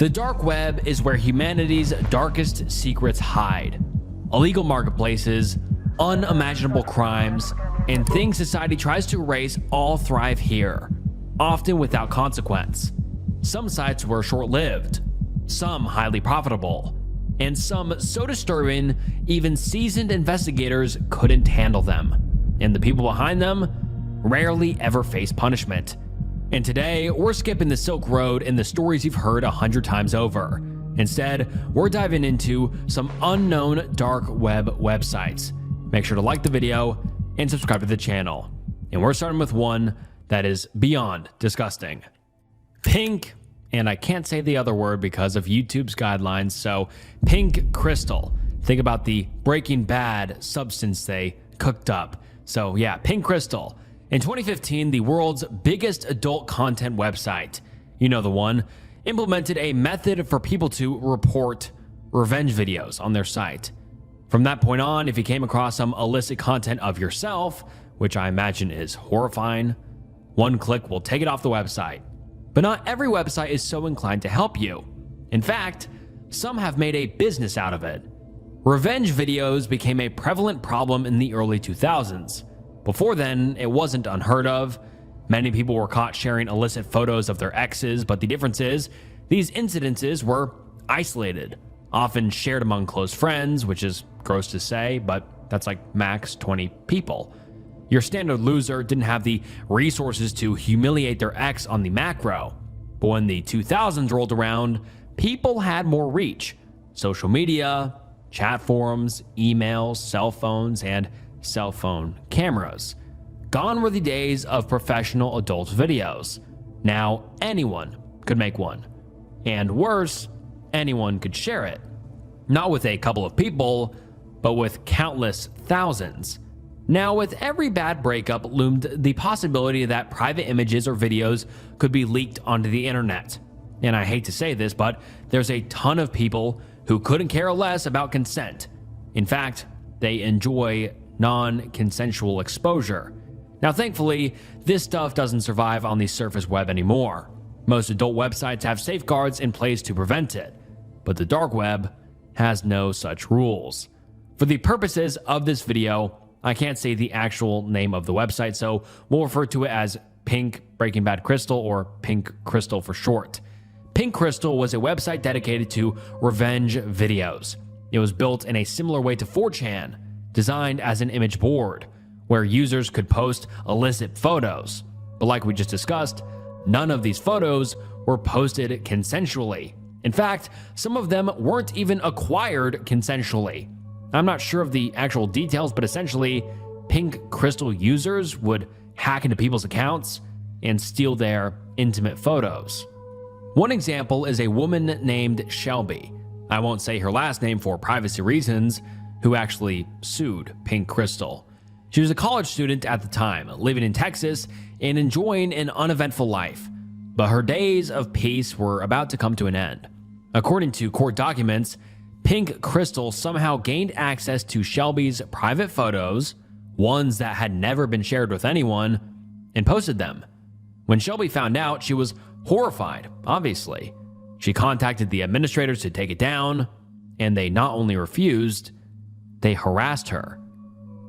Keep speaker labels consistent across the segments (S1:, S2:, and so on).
S1: The dark web is where humanity's darkest secrets hide. Illegal marketplaces, unimaginable crimes, and things society tries to erase all thrive here, often without consequence. Some sites were short-lived, some highly profitable, and some so disturbing even seasoned investigators couldn't handle them. And the people behind them rarely ever face punishment. And today, we're skipping the Silk Road and the stories you've heard 100 times over. Instead, we're diving into some unknown dark web websites. Make sure to like the video and subscribe to the channel. And we're starting with one that is beyond disgusting. Pink, and I can't say the other word because of YouTube's guidelines, so pink crystal. Think about the Breaking Bad substance they cooked up. So yeah, pink crystal. In 2015, the world's biggest adult content website, you know the one, implemented a method for people to report revenge videos on their site. From that point on, if you came across some illicit content of yourself, which I imagine is horrifying, one click will take it off the website. But not every website is so inclined to help you. In fact, some have made a business out of it. Revenge videos became a prevalent problem in the early 2000s. Before then, it wasn't unheard of. Many people were caught sharing illicit photos of their exes, but the difference is, these incidences were isolated, often shared among close friends, which is gross to say, but that's like max 20 people. Your standard loser didn't have the resources to humiliate their ex on the macro. But when the 2000s rolled around, people had more reach. Social media, chat forums, emails, cell phones, and cell phone cameras. Gone were the days of professional adult videos. Now anyone could make one. And worse, anyone could share it. Not with a couple of people, but with countless thousands. Now, with every bad breakup loomed the possibility that private images or videos could be leaked onto the internet. And I hate to say this, but there's a ton of people who couldn't care less about consent. In fact, they enjoy non-consensual exposure. Now, thankfully, this stuff doesn't survive on the surface web anymore. Most adult websites have safeguards in place to prevent it, but the dark web has no such rules. For the purposes of this video, I can't say the actual name of the website, so we'll refer to it as Pink Breaking Bad Crystal, or Pink Crystal for short. Pink Crystal was a website dedicated to revenge videos. It was built in a similar way to 4chan, designed as an image board, where users could post illicit photos. But like we just discussed, none of these photos were posted consensually. In fact, some of them weren't even acquired consensually. I'm not sure of the actual details, but essentially, Pink Crystal users would hack into people's accounts and steal their intimate photos. One example is a woman named Shelby, I won't say her last name for privacy reasons, who actually sued Pink Crystal. She was a college student at the time, living in Texas and enjoying an uneventful life. But her days of peace were about to come to an end. According to court documents, Pink Crystal somehow gained access to Shelby's private photos, ones that had never been shared with anyone, and posted them. When Shelby found out, she was horrified, obviously. She contacted the administrators to take it down, and they not only refused, they harassed her.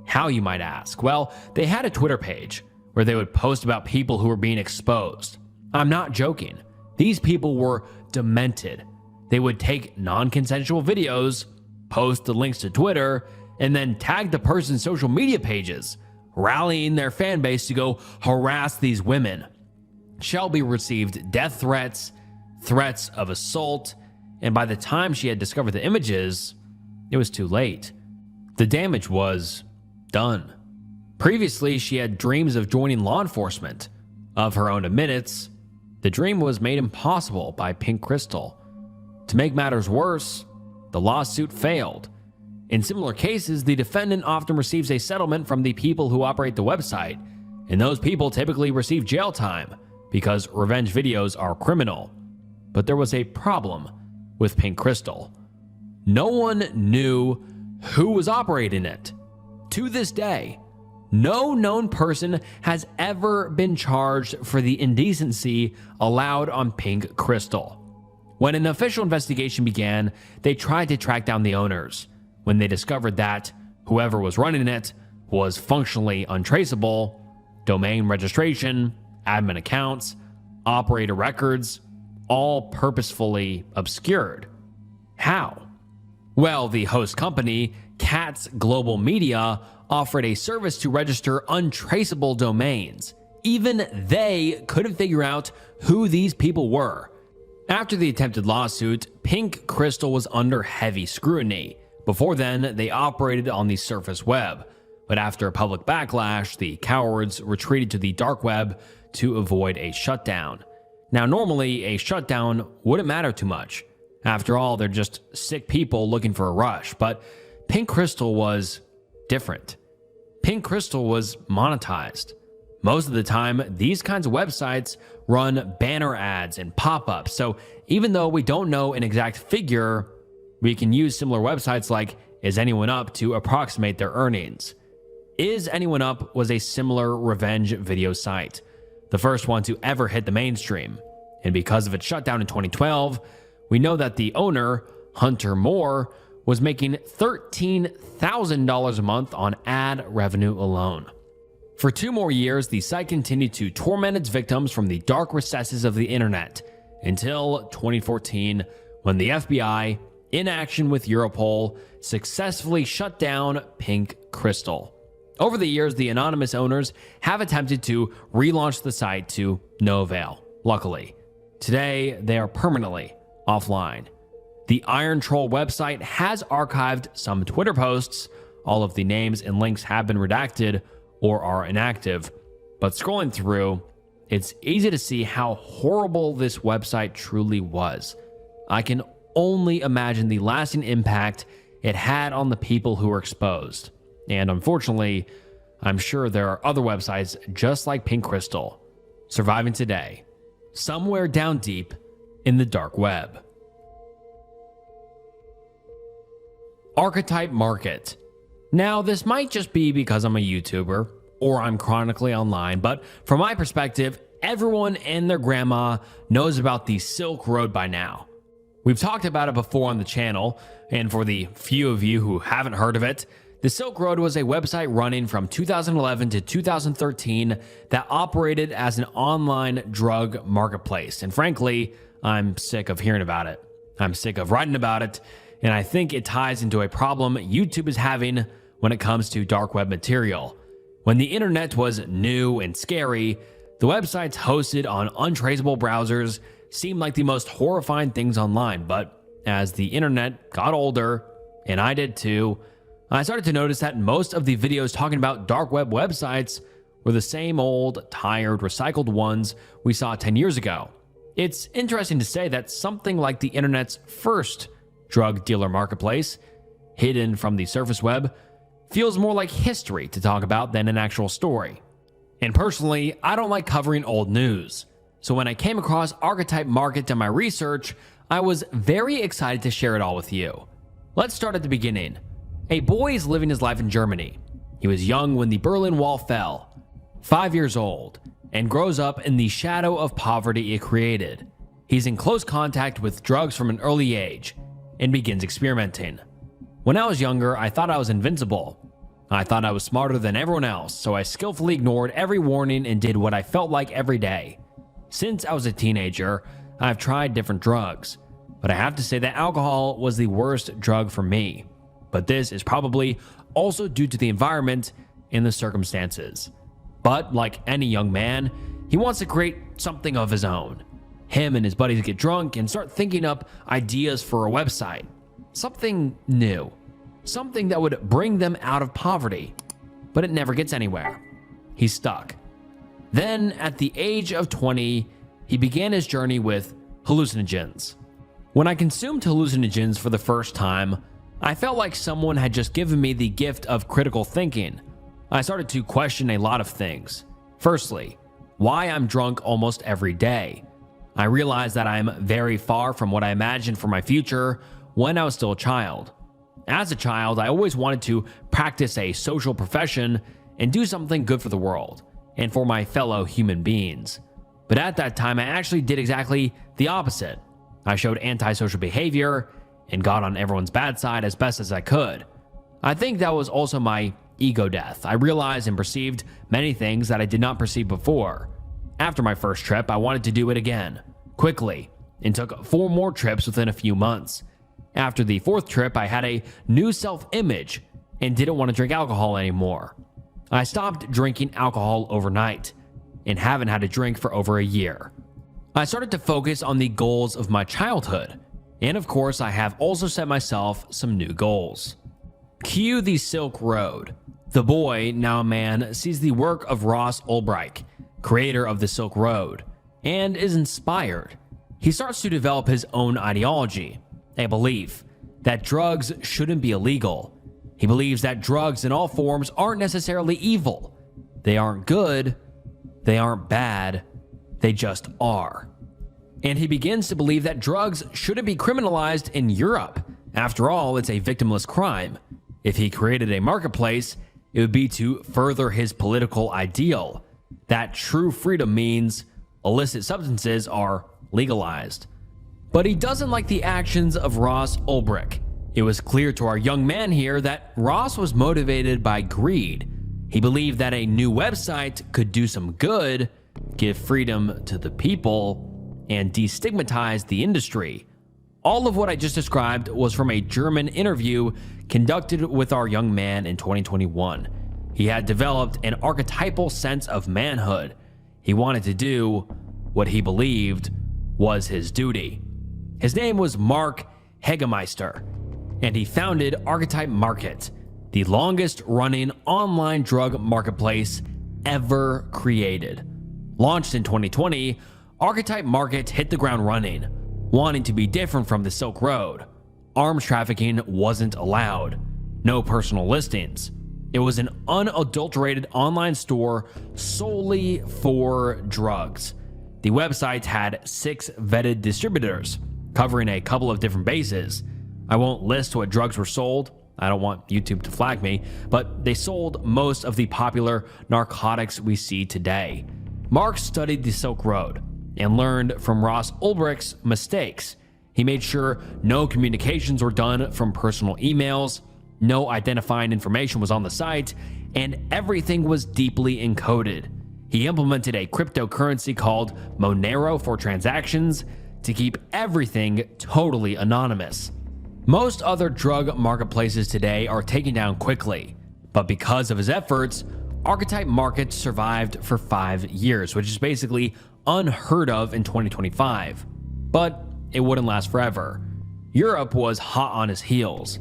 S1: How, you might ask? Well, they had a Twitter page where they would post about people who were being exposed. I'm not joking. These people were demented. They would take non-consensual videos, post the links to Twitter, and then tag the person's social media pages, rallying their fan base to go harass these women. Shelby received death threats, threats of assault, and by the time she had discovered the images, it was too late. The damage was done. Previously, she had dreams of joining law enforcement. Of her own admittance, the dream was made impossible by Pink Crystal. To make matters worse, the lawsuit failed. In similar cases, the defendant often receives a settlement from the people who operate the website, and those people typically receive jail time because revenge videos are criminal. But there was a problem with Pink Crystal. No one knew who was operating it. To this day, no known person has ever been charged for the indecency allowed on Pink Crystal. When an official investigation began, they tried to track down the owners. When they discovered that whoever was running it was functionally untraceable, domain registration, admin accounts, operator records, all purposefully obscured. How? Well, the host company, Katz Global Media, offered a service to register untraceable domains. Even they couldn't figure out who these people were. After the attempted lawsuit, Pink Crystal was under heavy scrutiny. Before then, they operated on the surface web. But after a public backlash, the cowards retreated to the dark web to avoid a shutdown. Now, normally, a shutdown wouldn't matter too much. After all, they're just sick people looking for a rush. But Pink Crystal was different. Pink Crystal was monetized. Most of the time, these kinds of websites run banner ads and pop-ups. So even though we don't know an exact figure, we can use similar websites like Is Anyone Up to approximate their earnings. Is Anyone Up was a similar revenge video site, the first one to ever hit the mainstream. And because of its shutdown in 2012, we know that the owner, Hunter Moore, was making $13,000 a month on ad revenue alone. For 2 more years, the site continued to torment its victims from the dark recesses of the internet until 2014, when the FBI, in action with Europol, successfully shut down Pink Crystal. Over the years, the anonymous owners have attempted to relaunch the site to no avail. Luckily, today they are permanently offline. The Iron Troll website has archived some Twitter posts. All of the names and links have been redacted or are inactive. But scrolling through, it's easy to see how horrible this website truly was. I can only imagine the lasting impact it had on the people who were exposed. And unfortunately, I'm sure there are other websites just like Pink Crystal surviving today, somewhere down deep in the dark web. Archetype market. Now, this might just be because I'm a YouTuber or I'm chronically online, but from my perspective, everyone and their grandma knows about the Silk Road by now. We've talked about it before on the channel, and for the few of you who haven't heard of it, the Silk Road was a website running from 2011 to 2013 that operated as an online drug marketplace. And frankly, I'm sick of hearing about it. I'm sick of writing about it, and I think it ties into a problem YouTube is having when it comes to dark web material. When the internet was new and scary, the websites hosted on untraceable browsers seemed like the most horrifying things online. But as the internet got older, and I did too, I started to notice that most of the videos talking about dark web websites were the same old, tired, recycled ones we saw 10 years ago. It's interesting to say that something like the internet's first drug dealer marketplace, hidden from the surface web, feels more like history to talk about than an actual story. And personally, I don't like covering old news. So when I came across Archetype Market in my research, I was very excited to share it all with you. Let's start at the beginning. A boy is living his life in Germany. He was young when the Berlin Wall fell, 5 years old, and grows up in the shadow of poverty it created. He's in close contact with drugs from an early age and begins experimenting. When I was younger, I thought I was invincible. I thought I was smarter than everyone else, so I skillfully ignored every warning and did what I felt like every day. Since I was a teenager, I've tried different drugs, but I have to say that alcohol was the worst drug for me. But this is probably also due to the environment and the circumstances. But like any young man, he wants to create something of his own. Him and his buddies get drunk and start thinking up ideas for a website. Something new. Something that would bring them out of poverty. But it never gets anywhere. He's stuck. Then, at the age of 20, he began his journey with hallucinogens. When I consumed hallucinogens for the first time, I felt like someone had just given me the gift of critical thinking. I started to question a lot of things. Firstly, why I'm drunk almost every day. I realized that I'm very far from what I imagined for my future when I was still a child. As a child, I always wanted to practice a social profession and do something good for the world and for my fellow human beings. But at that time, I actually did exactly the opposite. I showed antisocial behavior and got on everyone's bad side as best as I could. I think that was also my ego death. I realized and perceived many things that I did not perceive before. After my first trip, I wanted to do it again, quickly, and took 4 more trips within a few months. After the 4th trip, I had a new self-image and didn't want to drink alcohol anymore. I stopped drinking alcohol overnight and haven't had a drink for over a year. I started to focus on the goals of my childhood, and of course, I have also set myself some new goals. Cue the Silk Road. The boy, now a man, sees the work of Ross Ulbricht, creator of the Silk Road, and is inspired. He starts to develop his own ideology, a belief that drugs shouldn't be illegal. He believes that drugs in all forms aren't necessarily evil. They aren't good, they aren't bad, they just are. And he begins to believe that drugs shouldn't be criminalized in Europe. After all, it's a victimless crime. If he created a marketplace, it would be to further his political ideal, that true freedom means illicit substances are legalized. But he doesn't like the actions of Ross Ulbricht. It was clear to our young man here that Ross was motivated by greed. He believed that a new website could do some good, give freedom to the people, and destigmatize the industry. All of what I just described was from a German interview conducted with our young man in 2021. He had developed an archetypal sense of manhood. He wanted to do what he believed was his duty. His name was Mark Hegemeister, and he founded Archetype Market, the longest running online drug marketplace ever created. Launched in 2020, Archetype Market hit the ground running, wanting to be different from the Silk Road. Arms trafficking wasn't allowed. No personal listings. It was an unadulterated online store solely for drugs. The website had 6 vetted distributors, covering a couple of different bases. I won't list what drugs were sold. I don't want YouTube to flag me, but they sold most of the popular narcotics we see today. Mark studied the Silk Road and learned from Ross Ulbricht's mistakes. He made sure no communications were done from personal emails, no identifying information was on the site, and everything was deeply encoded. He implemented a cryptocurrency called Monero for transactions to keep everything totally anonymous. Most other drug marketplaces today are taken down quickly, but because of his efforts, Archetype Market survived for 5 years, which is basically unheard of in 2025. But it wouldn't last forever. Europe was hot on his heels.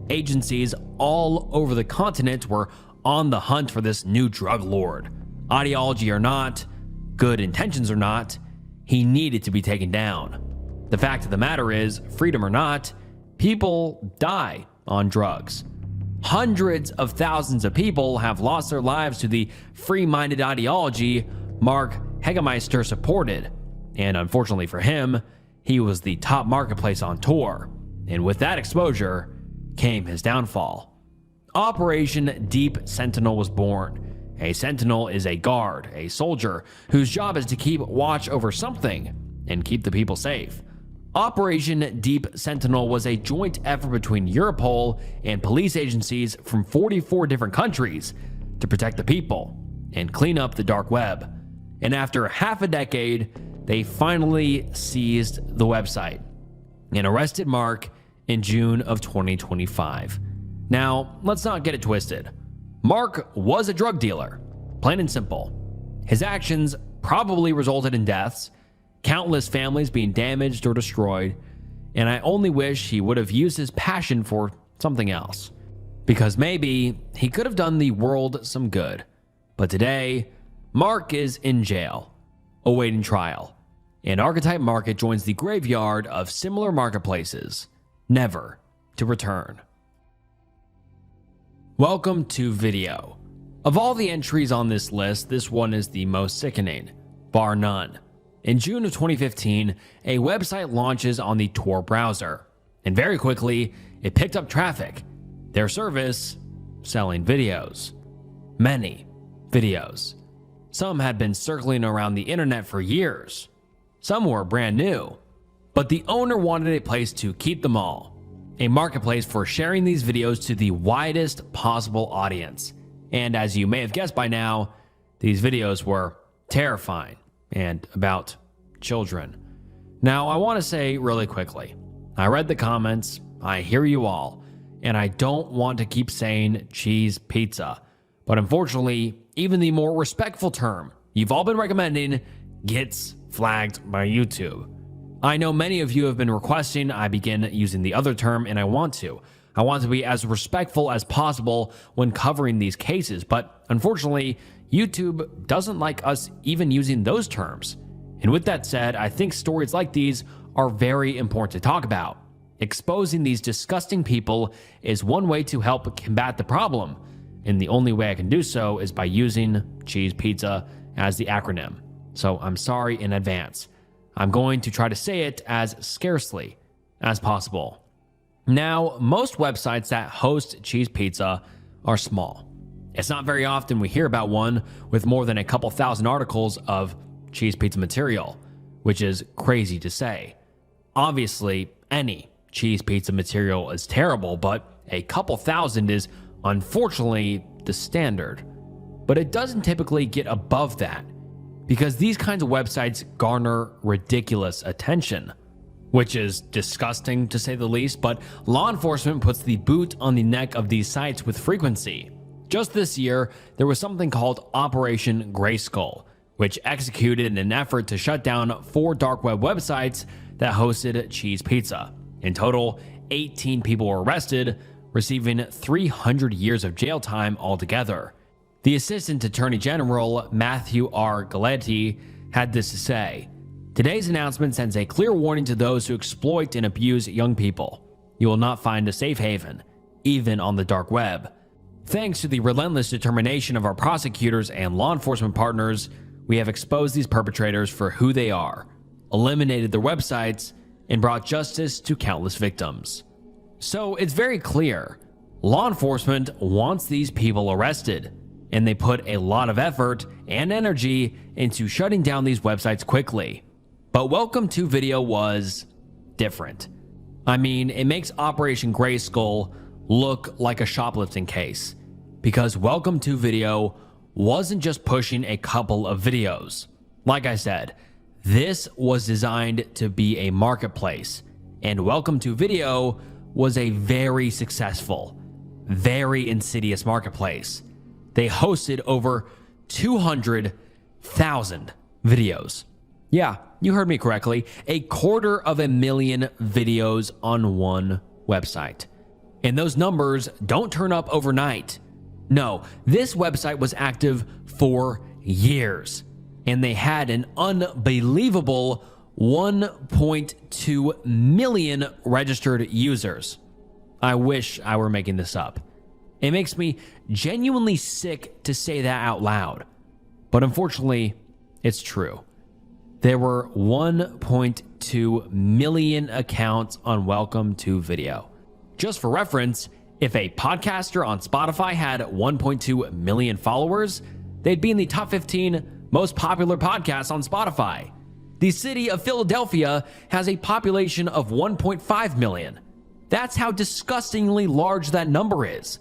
S1: Agencies all over the continent were on the hunt for this new drug lord. Ideology or not, good intentions or not, he needed to be taken down. The fact of the matter is, freedom or not, people die on drugs. Hundreds of thousands of people have lost their lives to the free-minded ideology Mark Hegemeister supported, and unfortunately for him, he was the top marketplace on tour, and with that exposure came his downfall. Operation Deep Sentinel was born. A sentinel is a guard, a soldier, whose job is to keep watch over something and keep the people safe. Operation Deep Sentinel was a joint effort between Europol and police agencies from 44 different countries to protect the people and clean up the dark web. And after half a decade, they finally seized the website and arrested Mark in June of 2025. Now, let's not get it twisted. Mark was a drug dealer, plain and simple. His actions probably resulted in deaths, countless families being damaged or destroyed, and I only wish he would have used his passion for something else. Because maybe he could have done the world some good. But today, Mark is in jail, awaiting trial, and Archetype Market joins the graveyard of similar marketplaces, never to return. Welcome to video. Of all the entries on this list, this one is the most sickening, bar none. In June of 2015, a website launches on the Tor browser, and very quickly, it picked up traffic. Their service, selling videos. Many videos. Some had been circling around the internet for years. Some were brand new. But the owner wanted a place to keep them all, a marketplace for sharing these videos to the widest possible audience. And as you may have guessed by now, these videos were terrifying and about children. Now, I want to say really quickly, I read the comments, I hear you all, and I don't want to keep saying cheese pizza, but unfortunately, even the more respectful term you've all been recommending gets flagged by YouTube. I know many of you have been requesting I begin using the other term, and I want to. I want to be as respectful as possible when covering these cases, but unfortunately, YouTube doesn't like us even using those terms. And with that said, I think stories like these are very important to talk about. Exposing these disgusting people is one way to help combat the problem, and the only way I can do so is by using cheese pizza as the acronym. So I'm sorry in advance. I'm going to try to say it as scarcely as possible. Now, most websites that host cheese pizza are small. It's not very often we hear about one with more than a couple thousand articles of cheese pizza material, which is crazy to say. Obviously, any cheese pizza material is terrible, but a couple thousand is unfortunately the standard. But it doesn't typically get above that, because these kinds of websites garner ridiculous attention, which is disgusting to say the least, but law enforcement puts the boot on the neck of these sites with frequency. Just this year, there was something called Operation Grayskull, which executed in an effort to shut down 4 dark web websites that hosted cheese pizza. In total, 18 people were arrested, receiving 300 years of jail time altogether. The Assistant Attorney General, Matthew R. Galetti, had this to say: "Today's announcement sends a clear warning to those who exploit and abuse young people. You will not find a safe haven, even on the dark web." Thanks to the relentless determination of our prosecutors and law enforcement partners, we have exposed these perpetrators for who they are, eliminated their websites, and brought justice to countless victims. So it's very clear, law enforcement wants these people arrested, and they put a lot of effort and energy into shutting down these websites quickly. But Welcome to Video was different. I mean, it makes Operation Grayskull look like a shoplifting case, because Welcome to Video wasn't just pushing a couple of videos. Like I said, this was designed to be a marketplace, and Welcome to Video was a very successful, very insidious marketplace. They hosted over 200,000 videos. Yeah, you heard me correctly, 250,000 videos on one website. And those numbers don't turn up overnight. No, this website was active for years, and they had an unbelievable 1.2 million registered users. I wish I were making this up. It makes me genuinely sick to say that out loud, but unfortunately, it's true. There were 1.2 million accounts on Welcome to Video. Just for reference, if a podcaster on Spotify had 1.2 million followers, they'd be in the top 15 most popular podcasts on Spotify. The city of Philadelphia has a population of 1.5 million. That's how disgustingly large that number is.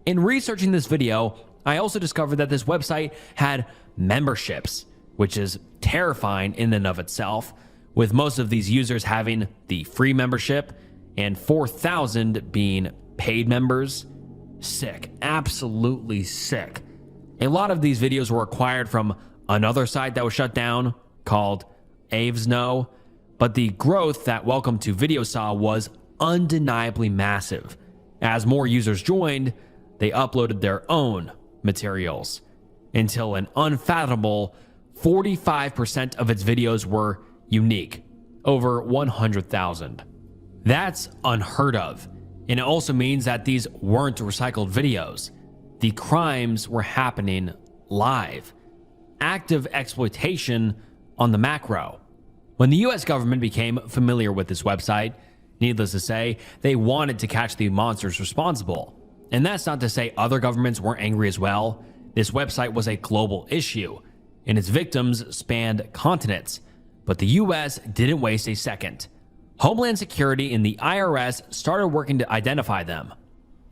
S1: In researching this video, I also discovered that this website had memberships, which is terrifying in and of itself, with most of these users having the free membership and 4,000 being paid members. Sick, absolutely sick. A lot of these videos were acquired from another site that was shut down called Avesno, but the growth that Welcome to Video saw was undeniably massive. As more users joined, they uploaded their own materials until an unfathomable 45% of its videos were unique, over 100,000. That's unheard of, and it also means that these weren't recycled videos. The crimes were happening live. Active exploitation on the macro. When the US government became familiar with this website, needless to say, they wanted to catch the monsters responsible. And that's not to say other governments weren't angry as well. This website was a global issue, and its victims spanned continents. But the US didn't waste a second. Homeland Security and the IRS started working to identify them.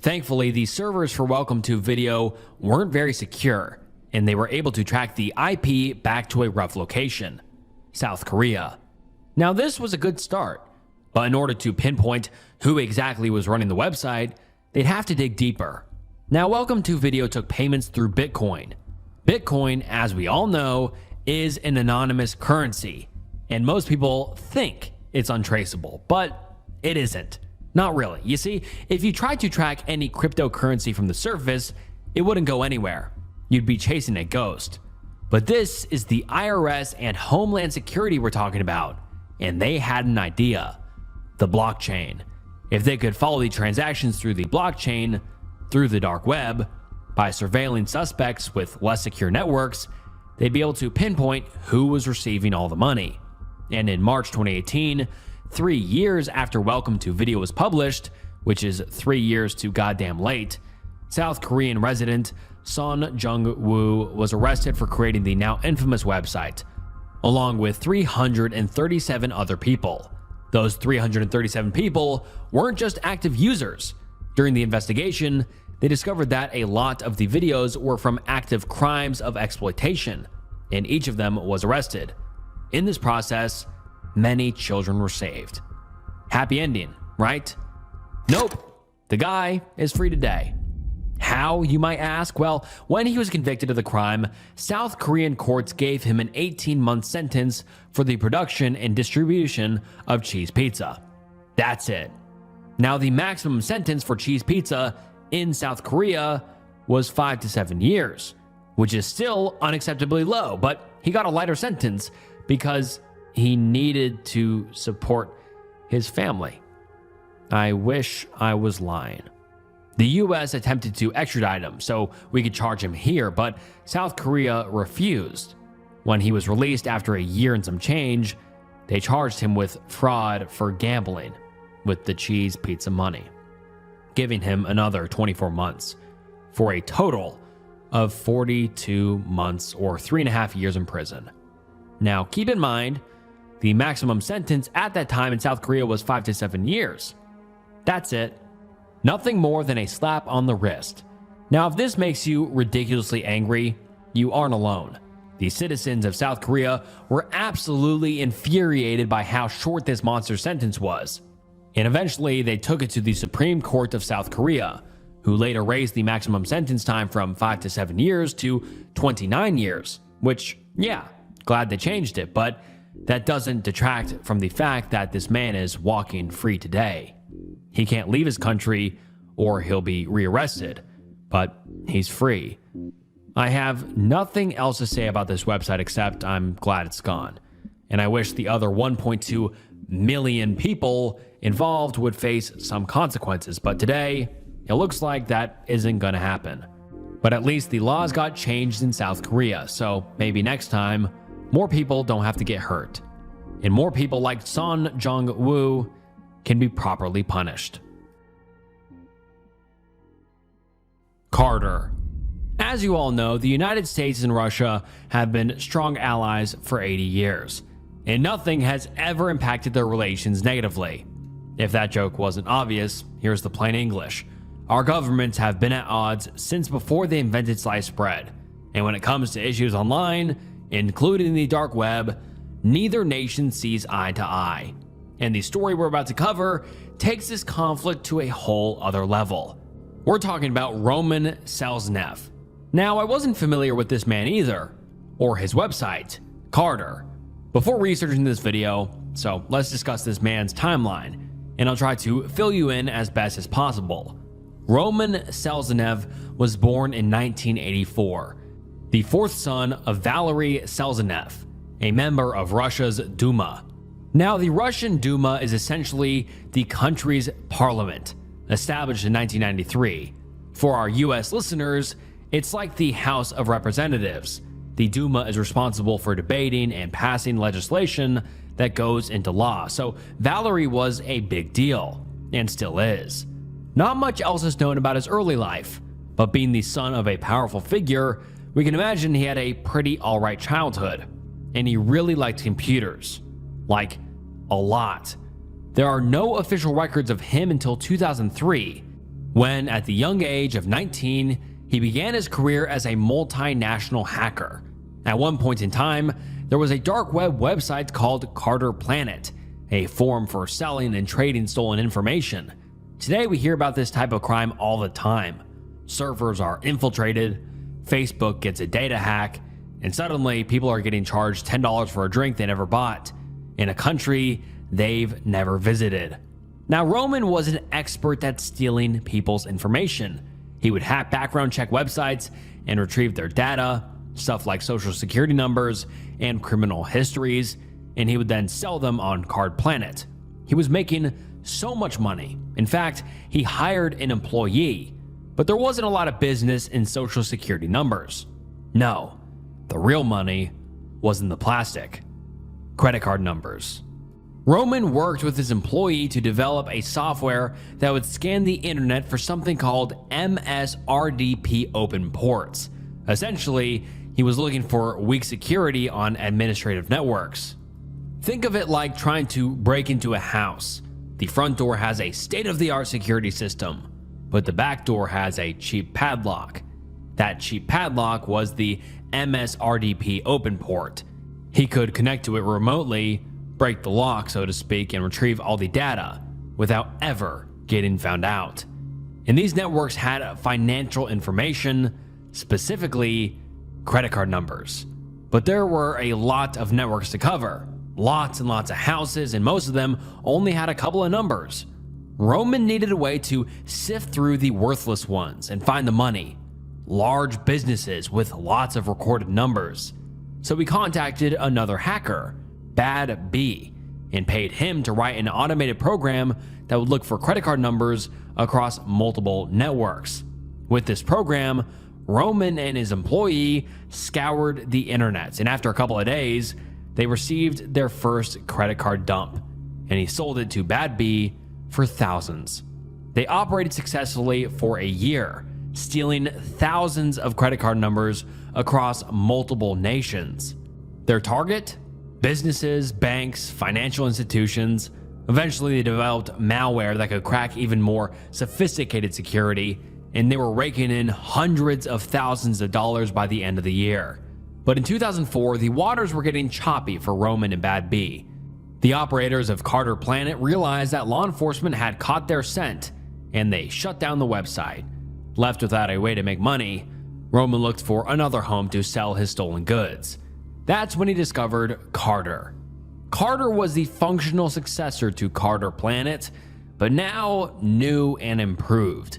S1: Thankfully, the servers for Welcome to Video weren't very secure, and they were able to track the IP back to a rough location, South Korea. Now, this was a good start, but in order to pinpoint who exactly was running the website, they'd have to dig deeper. Now, Welcome to Video took payments through Bitcoin. Bitcoin, as we all know, is an anonymous currency, and most people think it's untraceable, but it isn't. Not really. You see, if you tried to track any cryptocurrency from the surface, it wouldn't go anywhere. You'd be chasing a ghost. But this is the IRS and Homeland Security we're talking about, and they had an idea: the blockchain. If they could follow the transactions through the blockchain, through the dark web, by surveilling suspects with less secure networks, they'd be able to pinpoint who was receiving all the money. And in March 2018, 3 years after Welcome to Video was published, which is 3 years too goddamn late, South Korean resident Son Jung-woo was arrested for creating the now infamous website, along with 337 other people. Those 337 people weren't just active users. During the investigation, they discovered that a lot of the videos were from active crimes of exploitation, and each of them was arrested. In this process, many children were saved. Happy ending, right? Nope. The guy is free today. How, you might ask? Well, when he was convicted of the crime, South Korean courts gave him an 18-month sentence for the production and distribution of cheese pizza. That's it. Now, the maximum sentence for cheese pizza in South Korea was 5 to 7 years, which is still unacceptably low, but he got a lighter sentence because he needed to support his family. I wish I was lying. The US attempted to extradite him so we could charge him here, but South Korea refused. When he was released after a year and some change, they charged him with fraud for gambling with the cheese pizza money, giving him another 24 months for a total of 42 months or 3.5 years in prison. Now, keep in mind, the maximum sentence at that time in South Korea was 5 to 7 years. That's it. Nothing more than a slap on the wrist. Now, if this makes you ridiculously angry, you aren't alone. The citizens of South Korea were absolutely infuriated by how short this monster sentence was. And eventually, they took it to the Supreme Court of South Korea, who later raised the maximum sentence time from 5 to 7 years to 29 years, which, yeah, glad they changed it, but that doesn't detract from the fact that this man is walking free today. He can't leave his country or he'll be rearrested, but he's free. I have nothing else to say about this website except I'm glad it's gone, and I wish the other 1.2 million people involved would face some consequences, but today, it looks like that isn't gonna happen. But at least the laws got changed in South Korea, so maybe next time, more people don't have to get hurt, and more people like Son Jung-woo can be properly punished. Carter. As you all know, the United States and Russia have been strong allies for 80 years, and nothing has ever impacted their relations negatively. If that joke wasn't obvious, here's the plain English. Our governments have been at odds since before they invented sliced bread, and when it comes to issues online, including the dark web, neither nation sees eye to eye. And the story we're about to cover takes this conflict to a whole other level. We're talking about Roman Selznev. Now, I wasn't familiar with this man either, or his website, Carter, before researching this video, so let's discuss this man's timeline, and I'll try to fill you in as best as possible. Roman Selznev was born in 1984, the fourth son of Valery Selznev, a member of Russia's Duma. Now, the Russian Duma is essentially the country's parliament, established in 1993. For our US listeners, it's like the House of Representatives. The Duma is responsible for debating and passing legislation that goes into law, so Valery was a big deal, and still is. Not much else is known about his early life, but being the son of a powerful figure, we can imagine he had a pretty alright childhood, and he really liked computers. Like, a lot. There are no official records of him until 2003, when at the young age of 19, he began his career as a multinational hacker. At one point in time, there was a dark web website called Carter Planet, a forum for selling and trading stolen information. Today we hear about this type of crime all the time. Servers are infiltrated, Facebook gets a data hack, and suddenly people are getting charged $10 for a drink they never bought in a country they've never visited. Now, Roman was an expert at stealing people's information. He would hack background check websites and retrieve their data, stuff like social security numbers and criminal histories, and he would then sell them on Card Planet. He was making so much money. In fact, he hired an employee, but there wasn't a lot of business in social security numbers. No, the real money was in the plastic. Credit card numbers. Roman worked with his employee to develop a software that would scan the internet for something called MSRDP open ports. Essentially, he was looking for weak security on administrative networks. Think of it like trying to break into a house. The front door has a state-of-the-art security system, but the back door has a cheap padlock. That cheap padlock was the MSRDP open port. He could connect to it remotely, break the lock, so to speak, and retrieve all the data without ever getting found out. And these networks had financial information, specifically credit card numbers. But there were a lot of networks to cover, lots and lots of houses, and most of them only had a couple of numbers. Roman needed a way to sift through the worthless ones and find the money, large businesses with lots of recorded numbers. So he contacted another hacker, Bad B, and paid him to write an automated program that would look for credit card numbers across multiple networks. With this program, Roman and his employee scoured the internet, and after a couple of days, they received their first credit card dump, and he sold it to Bad B for thousands. They operated successfully for a year, stealing thousands of credit card numbers across multiple nations. Their target? Businesses, banks, financial institutions. Eventually, they developed malware that could crack even more sophisticated security, and they were raking in hundreds of thousands of dollars by the end of the year. But in 2004, the waters were getting choppy for Roman and Bad B. The operators of Carter Planet realized that law enforcement had caught their scent, and they shut down the website. Left without a way to make money, Roman looked for another home to sell his stolen goods. That's when he discovered Carter. Carter was the functional successor to Carter Planet, but now new and improved.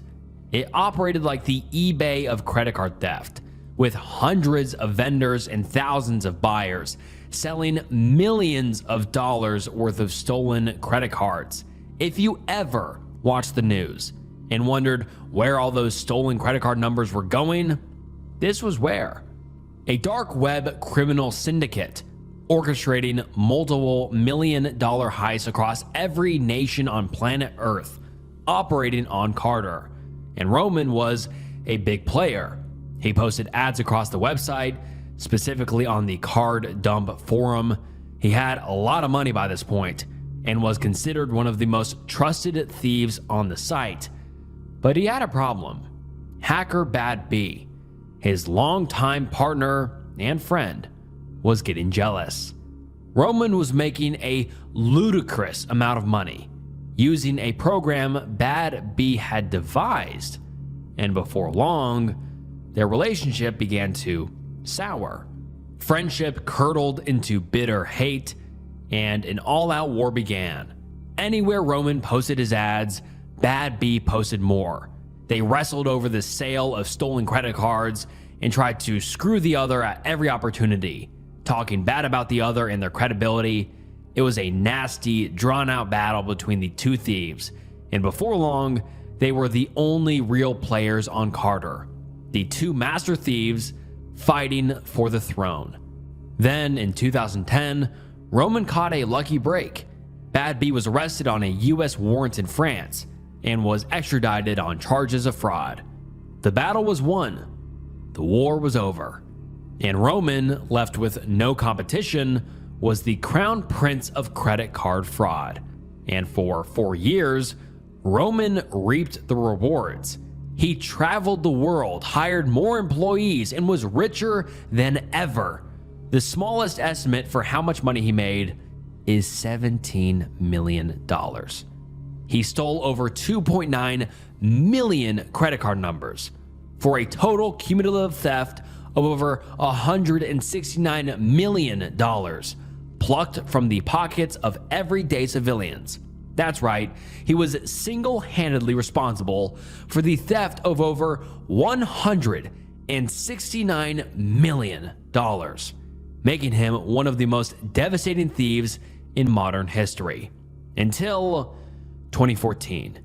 S1: It operated like the eBay of credit card theft, with hundreds of vendors and thousands of buyers selling millions of dollars worth of stolen credit cards. If you ever watched the news and wondered where all those stolen credit card numbers were going, this was where. A dark web criminal syndicate orchestrating multiple million-dollar heists across every nation on planet Earth, operating on Carter. And Roman was a big player. He posted ads across the website, specifically on the Card Dump forum. He had a lot of money by this point and was considered one of the most trusted thieves on the site. But he had a problem. Hacker Bad B, his longtime partner and friend, was getting jealous. Roman was making a ludicrous amount of money using a program Bad B had devised, and before long, their relationship began to sour. Friendship curdled into bitter hate, and an all-out war began. Anywhere Roman posted his ads, Bad B posted more. They wrestled over the sale of stolen credit cards and tried to screw the other at every opportunity, talking bad about the other and their credibility. It was a nasty, drawn-out battle between the two thieves, and before long, they were the only real players on Carter, the two master thieves fighting for the throne. Then, in 2010, Roman caught a lucky break. Bad B was arrested on a US warrant in France and was extradited on charges of fraud. The battle was won. The war was over. And Roman, left with no competition, was the crown prince of credit card fraud. And for 4 years, Roman reaped the rewards. He traveled the world, hired more employees, and was richer than ever. The smallest estimate for how much money he made is $17 million. He stole over 2.9 million credit card numbers for a total cumulative theft of over $169 million, plucked from the pockets of everyday civilians. That's right, he was single-handedly responsible for the theft of over $169 million, making him one of the most devastating thieves in modern history. Until 2014.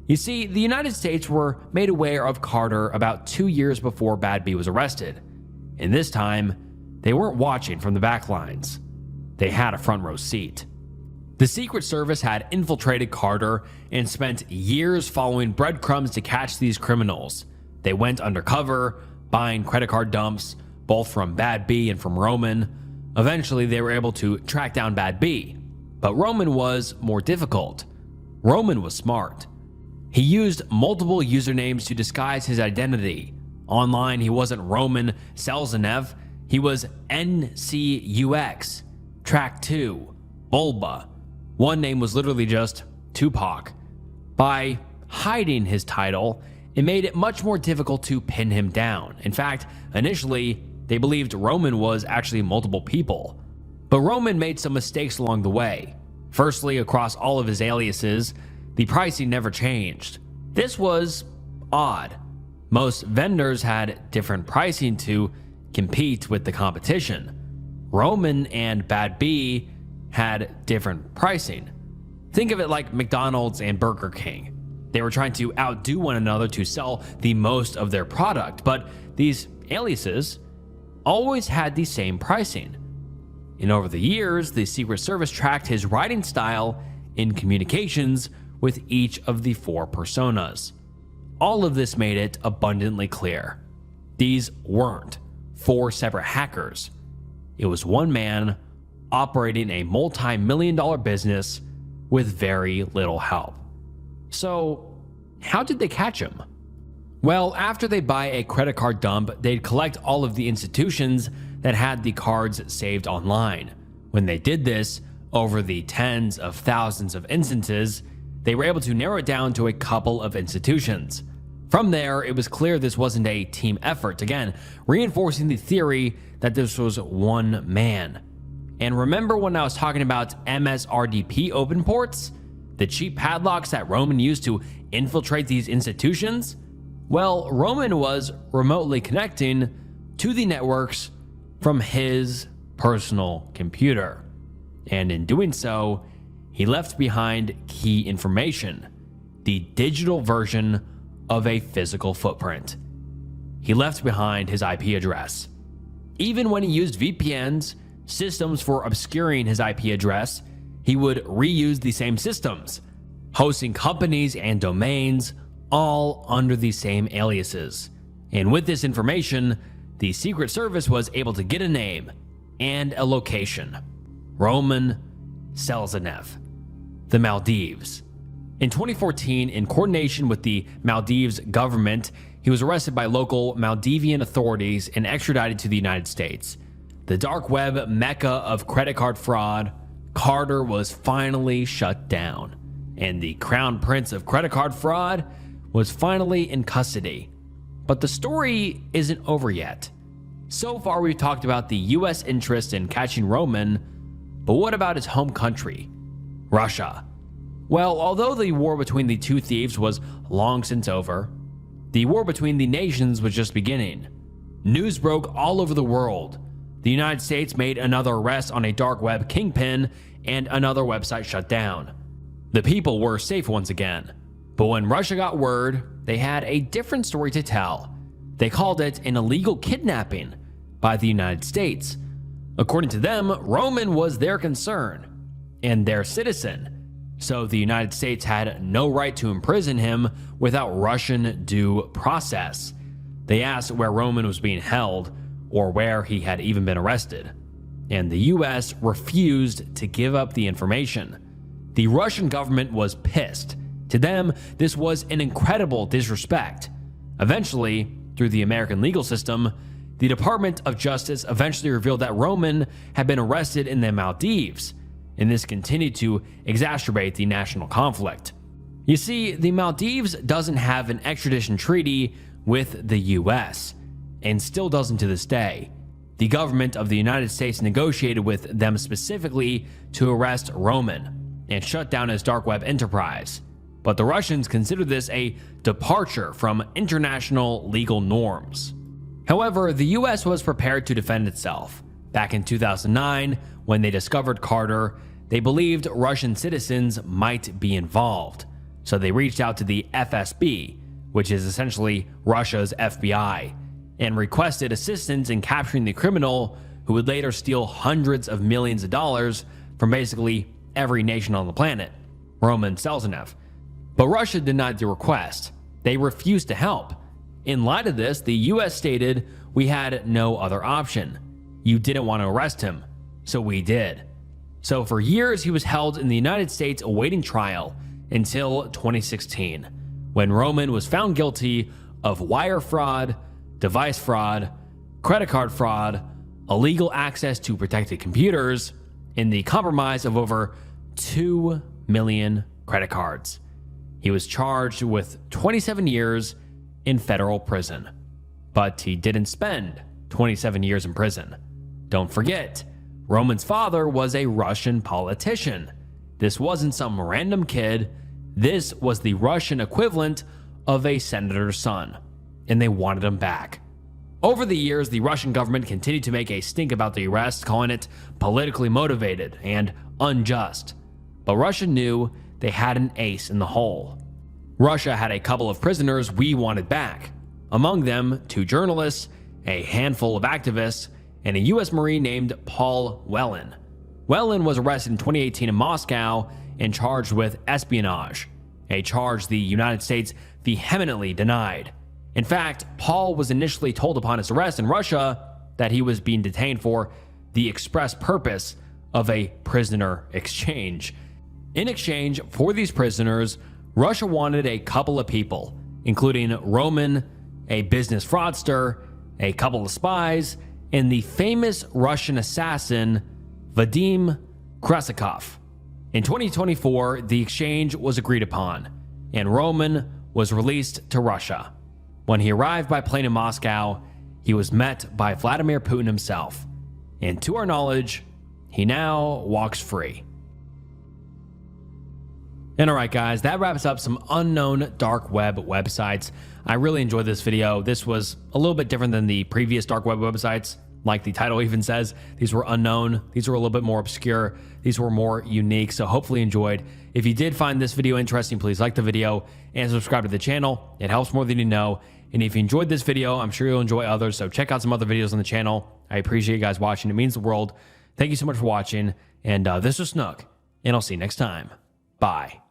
S1: You see, the United States were made aware of Carter about 2 years before Bad B was arrested. And this time, they weren't watching from the back lines. They had a front row seat. The Secret Service had infiltrated Carter and spent years following breadcrumbs to catch these criminals. They went undercover, buying credit card dumps, both from Bad B and from Roman. Eventually, they were able to track down Bad B. But Roman was more difficult. Roman was smart. He used multiple usernames to disguise his identity. Online, he wasn't Roman Selzenev, he was NCUX, Track 2, Bulba. One name was literally just Tupac. By hiding his title, it made it much more difficult to pin him down. In fact, initially, they believed Roman was actually multiple people. But Roman made some mistakes along the way. Firstly, across all of his aliases, the pricing never changed. This was odd. Most vendors had different pricing to compete with the competition. Roman and Bad B had different pricing. Think of it like McDonald's and Burger King. They were trying to outdo one another to sell the most of their product, but these aliases always had the same pricing. And over the years, the Secret Service tracked his writing style in communications with each of the 4 personas. All of this made it abundantly clear. These weren't 4 separate hackers. It was one man operating a multi-million-dollar business with very little help. So, how did they catch him? Well, after they buy a credit card dump, they'd collect all of the institutions that had the cards saved online. When they did this, over the tens of thousands of instances, they were able to narrow it down to a couple of institutions. From there, it was clear this wasn't a team effort, again, reinforcing the theory that this was one man. And remember when I was talking about MSRDP open ports? The cheap padlocks that Roman used to infiltrate these institutions? Well, Roman was remotely connecting to the networks from his personal computer. And in doing so, he left behind key information, the digital version of a physical footprint. He left behind his IP address. Even when he used VPNs, systems for obscuring his IP address, he would reuse the same systems, hosting companies and domains, all under the same aliases. And with this information, the Secret Service was able to get a name and a location: Roman Selzenev, the Maldives. In 2014, in coordination with the Maldives government, he was arrested by local Maldivian authorities and extradited to the United States. The dark web mecca of credit card fraud, Carter was finally shut down, and the crown prince of credit card fraud was finally in custody. But the story isn't over yet. So far, we've talked about the US interest in catching Roman, but what about his home country, Russia? Well, although the war between the two thieves was long since over, the war between the nations was just beginning. News broke all over the world. The United States made another arrest on a dark web kingpin, and another website shut down. The people were safe once again. But when Russia got word, they had a different story to tell. They called it an illegal kidnapping by the United States. According to them, Roman was their concern and their citizen, so the United States had no right to imprison him without Russian due process. They asked where Roman was being held, or where he had even been arrested, and the US refused to give up the information. The Russian government was pissed. To them, this was an incredible disrespect. Eventually, through the American legal system, the Department of Justice eventually revealed that Roman had been arrested in the Maldives, and this continued to exacerbate the national conflict. You see, the Maldives doesn't have an extradition treaty with the US, and still doesn't to this day. The government of the United States negotiated with them specifically to arrest Roman and shut down his dark web enterprise. But the Russians considered this a departure from international legal norms. However, the US was prepared to defend itself. Back in 2009, when they discovered Carter, they believed Russian citizens might be involved. So they reached out to the FSB, which is essentially Russia's FBI, and requested assistance in capturing the criminal who would later steal hundreds of millions of dollars from basically every nation on the planet, Roman Selznev. But Russia denied the request. They refused to help. In light of this, the US stated, "We had no other option. You didn't want to arrest him, so we did." So for years, he was held in the United States awaiting trial until 2016, when Roman was found guilty of wire fraud, device fraud, credit card fraud, illegal access to protected computers, and the compromise of over 2 million credit cards. He was charged with 27 years in federal prison, but he didn't spend 27 years in prison. Don't forget, Roman's father was a Russian politician. This wasn't some random kid. This was the Russian equivalent of a senator's son, and they wanted him back. Over the years, the Russian government continued to make a stink about the arrest, calling it politically motivated and unjust. But Russia knew they had an ace in the hole. Russia had a couple of prisoners we wanted back. Among them, 2 journalists, a handful of activists, and a US Marine named Paul Whelan. Whelan was arrested in 2018 in Moscow and charged with espionage, a charge the United States vehemently denied. In fact, Paul was initially told upon his arrest in Russia that he was being detained for the express purpose of a prisoner exchange. In exchange for these prisoners, Russia wanted a couple of people, including Roman, a business fraudster, a couple of spies, and the famous Russian assassin Vadim Krasikov. In 2024, the exchange was agreed upon, and Roman was released to Russia. When he arrived by plane in Moscow, he was met by Vladimir Putin himself, and to our knowledge, he now walks free. And alright guys, that wraps up some unknown dark web websites. I really enjoyed this video. This was a little bit different than the previous dark web websites. Like the title even says, these were unknown. These were a little bit more obscure. These were more unique, so hopefully you enjoyed. If you did find this video interesting, please like the video and subscribe to the channel. It helps more than you know. And if you enjoyed this video, I'm sure you'll enjoy others, so check out some other videos on the channel. I appreciate you guys watching. It means the world. Thank you so much for watching, and this was Snook, and I'll see you next time. Bye.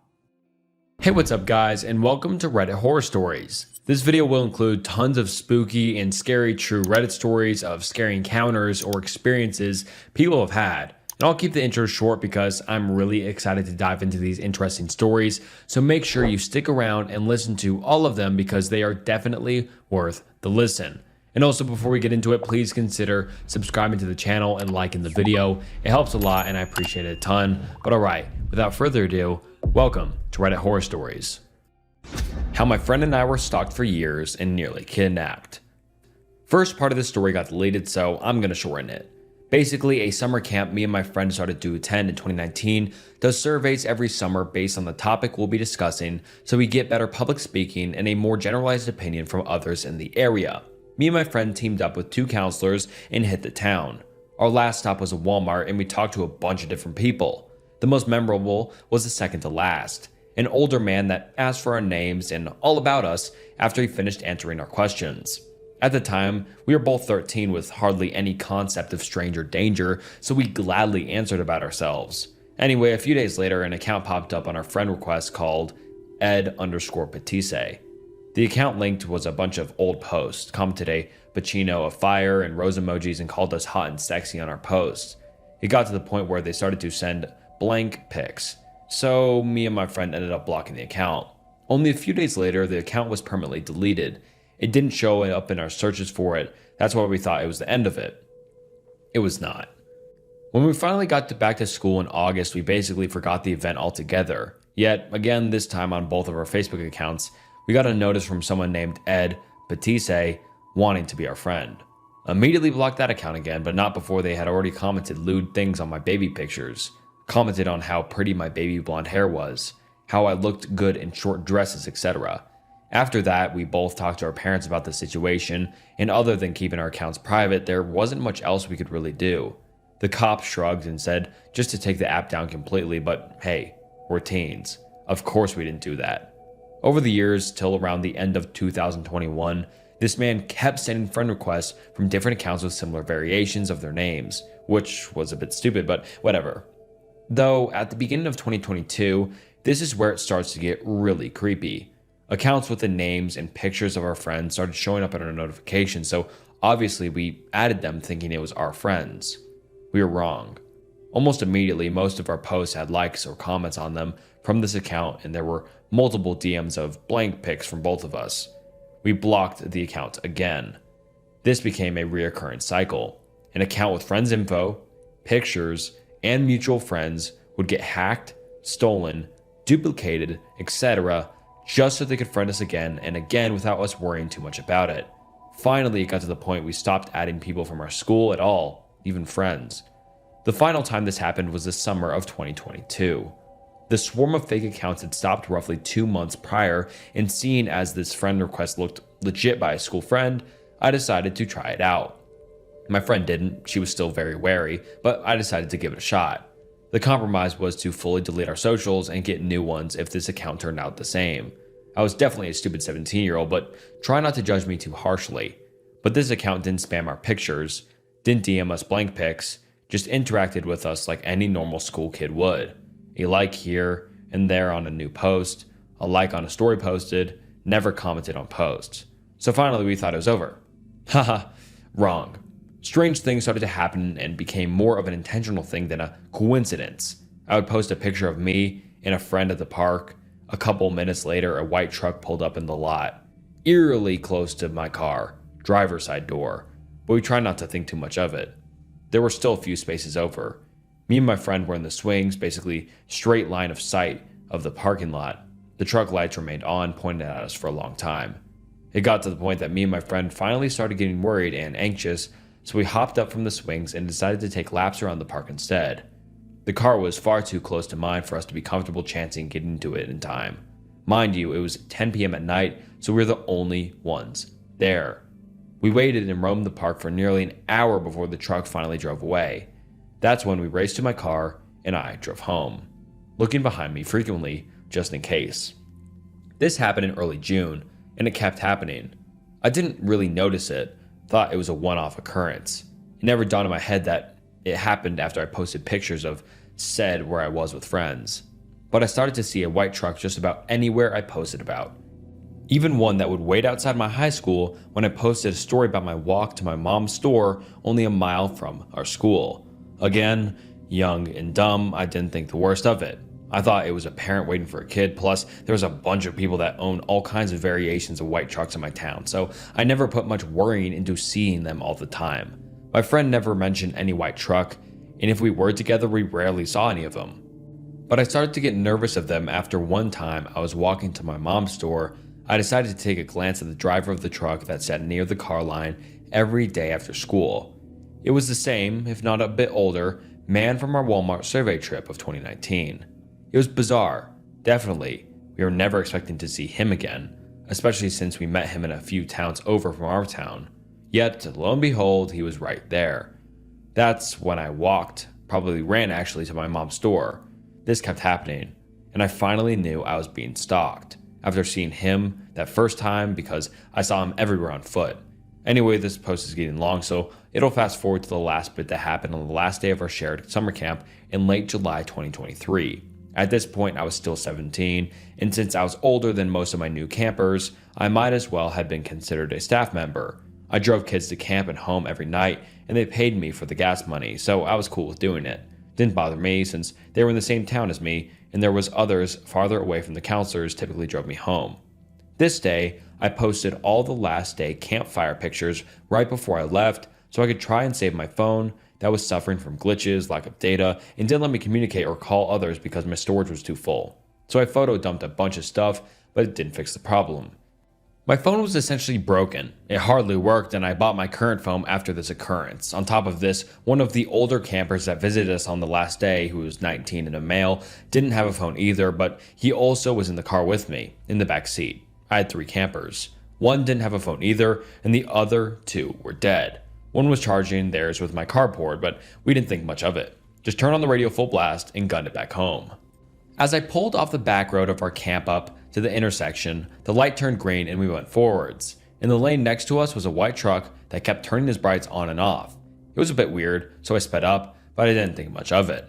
S1: Hey, what's up guys, and welcome to Reddit Horror Stories. This video will include tons of spooky and scary true Reddit stories of scary encounters or experiences people have had. And I'll keep the intro short because I'm really excited to dive into these interesting stories, so make sure you stick around and listen to all of them because they are definitely worth the listen. And also, before we get into it, please consider subscribing to the channel and liking the video. It helps a lot and I appreciate it a ton. But alright, without further ado, welcome to Reddit Horror Stories. How my friend and I were stalked for years and nearly kidnapped. First part of the story got deleted, so I'm gonna shorten it. Basically, a summer camp me and my friend started to attend in 2019 does surveys every summer based on the topic we'll be discussing, so we get better public speaking and a more generalized opinion from others in the area. Me and my friend teamed up with 2 counselors and hit the town. Our last stop was a Walmart and we talked to a bunch of different people. The most memorable was the second to last, an older man that asked for our names and all about us after he finished answering our questions. At the time, we were both 13 with hardly any concept of stranger danger, so we gladly answered about ourselves. Anyway, a few days later, an account popped up on our friend request called Ed_Petise. The account linked was a bunch of old posts, commented a Pacino of fire and rose emojis, and called us hot and sexy on our posts. It got to the point where they started to send blank pics. So me and my friend ended up blocking the account. Only a few days later, the account was permanently deleted. It didn't show up in our searches for it. That's why we thought it was the end of it. It was not. When we finally got back to school in August, we basically forgot the event altogether. Yet, again, this time on both of our Facebook accounts, we got a notice from someone named Ed Batisse wanting to be our friend. Immediately blocked that account again, but not before they had already commented lewd things on my baby pictures. Commented on how pretty my baby blonde hair was, how I looked good in short dresses, etc. After that, we both talked to our parents about the situation, and other than keeping our accounts private, there wasn't much else we could really do. The cops shrugged and said just to take the app down completely, but hey, we're teens. Of course we didn't do that. Over the years, till around the end of 2021, this man kept sending friend requests from different accounts with similar variations of their names, which was a bit stupid, but whatever. Though, at the beginning of 2022, this is where it starts to get really creepy. Accounts with the names and pictures of our friends started showing up in our notifications, so obviously we added them thinking it was our friends. We were wrong. Almost immediately, most of our posts had likes or comments on them from this account, and there were multiple DMs of blank pics from both of us. We blocked the account again. This became a reoccurring cycle. An account with friends info, pictures, and mutual friends would get hacked, stolen, duplicated, etc., just so they could friend us again and again without us worrying too much about it. Finally, it got to the point we stopped adding people from our school at all, even friends. The final time this happened was the summer of 2022. The swarm of fake accounts had stopped roughly 2 months prior, and seeing as this friend request looked legit by a school friend, I decided to try it out. My friend didn't, she was still very wary, but I decided to give it a shot. The compromise was to fully delete our socials and get new ones if this account turned out the same. I was definitely a stupid 17-year-old, but try not to judge me too harshly. But this account didn't spam our pictures, didn't DM us blank pics, just interacted with us like any normal school kid would. A like here and there on a new post, a like on a story posted, never commented on posts. So finally we thought it was over. Haha, wrong. Strange things started to happen and became more of an intentional thing than a coincidence. I would post a picture of me and a friend at the park. A couple minutes later, a white truck pulled up in the lot, eerily close to my car, driver's side door, but we tried not to think too much of it. There were still a few spaces over. Me and my friend were in the swings, basically straight line of sight of the parking lot. The truck lights remained on, pointing at us for a long time. It got to the point that me and my friend finally started getting worried and anxious, so we hopped up from the swings and decided to take laps around the park instead. The car was far too close to mine for us to be comfortable chancing getting to it in time. Mind you, it was 10 p.m. at night, so we were the only ones there. We waited and roamed the park for nearly an hour before the truck finally drove away. That's when we raced to my car and I drove home, looking behind me frequently just in case. This happened in early June, and it kept happening. I didn't really notice it, thought it was a one-off occurrence. It never dawned in my head that it happened after I posted pictures of said where I was with friends. But I started to see a white truck just about anywhere I posted about. Even one that would wait outside my high school when I posted a story about my walk to my mom's store only a mile from our school. Again, young and dumb, I didn't think the worst of it. I thought it was a parent waiting for a kid, plus there was a bunch of people that own all kinds of variations of white trucks in my town, so I never put much worrying into seeing them all the time. My friend never mentioned any white truck, and if we were together, we rarely saw any of them. But I started to get nervous of them after one time I was walking to my mom's store. I decided to take a glance at the driver of the truck that sat near the car line every day after school. It was the same, if not a bit older, man from our Walmart survey trip of 2019. It was bizarre, definitely. We were never expecting to see him again, especially since we met him in a few towns over from our town. Yet, lo and behold, he was right there. That's when I walked, probably ran actually to my mom's store. This kept happening, and I finally knew I was being stalked after seeing him that first time because I saw him everywhere on foot. Anyway, this post is getting long, so it'll fast forward to the last bit that happened on the last day of our shared summer camp in late July 2023. At this point, I was still 17, and since I was older than most of my new campers, I might as well have been considered a staff member. I drove kids to camp and home every night, and they paid me for the gas money, so I was cool with doing it. Didn't bother me since they were in the same town as me, and there was others farther away from the counselors typically drove me home. This day, I posted all the last day campfire pictures right before I left so I could try and save my phone that was suffering from glitches, lack of data, and didn't let me communicate or call others because my storage was too full. So I photo dumped a bunch of stuff, but it didn't fix the problem. My phone was essentially broken. It hardly worked, and I bought my current phone after this occurrence. On top of this, one of the older campers that visited us on the last day, who was 19 and a male, didn't have a phone either, but he also was in the car with me, in the back seat. I had 3 campers. One didn't have a phone either, and the other 2 were dead. One was charging theirs with my carport, but we didn't think much of it. Just turned on the radio full blast and gunned it back home. As I pulled off the back road of our camp up to the intersection, the light turned green and we went forwards. In the lane next to us was a white truck that kept turning his brights on and off. It was a bit weird, so I sped up, but I didn't think much of it.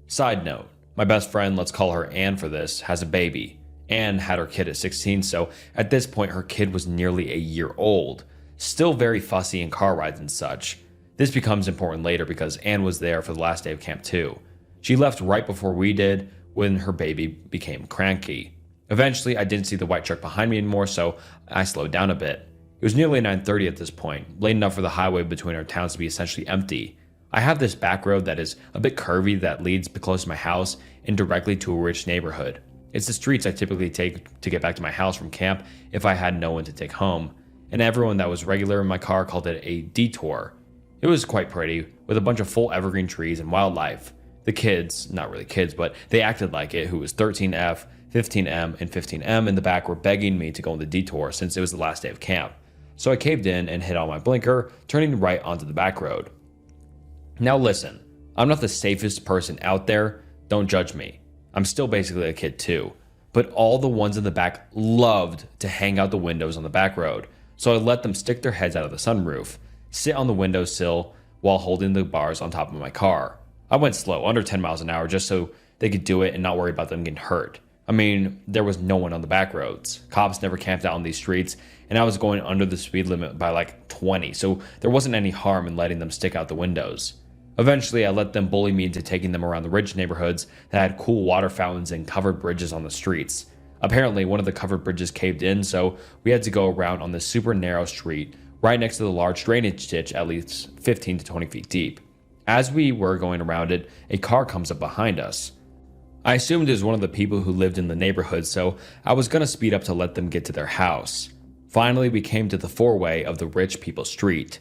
S1: Side note, my best friend, let's call her Anne for this, has a baby. Anne had her kid at 16, so at this point her kid was nearly a year old. Still very fussy in car rides and such. This becomes important later because Anne was there for the last day of camp too. She left right before we did when her baby became cranky. Eventually, I didn't see the white truck behind me anymore, so I slowed down a bit. It was nearly 9:30 at this point, late enough for the highway between our towns to be essentially empty. I have this back road that is a bit curvy that leads close to my house and directly to a rich neighborhood. It's the streets I typically take to get back to my house from camp if I had no one to take home, and everyone that was regular in my car called it a detour. It was quite pretty, with a bunch of full evergreen trees and wildlife. The kids, not really kids, but they acted like it, who was 13F, 15M, and 15M in the back were begging me to go on the detour since it was the last day of camp. So I caved in and hit on my blinker, turning right onto the back road. Now listen, I'm not the safest person out there, don't judge me. I'm still basically a kid too, but all the ones in the back loved to hang out the windows on the back road, so I let them stick their heads out of the sunroof, sit on the windowsill while holding the bars on top of my car. I went slow, under 10 miles an hour, just so they could do it and not worry about them getting hurt. I mean, there was no one on the back roads. Cops never camped out on these streets, and I was going under the speed limit by like 20, so there wasn't any harm in letting them stick out the windows. Eventually, I let them bully me into taking them around the rich neighborhoods that had cool water fountains and covered bridges on the streets. Apparently, one of the covered bridges caved in, so we had to go around on this super narrow street right next to the large drainage ditch at least 15 to 20 feet deep. As we were going around it, a car comes up behind us. I assumed it was one of the people who lived in the neighborhood, so I was going to speed up to let them get to their house. Finally, we came to the four-way of the rich people's street.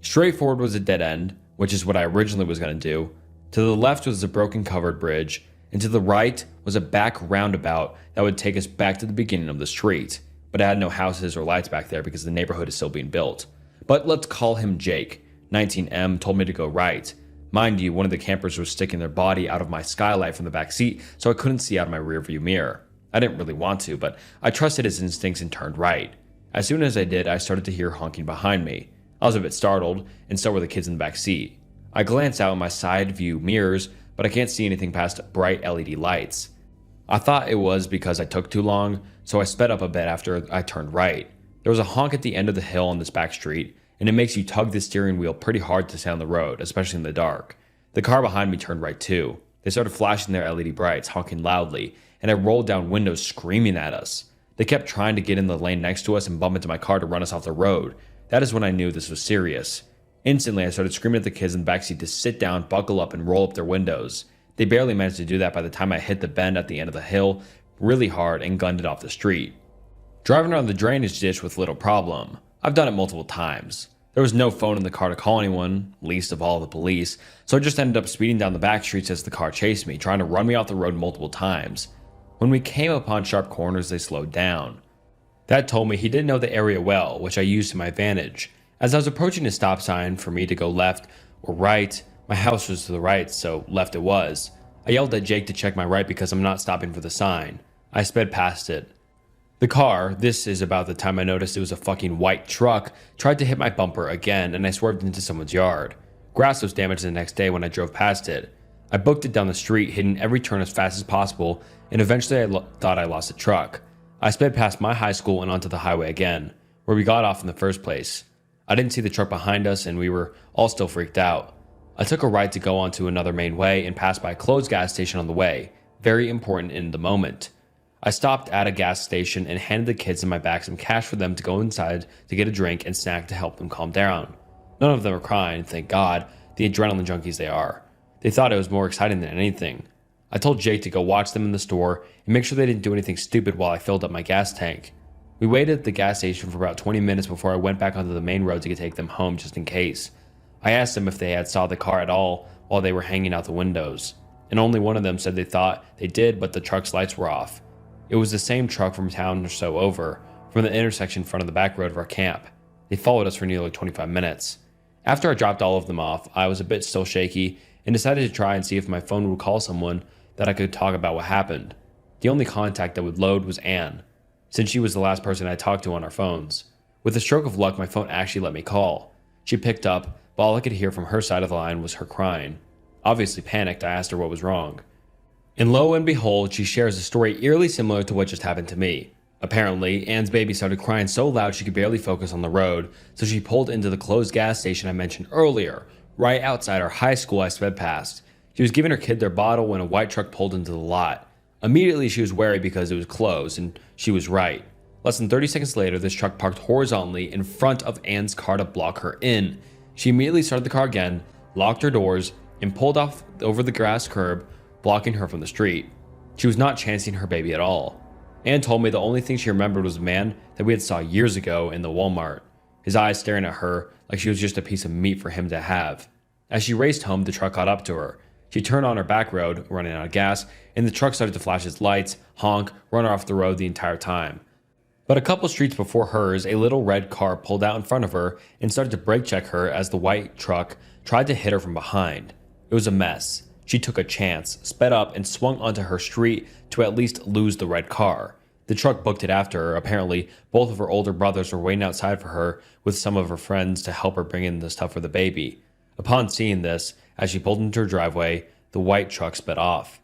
S1: Straight forward was a dead end, which is what I originally was going to do. To the left was a broken covered bridge, and to the right was a back roundabout that would take us back to the beginning of the street. But it had no houses or lights back there because the neighborhood is still being built. But let's call him Jake. 19M told me to go right. Mind you, one of the campers was sticking their body out of my skylight from the back seat, so I couldn't see out of my rearview mirror. I didn't really want to, but I trusted his instincts and turned right. As soon as I did, I started to hear honking behind me. I was a bit startled, and so were the kids in the back seat. I glance out in my side view mirrors, but I can't see anything past bright LED lights. I thought it was because I took too long, so I sped up a bit after I turned right. There was a honk at the end of the hill on this back street, and it makes you tug the steering wheel pretty hard to stay on the road, especially in the dark. The car behind me turned right too. They started flashing their LED brights, honking loudly, and I rolled down windows screaming at us. They kept trying to get in the lane next to us and bump into my car to run us off the road. That is when I knew this was serious. Instantly, I started screaming at the kids in the backseat to sit down, buckle up, and roll up their windows. They barely managed to do that by the time I hit the bend at the end of the hill really hard and gunned it off the street. Driving around the drainage ditch with little problem. I've done it multiple times. There was no phone in the car to call anyone, least of all the police, so I just ended up speeding down the back streets as the car chased me, trying to run me off the road multiple times. When we came upon sharp corners, they slowed down. That told me he didn't know the area well, which I used to my advantage. As I was approaching a stop sign for me to go left or right, my house was to the right, so left it was. I yelled at Jake to check my right because I'm not stopping for the sign. I sped past it. The car, this is about the time I noticed it was a fucking white truck, tried to hit my bumper again, and I swerved into someone's yard. Grass was damaged the next day when I drove past it. I booked it down the street, hitting every turn as fast as possible, and eventually I thought I lost the truck. I sped past my high school and onto the highway again, where we got off in the first place. I didn't see the truck behind us, and we were all still freaked out. I took a right to go onto another main way and passed by a closed gas station on the way, very important in the moment. I stopped at a gas station and handed the kids in my back some cash for them to go inside to get a drink and snack to help them calm down. None of them were crying, thank God, the adrenaline junkies they are. They thought it was more exciting than anything. I told Jake to go watch them in the store and make sure they didn't do anything stupid while I filled up my gas tank. We waited at the gas station for about 20 minutes before I went back onto the main road to take them home just in case. I asked them if they had saw the car at all while they were hanging out the windows, and only one of them said they thought they did, but the truck's lights were off. It was the same truck from a town or so over, from the intersection in front of the back road of our camp. They followed us for nearly 25 minutes. After I dropped all of them off, I was a bit still shaky and decided to try and see if my phone would call someone that I could talk about what happened. The only contact that would load was Anne, since she was the last person I talked to on our phones. With a stroke of luck, my phone actually let me call. She picked up, but all I could hear from her side of the line was her crying. Obviously panicked, I asked her what was wrong. And lo and behold, she shares a story eerily similar to what just happened to me. Apparently, Anne's baby started crying so loud she could barely focus on the road, so she pulled into the closed gas station I mentioned earlier, right outside our high school I sped past. She was giving her kid their bottle when a white truck pulled into the lot. Immediately she was wary because it was closed, and she was right. Less than 30 seconds later, this truck parked horizontally in front of Anne's car to block her in. She immediately started the car again, locked her doors, and pulled off over the grass curb, blocking her from the street. She was not chancing her baby at all. Anne told me the only thing she remembered was a man that we had saw years ago in the Walmart, his eyes staring at her like she was just a piece of meat for him to have. As she raced home, the truck caught up to her. She turned on her back road, running out of gas, and the truck started to flash its lights, honk, run her off the road the entire time. But a couple streets before hers, a little red car pulled out in front of her and started to brake check her as the white truck tried to hit her from behind. It was a mess. She took a chance, sped up, and swung onto her street to at least lose the red car. The truck booked it after her. Apparently, both of her older brothers were waiting outside for her with some of her friends to help her bring in the stuff for the baby. Upon seeing this, as she pulled into her driveway, the white truck sped off.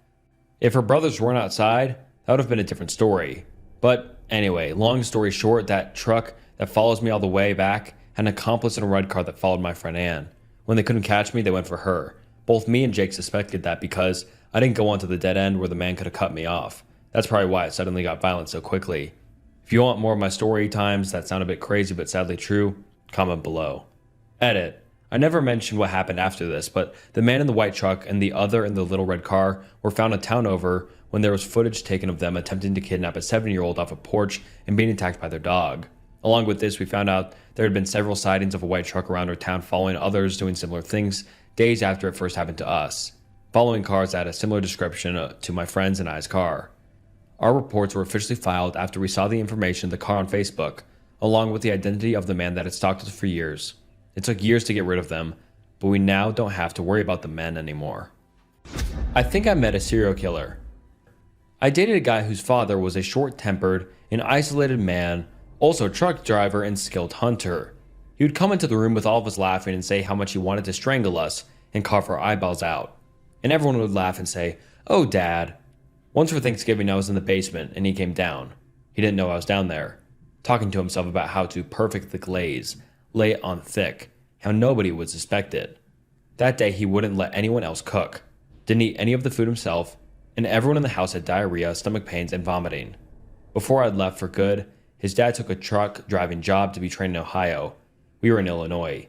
S1: If her brothers weren't outside, that would have been a different story. But anyway, long story short, that truck that follows me all the way back had an accomplice in a red car that followed my friend Anne. When they couldn't catch me, they went for her. Both me and Jake suspected that because I didn't go onto the dead end where the man could have cut me off. That's probably why it suddenly got violent so quickly. If you want more of my story times that sound a bit crazy but sadly true, comment below. Edit. I never mentioned what happened after this, but the man in the white truck and the other in the little red car were found a town over when there was footage taken of them attempting to kidnap a 7-year-old off a porch and being attacked by their dog. Along with this, we found out there had been several sightings of a white truck around our town following others doing similar things days after it first happened to us. Following cars that had a similar description to my friend's and I's car. Our reports were officially filed after we saw the information of the car on Facebook, along with the identity of the man that had stalked us for years. It took years to get rid of them, but we now don't have to worry about the men anymore. I think I met a serial killer. I dated a guy whose father was a short-tempered and isolated man, also a truck driver and skilled hunter. He would come into the room with all of us laughing and say how much he wanted to strangle us and carve our eyeballs out. And everyone would laugh and say, "Oh, Dad." Once for Thanksgiving, I was in the basement and he came down. He didn't know I was down there, talking to himself about how to perfect the glaze, lay it on thick, how nobody would suspect it. That day, he wouldn't let anyone else cook, didn't eat any of the food himself, and everyone in the house had diarrhea, stomach pains, and vomiting. Before I'd left for good, his dad took a truck driving job to be trained in Ohio. We were in Illinois.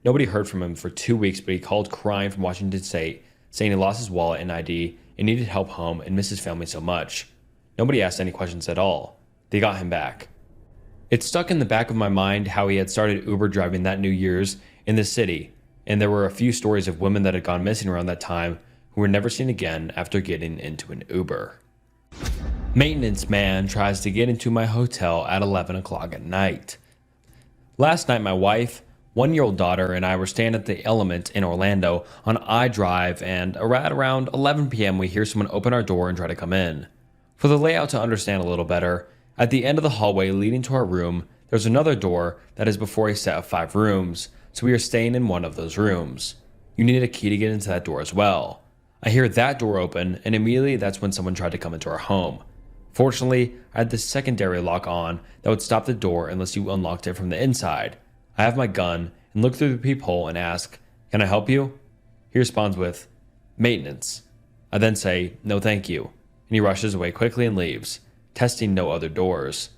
S1: Nobody heard from him for 2 weeks, but he called crying from Washington State, saying he lost his wallet and ID and needed help home and missed his family so much. Nobody asked any questions at all. They got him back. It stuck in the back of my mind how he had started Uber driving that New Year's in the city, and there were a few stories of women that had gone missing around that time who were never seen again after getting into an Uber. Maintenance man tries to get into my hotel at 11 o'clock at night. Last night, my wife, 1-year-old daughter, and I were staying at the Element in Orlando on I Drive, and at around 11 p.m. we hear someone open our door and try to come in. For the layout to understand a little better, at the end of the hallway leading to our room, there's another door that is before a set of 5 rooms, so we are staying in one of those rooms. You need a key to get into that door as well. I hear that door open, and immediately that's when someone tried to come into our home. Fortunately, I had the secondary lock on that would stop the door unless you unlocked it from the inside. I have my gun and look through the peephole and ask, "Can I help you?" He responds with, "Maintenance." I then say, "No thank you," and he rushes away quickly and leaves, testing no other doors.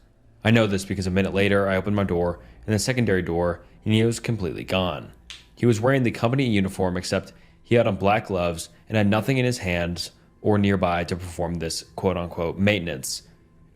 S1: I know this because a minute later I opened my door and the secondary door and he was completely gone. He was wearing the company uniform except he had on black gloves and had nothing in his hands or nearby to perform this quote-unquote maintenance.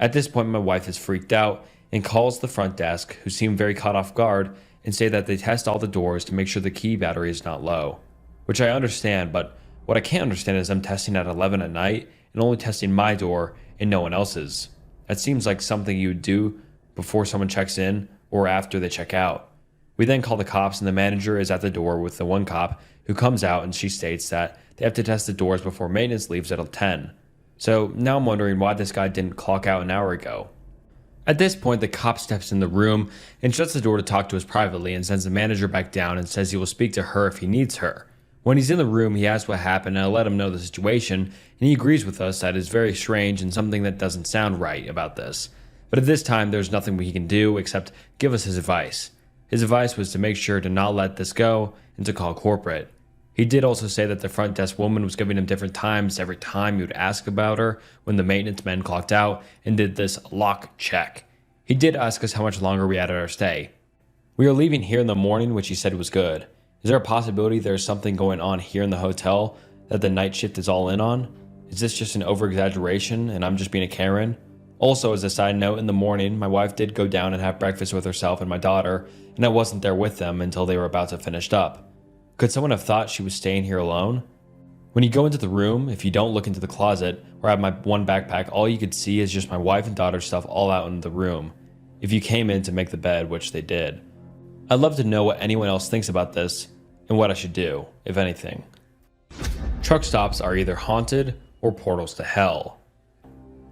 S1: At this point my wife is freaked out and calls the front desk, who seem very caught off guard, and say that they test all the doors to make sure the key battery is not low. Which I understand, but what I can't understand is them testing at 11 at night and only testing my door and no one else's. That seems like something you would do before someone checks in or after they check out. We then call the cops and the manager is at the door with the one cop who comes out, and she states that they have to test the doors before maintenance leaves at 10. So now I'm wondering why this guy didn't clock out an hour ago. At this point, the cop steps in the room and shuts the door to talk to us privately and sends the manager back down and says he will speak to her if he needs her. When he's in the room, he asks what happened, and I let him know the situation, and he agrees with us that it's very strange and something that doesn't sound right about this. But at this time, there's nothing he can do except give us his advice. His advice was to make sure to not let this go and to call corporate. He did also say that the front desk woman was giving him different times every time he would ask about her when the maintenance men clocked out and did this lock check. He did ask us how much longer we had at our stay. We are leaving here in the morning, which he said was good. Is there a possibility there's something going on here in the hotel that the night shift is all in on? Is this just an over-exaggeration and I'm just being a Karen? Also, as a side note, in the morning, my wife did go down and have breakfast with herself and my daughter, and I wasn't there with them until they were about to finish up. Could someone have thought she was staying here alone? When you go into the room, if you don't look into the closet or have my one backpack, all you could see is just my wife and daughter's stuff all out in the room. If you came in to make the bed, which they did. I'd love to know what anyone else thinks about this and what I should do, if anything. Truck stops are either haunted or portals to hell.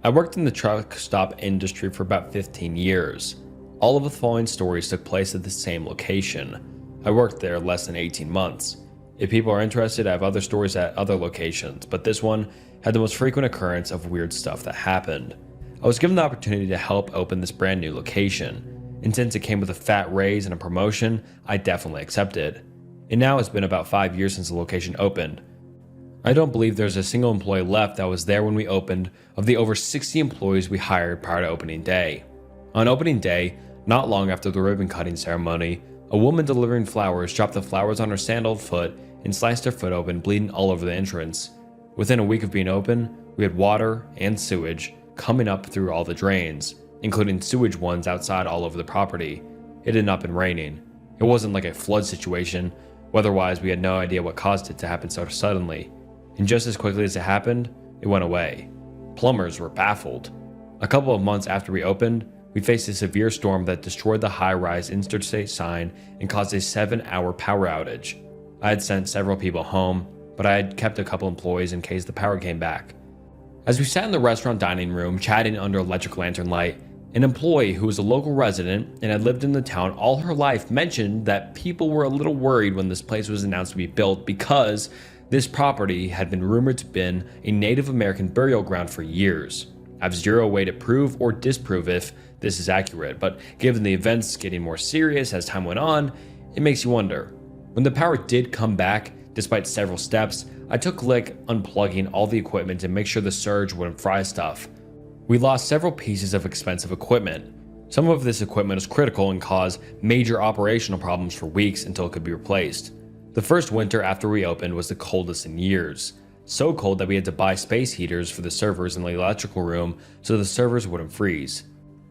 S1: I worked in the truck stop industry for about 15 years. All of the following stories took place at the same location. I worked there less than 18 months. If people are interested, I have other stories at other locations, but this one had the most frequent occurrence of weird stuff that happened. I was given the opportunity to help open this brand new location, and since it came with a fat raise and a promotion, I definitely accepted. It now has been about 5 years since the location opened. I don't believe there's a single employee left that was there when we opened of the over 60 employees we hired prior to opening day. On opening day, not long after the ribbon cutting ceremony, a woman delivering flowers dropped the flowers on her sandaled foot and sliced her foot open, bleeding all over the entrance. Within a week of being open, we had water and sewage coming up through all the drains, including sewage ones outside all over the property. It had not been raining. It wasn't like a flood situation, otherwise we had no idea what caused it to happen so suddenly. And just as quickly as it happened, it went away. Plumbers were baffled. A couple of months after we opened, we faced a severe storm that destroyed the high-rise interstate sign and caused a 7-hour power outage. I had sent several people home, but I had kept a couple employees in case the power came back. As we sat in the restaurant dining room chatting under electric lantern light, an employee who was a local resident and had lived in the town all her life mentioned that people were a little worried when this place was announced to be built because this property had been rumored to have been a Native American burial ground for years. I have zero way to prove or disprove if this is accurate, but given the events getting more serious as time went on, it makes you wonder. When the power did come back, despite several steps, I took lick unplugging all the equipment to make sure the surge wouldn't fry stuff. We lost several pieces of expensive equipment. Some of this equipment was critical and caused major operational problems for weeks until it could be replaced. The first winter after we opened was the coldest in years. So cold that we had to buy space heaters for the servers in the electrical room so the servers wouldn't freeze.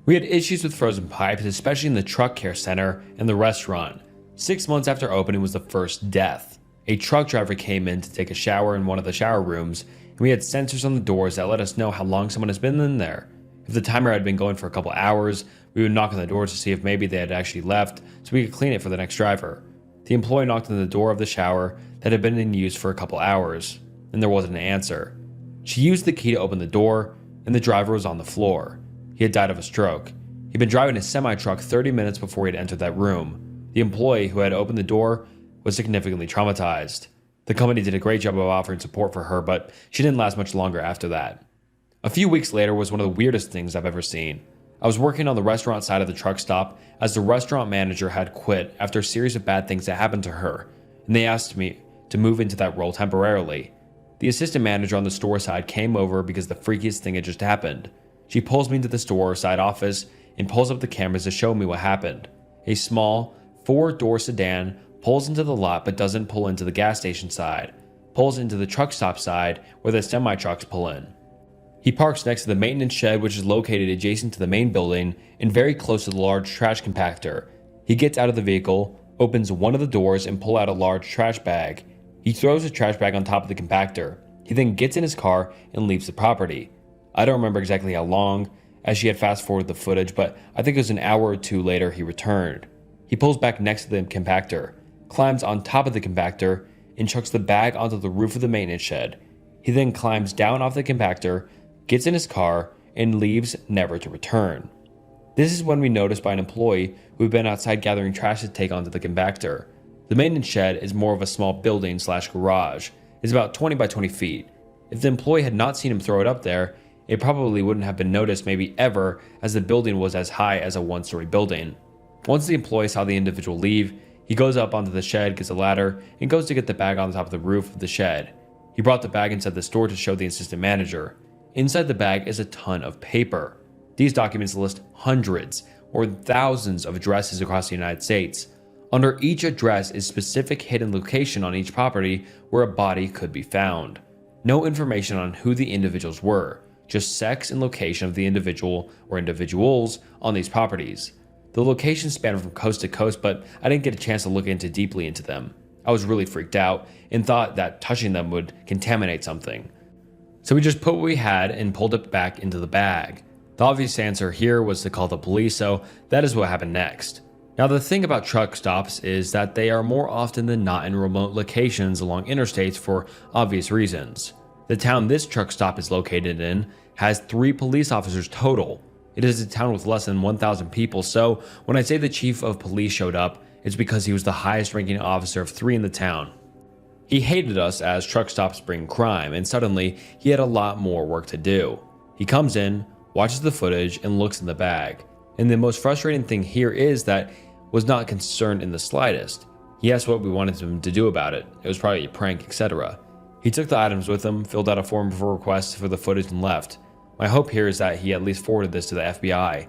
S1: We had issues with frozen pipes, especially in the truck care center and the restaurant. 6 months after opening was the first death. A truck driver came in to take a shower in one of the shower rooms, and we had sensors on the doors that let us know how long someone has been in there. If the timer had been going for a couple hours, we would knock on the doors to see if maybe they had actually left so we could clean it for the next driver. The employee knocked on the door of the shower that had been in use for a couple hours, and there wasn't an answer. She used the key to open the door, and the driver was on the floor. He had died of a stroke. He'd been driving a semi-truck 30 minutes before he'd entered that room. The employee who had opened the door was significantly traumatized. The company did a great job of offering support for her, but she didn't last much longer after that. A few weeks later was one of the weirdest things I've ever seen. I was working on the restaurant side of the truck stop as the restaurant manager had quit after a series of bad things that happened to her, and they asked me to move into that role temporarily. The assistant manager on the store side came over because the freakiest thing had just happened. She pulls me into the store side office and pulls up the cameras to show me what happened. A small, 4-door sedan pulls into the lot but doesn't pull into the gas station side, pulls into the truck stop side where the semi-trucks pull in. He parks next to the maintenance shed, which is located adjacent to the main building and very close to the large trash compactor. He gets out of the vehicle, opens one of the doors and pulls out a large trash bag. He throws the trash bag on top of the compactor. He then gets in his car and leaves the property. I don't remember exactly how long, as she had fast forwarded the footage, but I think it was an hour or two later he returned. He pulls back next to the compactor, climbs on top of the compactor, and chucks the bag onto the roof of the maintenance shed. He then climbs down off the compactor, gets in his car, and leaves, never to return. This is when we noticed by an employee who had been outside gathering trash to take onto the compactor. The maintenance shed is more of a small building / garage. It's about 20 by 20 feet. If the employee had not seen him throw it up there, it probably wouldn't have been noticed maybe ever, as the building was as high as a 1-story building. Once the employee saw the individual leave, he goes up onto the shed, gets a ladder, and goes to get the bag on the top of the roof of the shed. He brought the bag inside the store to show the assistant manager. Inside the bag is a ton of paper. These documents list hundreds or thousands of addresses across the United States. Under each address is specific hidden location on each property where a body could be found. No information on who the individuals were, just sex and location of the individual or individuals on these properties. The locations span from coast to coast, but I didn't get a chance to look deeply into them. I was really freaked out and thought that touching them would contaminate something. So we just put what we had and pulled it back into the bag. The obvious answer here was to call the police, so that is what happened next. Now the thing about truck stops is that they are more often than not in remote locations along interstates for obvious reasons. The town this truck stop is located in has 3 police officers total. It is a town with less than 1,000 people, so when I say the chief of police showed up, it's because he was the highest ranking officer of 3 in the town. He hated us as truck stops bring crime, and suddenly he had a lot more work to do. He comes in, watches the footage, and looks in the bag. And the most frustrating thing here is that was not concerned in the slightest. He asked what we wanted him to do about it. It was probably a prank, etc. He took the items with him, filled out a form for request for the footage, and left. My hope here is that he at least forwarded this to the FBI.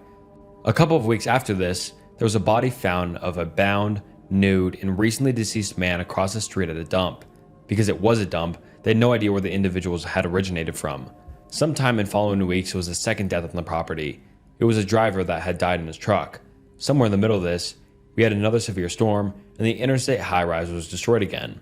S1: A couple of weeks after this, there was a body found of a bound, nude, and recently deceased man across the street at a dump. Because it was a dump, they had no idea where the individuals had originated from. Sometime in following weeks, it was a second death on the property. It was a driver that had died in his truck. Somewhere in the middle of this, we had another severe storm, and the interstate high-rise was destroyed again.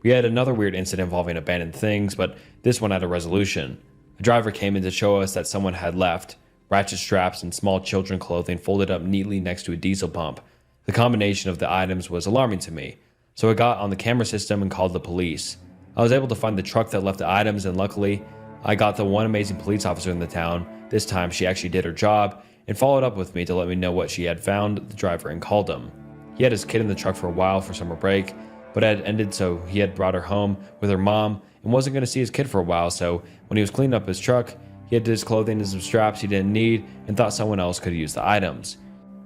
S1: We had another weird incident involving abandoned things, but this one had a resolution. A driver came in to show us that someone had left ratchet straps and small children clothing folded up neatly next to a diesel pump. The combination of the items was alarming to me, so I got on the camera system and called the police. I was able to find the truck that left the items, and luckily, I got the one amazing police officer in the town. This time she actually did her job and followed up with me to let me know what she had found the driver and called him. He had his kid in the truck for a while for summer break, but it had ended, so he had brought her home with her mom and wasn't going to see his kid for a while, so when he was cleaning up his truck, he had his clothing and some straps he didn't need and thought someone else could use the items.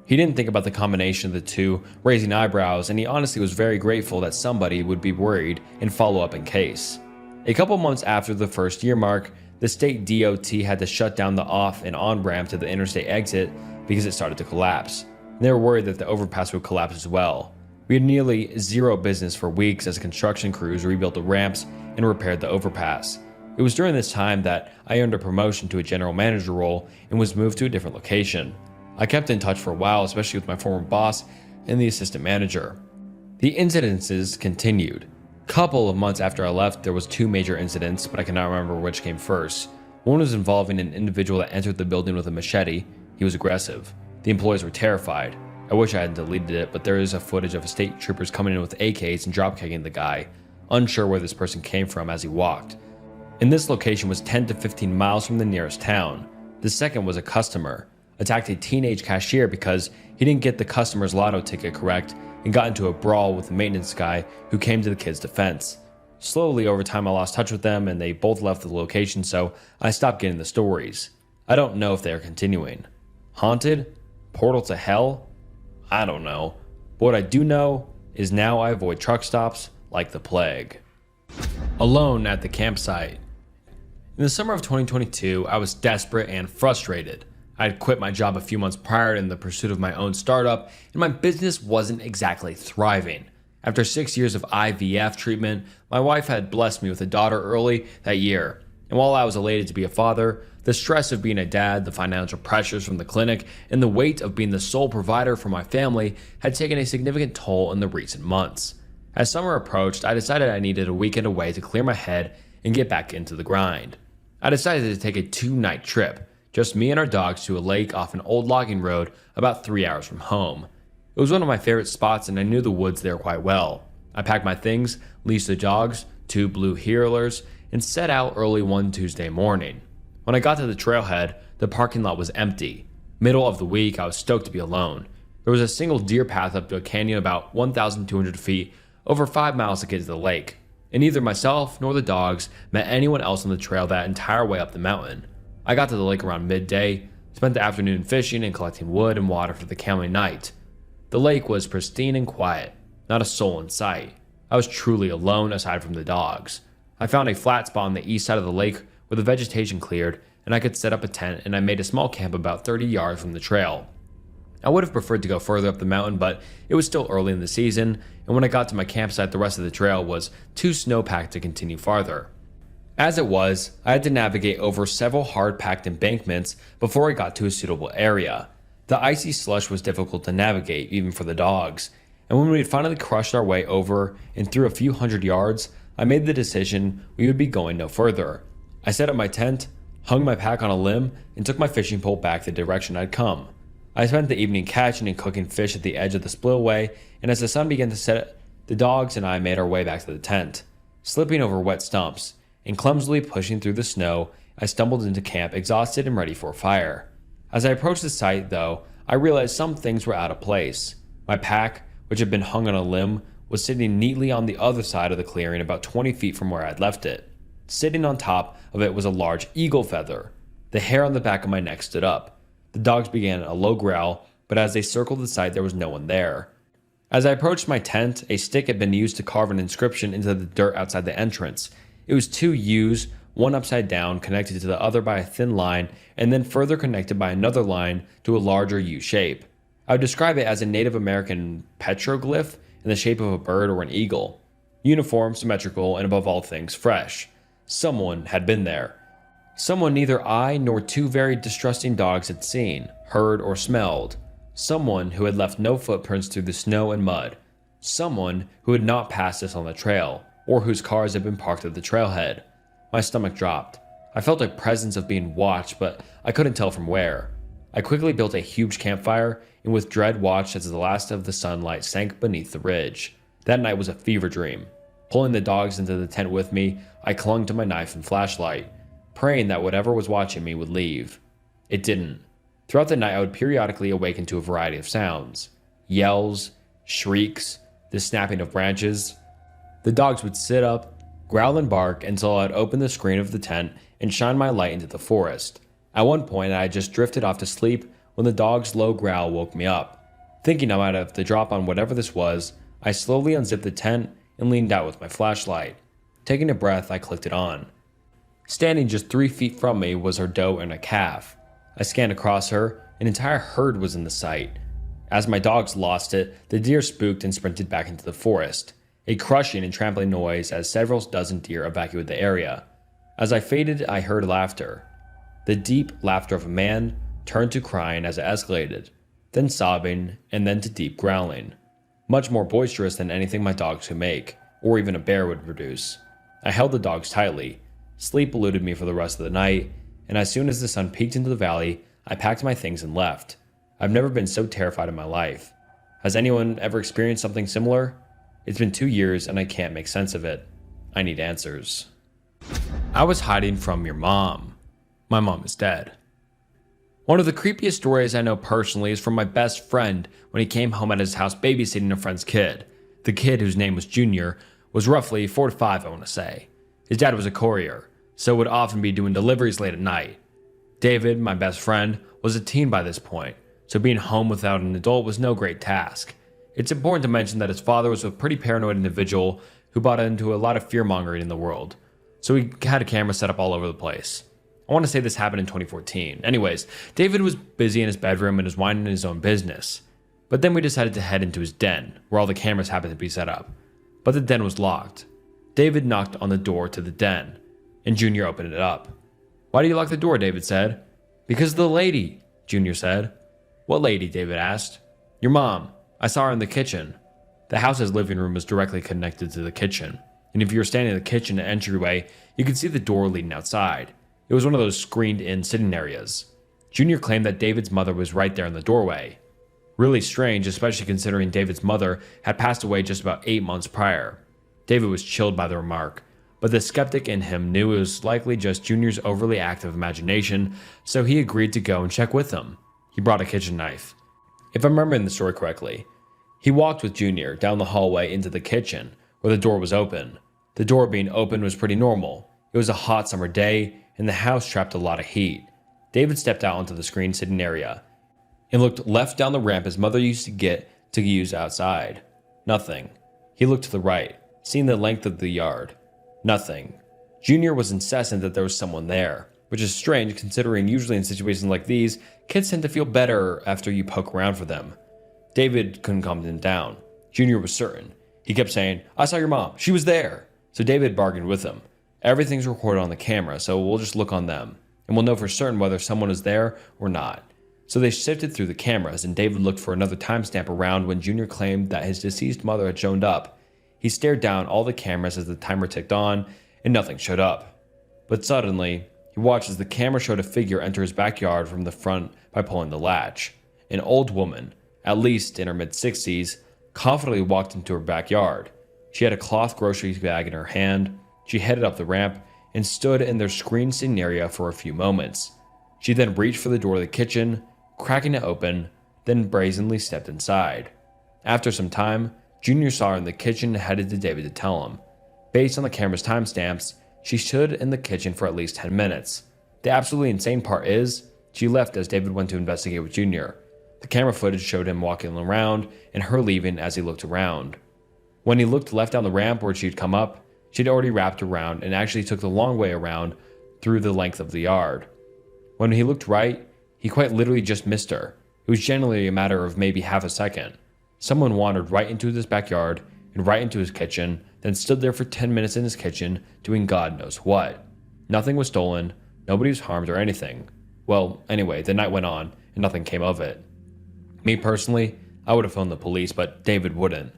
S1: He didn't think about the combination of the two, raising eyebrows, and he honestly was very grateful that somebody would be worried and follow up in case. A couple months after the first year mark, the state DOT had to shut down the off and on ramp to the interstate exit because it started to collapse. And they were worried that the overpass would collapse as well. We had nearly zero business for weeks as construction crews rebuilt the ramps and repaired the overpass. It was during this time that I earned a promotion to a general manager role and was moved to a different location. I kept in touch for a while, especially with my former boss and the assistant manager. The incidences continued. Couple of months after I left, there was 2 major incidents, but I cannot remember which came first. One was involving an individual that entered the building with a machete. He was aggressive. The employees were terrified. I wish I hadn't deleted it, but there is a footage of state troopers coming in with AKs and drop-kicking the guy, unsure where this person came from as he walked. And this location was 10 to 15 miles from the nearest town. The second was a customer attacked a teenage cashier because he didn't get the customer's lotto ticket correct and got into a brawl with the maintenance guy who came to the kid's defense. Slowly over time I lost touch with them and they both left the location, so I stopped getting the stories. I don't know if they are continuing. Haunted? Portal to hell? I don't know. But what I do know is now I avoid truck stops like the plague. Alone at the campsite. In the summer of 2022, I was desperate and frustrated. I had quit my job a few months prior in the pursuit of my own startup, and my business wasn't exactly thriving. After 6 years of IVF treatment, my wife had blessed me with a daughter early that year. And while I was elated to be a father, the stress of being a dad, the financial pressures from the clinic, and the weight of being the sole provider for my family had taken a significant toll in the recent months. As summer approached, I decided I needed a weekend away to clear my head and get back into the grind. I decided to take a 2-night trip, just me and our dogs, to a lake off an old logging road about 3 hours from home. It was one of my favorite spots and I knew the woods there quite well. I packed my things, leashed the dogs, 2 blue heelers, and set out early one Tuesday morning. When I got to the trailhead, the parking lot was empty. Middle of the week, I was stoked to be alone. There was a single deer path up to a canyon about 1,200 feet, over 5 miles to get to the lake, and neither myself nor the dogs met anyone else on the trail that entire way up the mountain. I got to the lake around midday, spent the afternoon fishing and collecting wood and water for the coming night. The lake was pristine and quiet, not a soul in sight. I was truly alone aside from the dogs. I found a flat spot on the east side of the lake where the vegetation cleared and I could set up a tent, and I made a small camp about 30 yards from the trail. I would have preferred to go further up the mountain, but it was still early in the season, and when I got to my campsite, the rest of the trail was too snow-packed to continue farther. As it was, I had to navigate over several hard-packed embankments before I got to a suitable area. The icy slush was difficult to navigate, even for the dogs, and when we had finally crushed our way over and through a few hundred yards, I made the decision we would be going no further. I set up my tent, hung my pack on a limb, and took my fishing pole back the direction I'd come. I spent the evening catching and cooking fish at the edge of the spillway, and as the sun began to set, the dogs and I made our way back to the tent. Slipping over wet stumps and clumsily pushing through the snow, I stumbled into camp exhausted and ready for a fire. As I approached the site, though, I realized some things were out of place. My pack, which had been hung on a limb, was sitting neatly on the other side of the clearing about 20 feet from where I'd left it. Sitting on top of it was a large eagle feather. The hair on the back of my neck stood up. The dogs began a low growl, but as they circled the site, there was no one there. As I approached my tent, a stick had been used to carve an inscription into the dirt outside the entrance. It was 2 U's, one upside down, connected to the other by a thin line, and then further connected by another line to a larger U shape. I would describe it as a Native American petroglyph in the shape of a bird or an eagle. Uniform, symmetrical, and above all things, fresh. Someone had been there. Someone neither I nor 2 very distrusting dogs had seen, heard, or smelled. Someone who had left no footprints through the snow and mud. Someone who had not passed us on the trail, or whose cars had been parked at the trailhead. My stomach dropped. I felt a presence of being watched, but I couldn't tell from where. I quickly built a huge campfire, and with dread watched as the last of the sunlight sank beneath the ridge. That night was a fever dream. Pulling the dogs into the tent with me, I clung to my knife and flashlight, praying that whatever was watching me would leave. It didn't. Throughout the night, I would periodically awaken to a variety of sounds. Yells, shrieks, the snapping of branches. The dogs would sit up, growl and bark until I'd open the screen of the tent and shine my light into the forest. At one point, I had just drifted off to sleep when the dog's low growl woke me up. Thinking I might have to drop on whatever this was, I slowly unzipped the tent and leaned out with my flashlight. Taking a breath, I clicked it on. Standing just 3 feet from me was her doe and a calf. I scanned across her, an entire herd was in the sight. As my dogs lost it, the deer spooked and sprinted back into the forest, a crushing and trampling noise as several dozen deer evacuated the area. As I faded, I heard laughter. The deep laughter of a man turned to crying as it escalated, then sobbing, and then to deep growling. Much more boisterous than anything my dogs could make, or even a bear would produce. I held the dogs tightly. Sleep eluded me for the rest of the night, and as soon as the sun peeked into the valley, I packed my things and left. I've never been so terrified in my life. Has anyone ever experienced something similar? It's been 2 years and I can't make sense of it. I need answers. I was hiding from your mom. My mom is dead. One of the creepiest stories I know personally is from my best friend when he came home at his house babysitting a friend's kid. The kid, whose name was Junior, was roughly 4 to 5, I want to say. His dad was a courier, so would often be doing deliveries late at night. David, my best friend, was a teen by this point, so being home without an adult was no great task. It's important to mention that his father was a pretty paranoid individual who bought into a lot of fear-mongering in the world. So he had a camera set up all over the place. I want to say this happened in 2014. Anyways, David was busy in his bedroom and was minding his own business. But then we decided to head into his den, where all the cameras happened to be set up. But the den was locked. David knocked on the door to the den, and Junior opened it up. "Why do you lock the door?" David said. "Because of the lady," Junior said. "What lady?" David asked. "Your mom. I saw her in the kitchen." The house's living room was directly connected to the kitchen, and if you were standing in the kitchen entryway, you could see the door leading outside. It was one of those screened-in sitting areas. Junior claimed that David's mother was right there in the doorway. Really strange, especially considering David's mother had passed away just about 8 months prior. David was chilled by the remark, but the skeptic in him knew it was likely just Junior's overly active imagination, so he agreed to go and check with him. He brought a kitchen knife. If I'm remembering the story correctly, he walked with Junior down the hallway into the kitchen, where the door was open. The door being open was pretty normal. It was a hot summer day, and the house trapped a lot of heat. David stepped out onto the screen sitting area and looked left down the ramp his mother used to get to use outside. Nothing. He looked to the right, seeing the length of the yard. Nothing. Junior was incessant that there was someone there, which is strange considering usually in situations like these, kids tend to feel better after you poke around for them. David couldn't calm him down. Junior was certain. He kept saying, "I saw your mom. She was there." So David bargained with him. "Everything's recorded on the camera, so we'll just look on them, and we'll know for certain whether someone is there or not." So they sifted through the cameras, and David looked for another timestamp around when Junior claimed that his deceased mother had shown up. He stared down all the cameras as the timer ticked on, and nothing showed up. But suddenly, he watched as the camera showed a figure enter his backyard from the front by pulling the latch. An old woman, at least in her mid-60s, confidently walked into her backyard. She had a cloth grocery bag in her hand. She headed up the ramp and stood in their screen sitting area for a few moments. She then reached for the door of the kitchen, cracking it open, then brazenly stepped inside. After some time, Junior saw her in the kitchen and headed to David to tell him. Based on the camera's timestamps, she stood in the kitchen for at least 10 minutes. The absolutely insane part is, she left as David went to investigate with Junior. The camera footage showed him walking around and her leaving as he looked around. When he looked left down the ramp where she'd come up, she'd already wrapped around and actually took the long way around through the length of the yard. When he looked right, he quite literally just missed her. It was generally a matter of maybe half a second. Someone wandered right into his backyard and right into his kitchen, then stood there for 10 minutes in his kitchen doing God knows what. Nothing was stolen, nobody was harmed or anything. Well, anyway, the night went on and nothing came of it. Me personally, I would have phoned the police, but David wouldn't.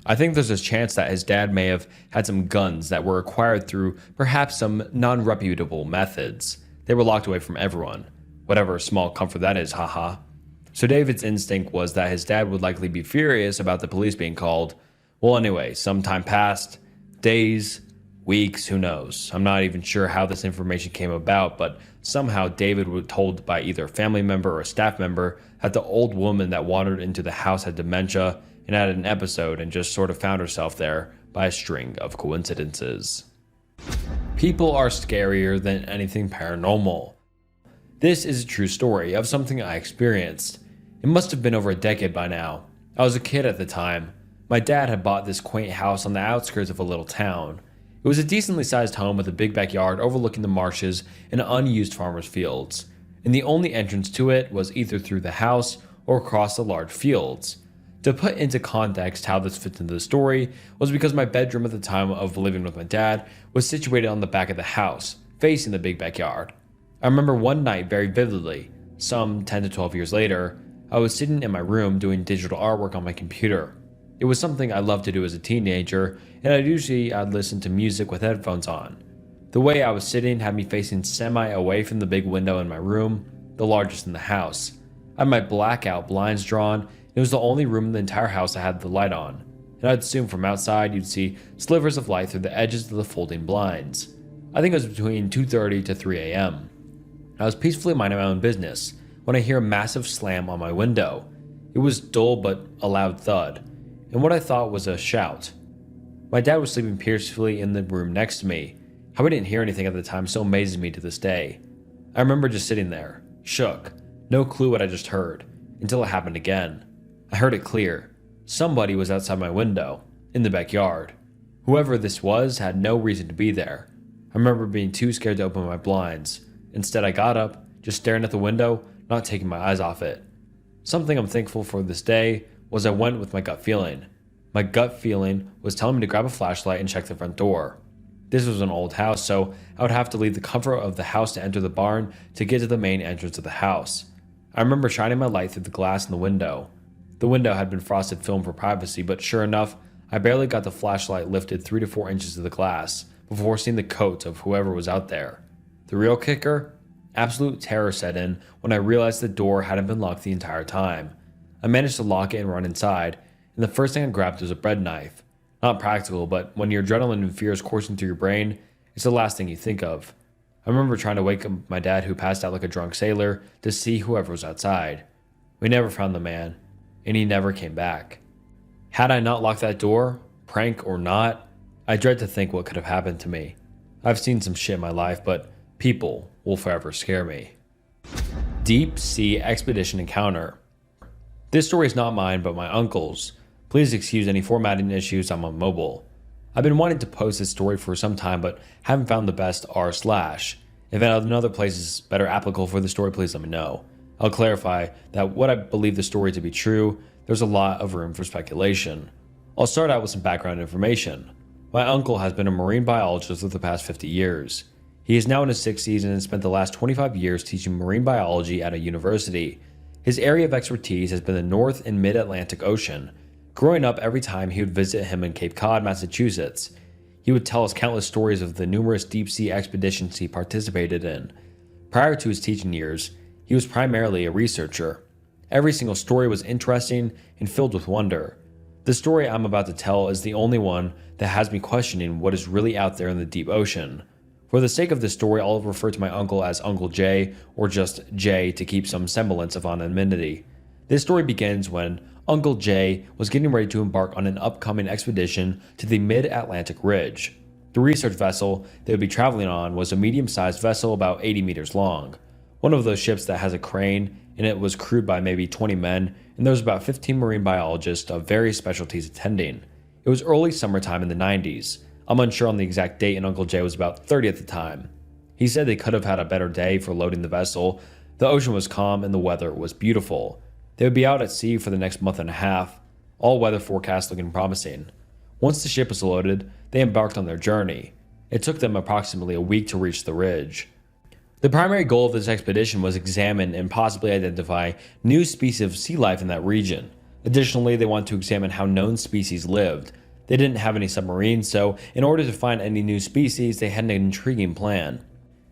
S1: I think there's a chance that his dad may have had some guns that were acquired through perhaps some non-reputable methods. They were locked away from everyone. Whatever small comfort that is, haha. So David's instinct was that his dad would likely be furious about the police being called. Well, anyway, some time passed. Days, weeks, who knows. I'm not even sure how this information came about, but somehow David was told by either a family member or a staff member that the old woman that wandered into the house had dementia and had an episode and just sort of found herself there by a string of coincidences. People are scarier than anything paranormal. This is a true story of something I experienced. It must have been over a decade by now. I was a kid at the time. My dad had bought this quaint house on the outskirts of a little town. It was a decently sized home with a big backyard overlooking the marshes and unused farmers' fields, and the only entrance to it was either through the house or across the large fields. To put into context how this fits into the story was because my bedroom at the time of living with my dad was situated on the back of the house, facing the big backyard. I remember one night very vividly, some 10 to 12 years later, I was sitting in my room doing digital artwork on my computer. It was something I loved to do as a teenager, and I'd listen to music with headphones on. The way I was sitting had me facing semi away from the big window in my room, the largest in the house. I had my blackout blinds drawn. It was the only room in the entire house that had the light on, and I'd assume from outside you'd see slivers of light through the edges of the folding blinds. I think it was between 2:30 to 3 a.m. I was peacefully minding my own business when I hear a massive slam on my window. It was dull but a loud thud, and what I thought was a shout. My dad was sleeping peacefully in the room next to me. How I didn't hear anything at the time still amazes me to this day. I remember just sitting there, shook, no clue what I just heard, until it happened again. I heard it clear. Somebody was outside my window, in the backyard. Whoever this was had no reason to be there. I remember being too scared to open my blinds. Instead, I got up, just staring at the window, not taking my eyes off it. Something I'm thankful for this day was I went with my gut feeling. My gut feeling was telling me to grab a flashlight and check the front door. This was an old house, so I would have to leave the comfort of the house to enter the barn to get to the main entrance of the house. I remember shining my light through the glass in the window. The window had been frosted film for privacy, but sure enough, I barely got the flashlight lifted 3 to 4 inches of the glass before seeing the coat of whoever was out there. The real kicker? Absolute terror set in when I realized the door hadn't been locked the entire time. I managed to lock it and run inside, and the first thing I grabbed was a bread knife. Not practical, but when your adrenaline and fear is coursing through your brain, it's the last thing you think of. I remember trying to wake up my dad, who passed out like a drunk sailor, to see whoever was outside. We never found the man, and he never came back. Had I not locked that door, prank or not, I dread to think what could have happened to me. I've seen some shit in my life, but people will forever scare me. Deep Sea Expedition Encounter. This story is not mine, but my uncle's. Please excuse any formatting issues, I'm on mobile. I've been wanting to post this story for some time, but haven't found the best r/. If another place is better applicable for the story, please let me know. I'll clarify that what I believe the story to be true, there's a lot of room for speculation. I'll start out with some background information. My uncle has been a marine biologist for the past 50 years. He is now in his 60s and has spent the last 25 years teaching marine biology at a university. His area of expertise has been the North and Mid-Atlantic Ocean. Growing up, every time he would visit him in Cape Cod, Massachusetts, he would tell us countless stories of the numerous deep sea expeditions he participated in. Prior to his teaching years, he was primarily a researcher. Every single story was interesting and filled with wonder. The story I'm about to tell is the only one that has me questioning what is really out there in the deep ocean. For the sake of this story, I'll refer to my uncle as Uncle Jay, or just Jay to keep some semblance of anonymity. This story begins when Uncle Jay was getting ready to embark on an upcoming expedition to the Mid-Atlantic Ridge. The research vessel they would be traveling on was a medium-sized vessel about 80 meters long. One of those ships that has a crane, and it was crewed by maybe 20 men, and there was about 15 marine biologists of various specialties attending. It was early summertime in the 90s. I'm unsure on the exact date, and Uncle Jay was about 30 at the time. He said they could have had a better day for loading the vessel. The ocean was calm and the weather was beautiful. They would be out at sea for the next month and a half, all weather forecasts looking promising. Once the ship was loaded, they embarked on their journey. It took them approximately a week to reach the ridge. The primary goal of this expedition was examine and possibly identify new species of sea life in that region. Additionally, they wanted to examine how known species lived. They didn't have any submarines, so in order to find any new species, they had an intriguing plan.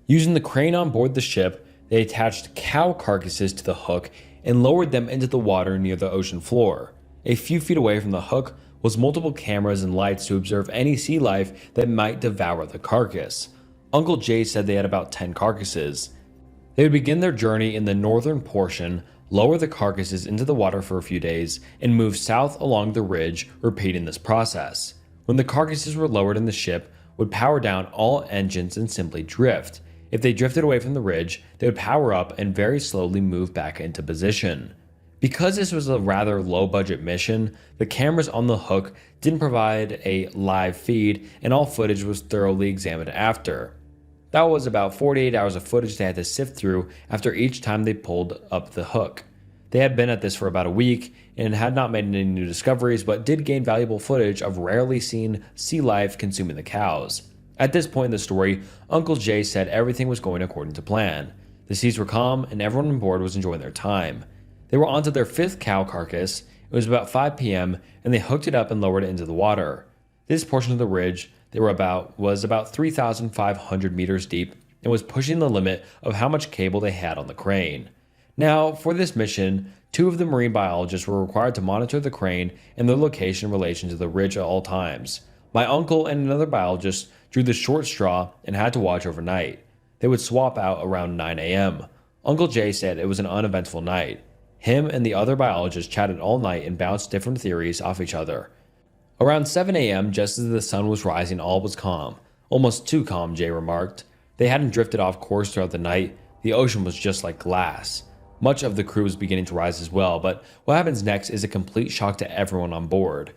S1: Using the crane on board the ship, they attached cow carcasses to the hook and lowered them into the water near the ocean floor. A few feet away from the hook was multiple cameras and lights to observe any sea life that might devour the carcass. Uncle Jay said they had about 10 carcasses. They would begin their journey in the northern portion, lower the carcasses into the water for a few days, and move south along the ridge, repeating this process. When the carcasses were lowered, in the ship would power down all engines and simply drift. If they drifted away from the ridge, they would power up and very slowly move back into position. Because this was a rather low-budget mission, the cameras on the hook didn't provide a live feed, and all footage was thoroughly examined after. That was about 48 hours of footage they had to sift through after each time they pulled up the hook. They had been at this for about a week and had not made any new discoveries, but did gain valuable footage of rarely seen sea life consuming the cows. At this point in the story, Uncle Jay said everything was going according to plan. The seas were calm and everyone on board was enjoying their time. They were onto their 5th cow carcass. It was about 5 p.m. and they hooked it up and lowered it into the water. This portion of the ridge was about 3,500 meters deep and was pushing the limit of how much cable they had on the crane. Now, for this mission, 2 of the marine biologists were required to monitor the crane and their location in relation to the ridge at all times. My uncle and another biologist drew the short straw and had to watch overnight. They would swap out around 9 a.m. Uncle Jay said it was an uneventful night. Him and the other biologists chatted all night and bounced different theories off each other. Around 7 a.m., just as the sun was rising, all was calm. Almost too calm, Jay remarked. They hadn't drifted off course throughout the night. The ocean was just like glass. Much of the crew was beginning to rise as well, but what happens next is a complete shock to everyone on board.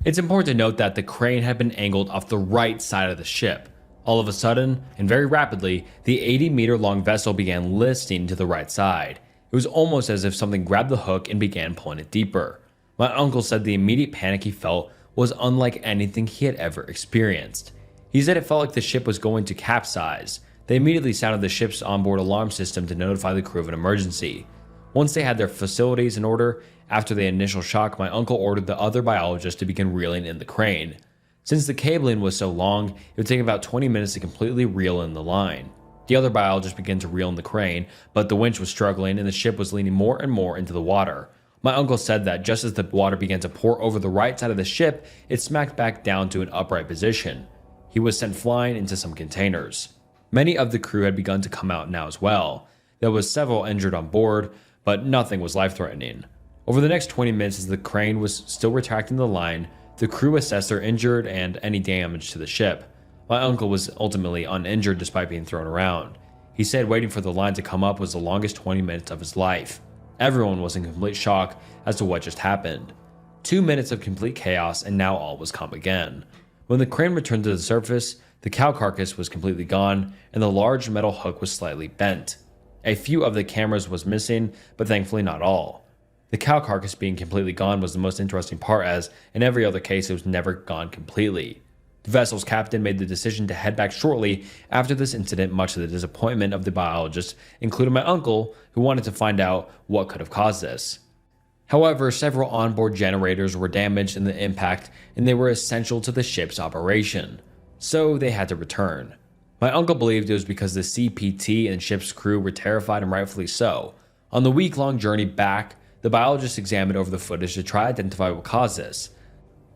S1: It's important to note that the crane had been angled off the right side of the ship. All of a sudden, and very rapidly, the 80-meter long vessel began listing to the right side. It was almost as if something grabbed the hook and began pulling it deeper. My uncle said the immediate panic he felt was unlike anything he had ever experienced. He said it felt like the ship was going to capsize. They immediately sounded the ship's onboard alarm system to notify the crew of an emergency. Once they had their facilities in order, after the initial shock, my uncle ordered the other biologists to begin reeling in the crane. Since the cabling was so long, it would take about 20 minutes to completely reel in the line. The other biologists began to reel in the crane, but the winch was struggling and the ship was leaning more and more into the water. My uncle said that just as the water began to pour over the right side of the ship, it smacked back down to an upright position. He was sent flying into some containers. Many of the crew had begun to come out now as well. There was several injured on board, but nothing was life-threatening. Over the next 20 minutes, as the crane was still retracting the line, the crew assessed their injured and any damage to the ship. My uncle was ultimately uninjured despite being thrown around. He said waiting for the line to come up was the longest 20 minutes of his life. Everyone was in complete shock as to what just happened. 2 minutes of complete chaos, and now all was calm again. When the crane returned to the surface, the cow carcass was completely gone, and the large metal hook was slightly bent. A few of the cameras was missing, but thankfully not all. The cow carcass being completely gone was the most interesting part, as in every other case it was never gone completely. The vessel's captain made the decision to head back shortly after this incident, much to the disappointment of the biologists, including my uncle, who wanted to find out what could have caused this. However, several onboard generators were damaged in the impact, and they were essential to the ship's operation, so they had to return. My uncle believed it was because the CPT and ship's crew were terrified, and rightfully so. On the week-long journey back, the biologists examined over the footage to try to identify what caused this.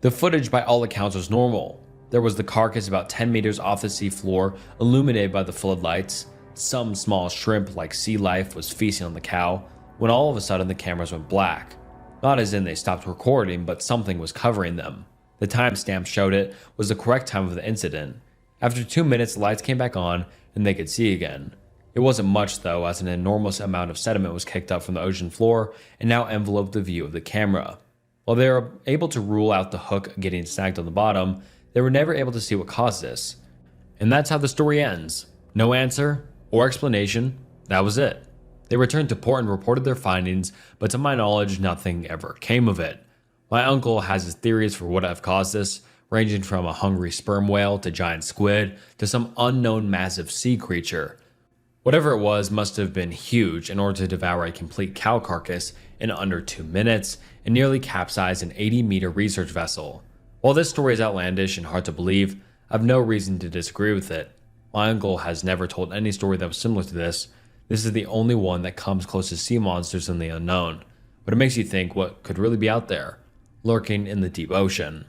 S1: The footage by all accounts was normal. There was the carcass about 10 meters off the seafloor, illuminated by the floodlights. Some small shrimp like sea life was feasting on the cow, when all of a sudden the cameras went black. Not as in they stopped recording, but something was covering them. The timestamp showed it was the correct time of the incident. After 2 minutes, the lights came back on and they could see again. It wasn't much though, as an enormous amount of sediment was kicked up from the ocean floor and now enveloped the view of the camera. While they were able to rule out the hook getting snagged on the bottom, they were never able to see what caused this. And that's how the story ends. No answer or explanation. That was it. They returned to port and reported their findings, but to my knowledge, nothing ever came of it. My uncle has his theories for what have caused this, ranging from a hungry sperm whale to giant squid to some unknown massive sea creature. Whatever it was must have been huge in order to devour a complete cow carcass in under 2 minutes and nearly capsize an 80-meter research vessel. While this story is outlandish and hard to believe, I have no reason to disagree with it. My uncle has never told any story that was similar to this. This is the only one that comes close to sea monsters and the unknown, but it makes you think what could really be out there, lurking in the deep ocean.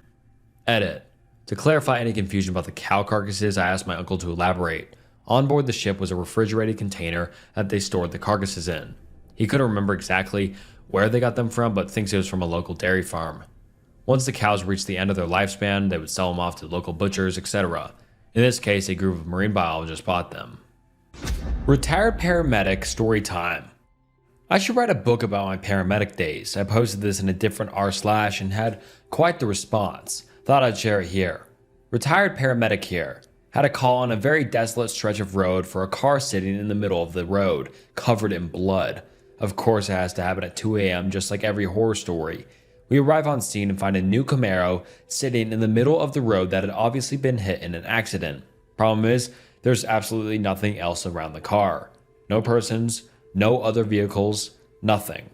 S1: Edit. To clarify any confusion about the cow carcasses, I asked my uncle to elaborate. On board the ship was a refrigerated container that they stored the carcasses in. He couldn't remember exactly where they got them from, but thinks it was from a local dairy farm. Once the cows reached the end of their lifespan, they would sell them off to local butchers, etc. In this case, a group of marine biologists bought them. Retired paramedic story time. I should write a book about my paramedic days. I posted this in a different r/ and had quite the response. Thought I'd share it here. Retired paramedic here. Had a call on a very desolate stretch of road for a car sitting in the middle of the road, covered in blood. Of course it has to happen at 2 a.m. just like every horror story. We arrive on scene and find a new Camaro sitting in the middle of the road that had obviously been hit in an accident. Problem is, there's absolutely nothing else around the car. No persons, no other vehicles, nothing.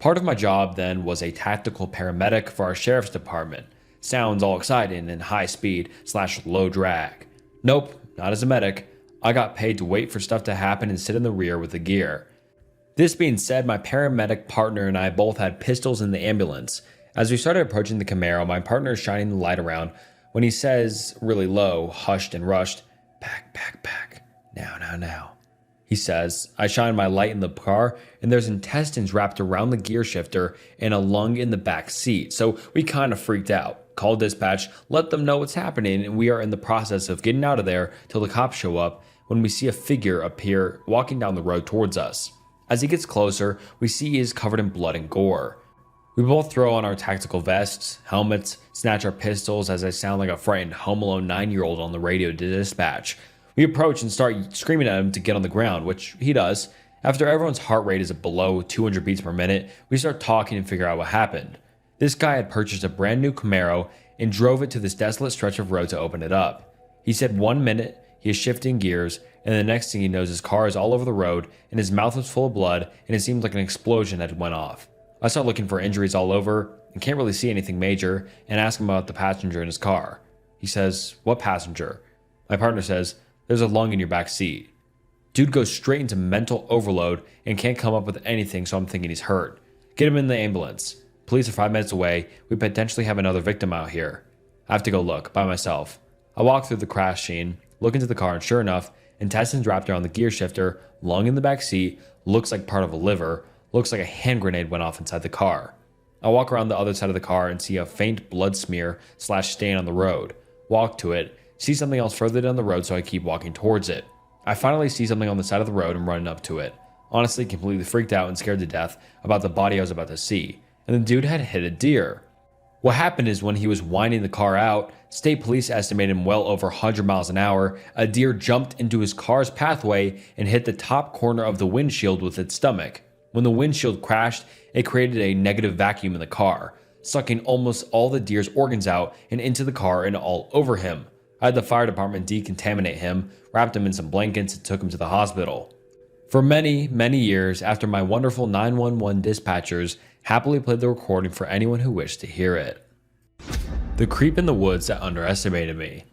S1: Part of my job then was a tactical paramedic for our sheriff's department. Sounds all exciting and high speed / low drag. Nope, not as a medic. I got paid to wait for stuff to happen and sit in the rear with the gear. This being said, my paramedic partner and I both had pistols in the ambulance. As we started approaching the Camaro, my partner is shining the light around when he says, really low, hushed and rushed, "Back, back, back. Now. He says. I shine my light in the car, and there's intestines wrapped around the gear shifter and a lung in the back seat, so we kind of freaked out. Called dispatch, let them know what's happening, and we are in the process of getting out of there till the cops show up when we see a figure appear walking down the road towards us. As he gets closer, we see he is covered in blood and gore. We both throw on our tactical vests, helmets, snatch our pistols as I sound like a frightened Home Alone 9-year-old on the radio to dispatch. We approach and start screaming at him to get on the ground, which he does. After everyone's heart rate is below 200 beats per minute, we start talking and figure out what happened. This guy had purchased a brand new Camaro and drove it to this desolate stretch of road to open it up. He said 1 minute he is shifting gears, and the next thing he knows his car is all over the road and his mouth was full of blood and it seemed like an explosion had went off. I start looking for injuries all over and can't really see anything major and ask him about the passenger in his car. He says, "What passenger?" My partner says, "There's a lung in your back seat." Dude goes straight into mental overload and can't come up with anything, so I'm thinking he's hurt. Get him in the ambulance. Police are 5 minutes away. We potentially have another victim out here. I have to go look by myself. I walk through the crash scene, look into the car, and sure enough, intestines wrapped around the gear shifter, lung in the back seat, looks like part of a liver, looks like a hand grenade went off inside the car. I walk around the other side of the car and see a faint blood smear / stain on the road. Walk to it, see something else further down the road, so I keep walking towards it. I finally see something on the side of the road and run up to it. Honestly, completely freaked out and scared to death about the body I was about to see. And the dude had hit a deer. What happened is when he was winding the car out, state police estimated him well over 100 miles an hour, a deer jumped into his car's pathway and hit the top corner of the windshield with its stomach. When the windshield crashed, it created a negative vacuum in the car, sucking almost all the deer's organs out and into the car and all over him. I had the fire department decontaminate him, wrapped him in some blankets, and took him to the hospital. For many, many years after, my wonderful 911 dispatchers happily played the recording for anyone who wished to hear it. The creep in the woods that underestimated me.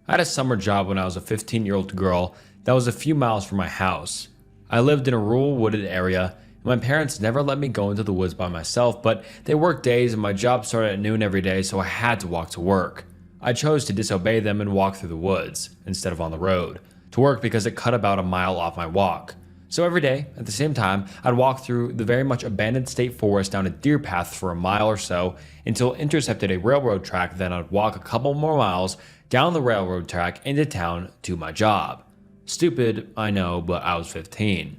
S1: I had a summer job when I was a 15-year-old girl that was a few miles from my house. I lived in a rural wooded area, and my parents never let me go into the woods by myself, but they worked days and my job started at noon every day, so I had to walk to work. I chose to disobey them and walk through the woods, instead of on the road, to work because it cut about a mile off my walk. So every day, at the same time, I'd walk through the very much abandoned state forest down a deer path for a mile or so until it intercepted a railroad track, then I'd walk a couple more miles down the railroad track into town to my job. Stupid, I know, but I was 15.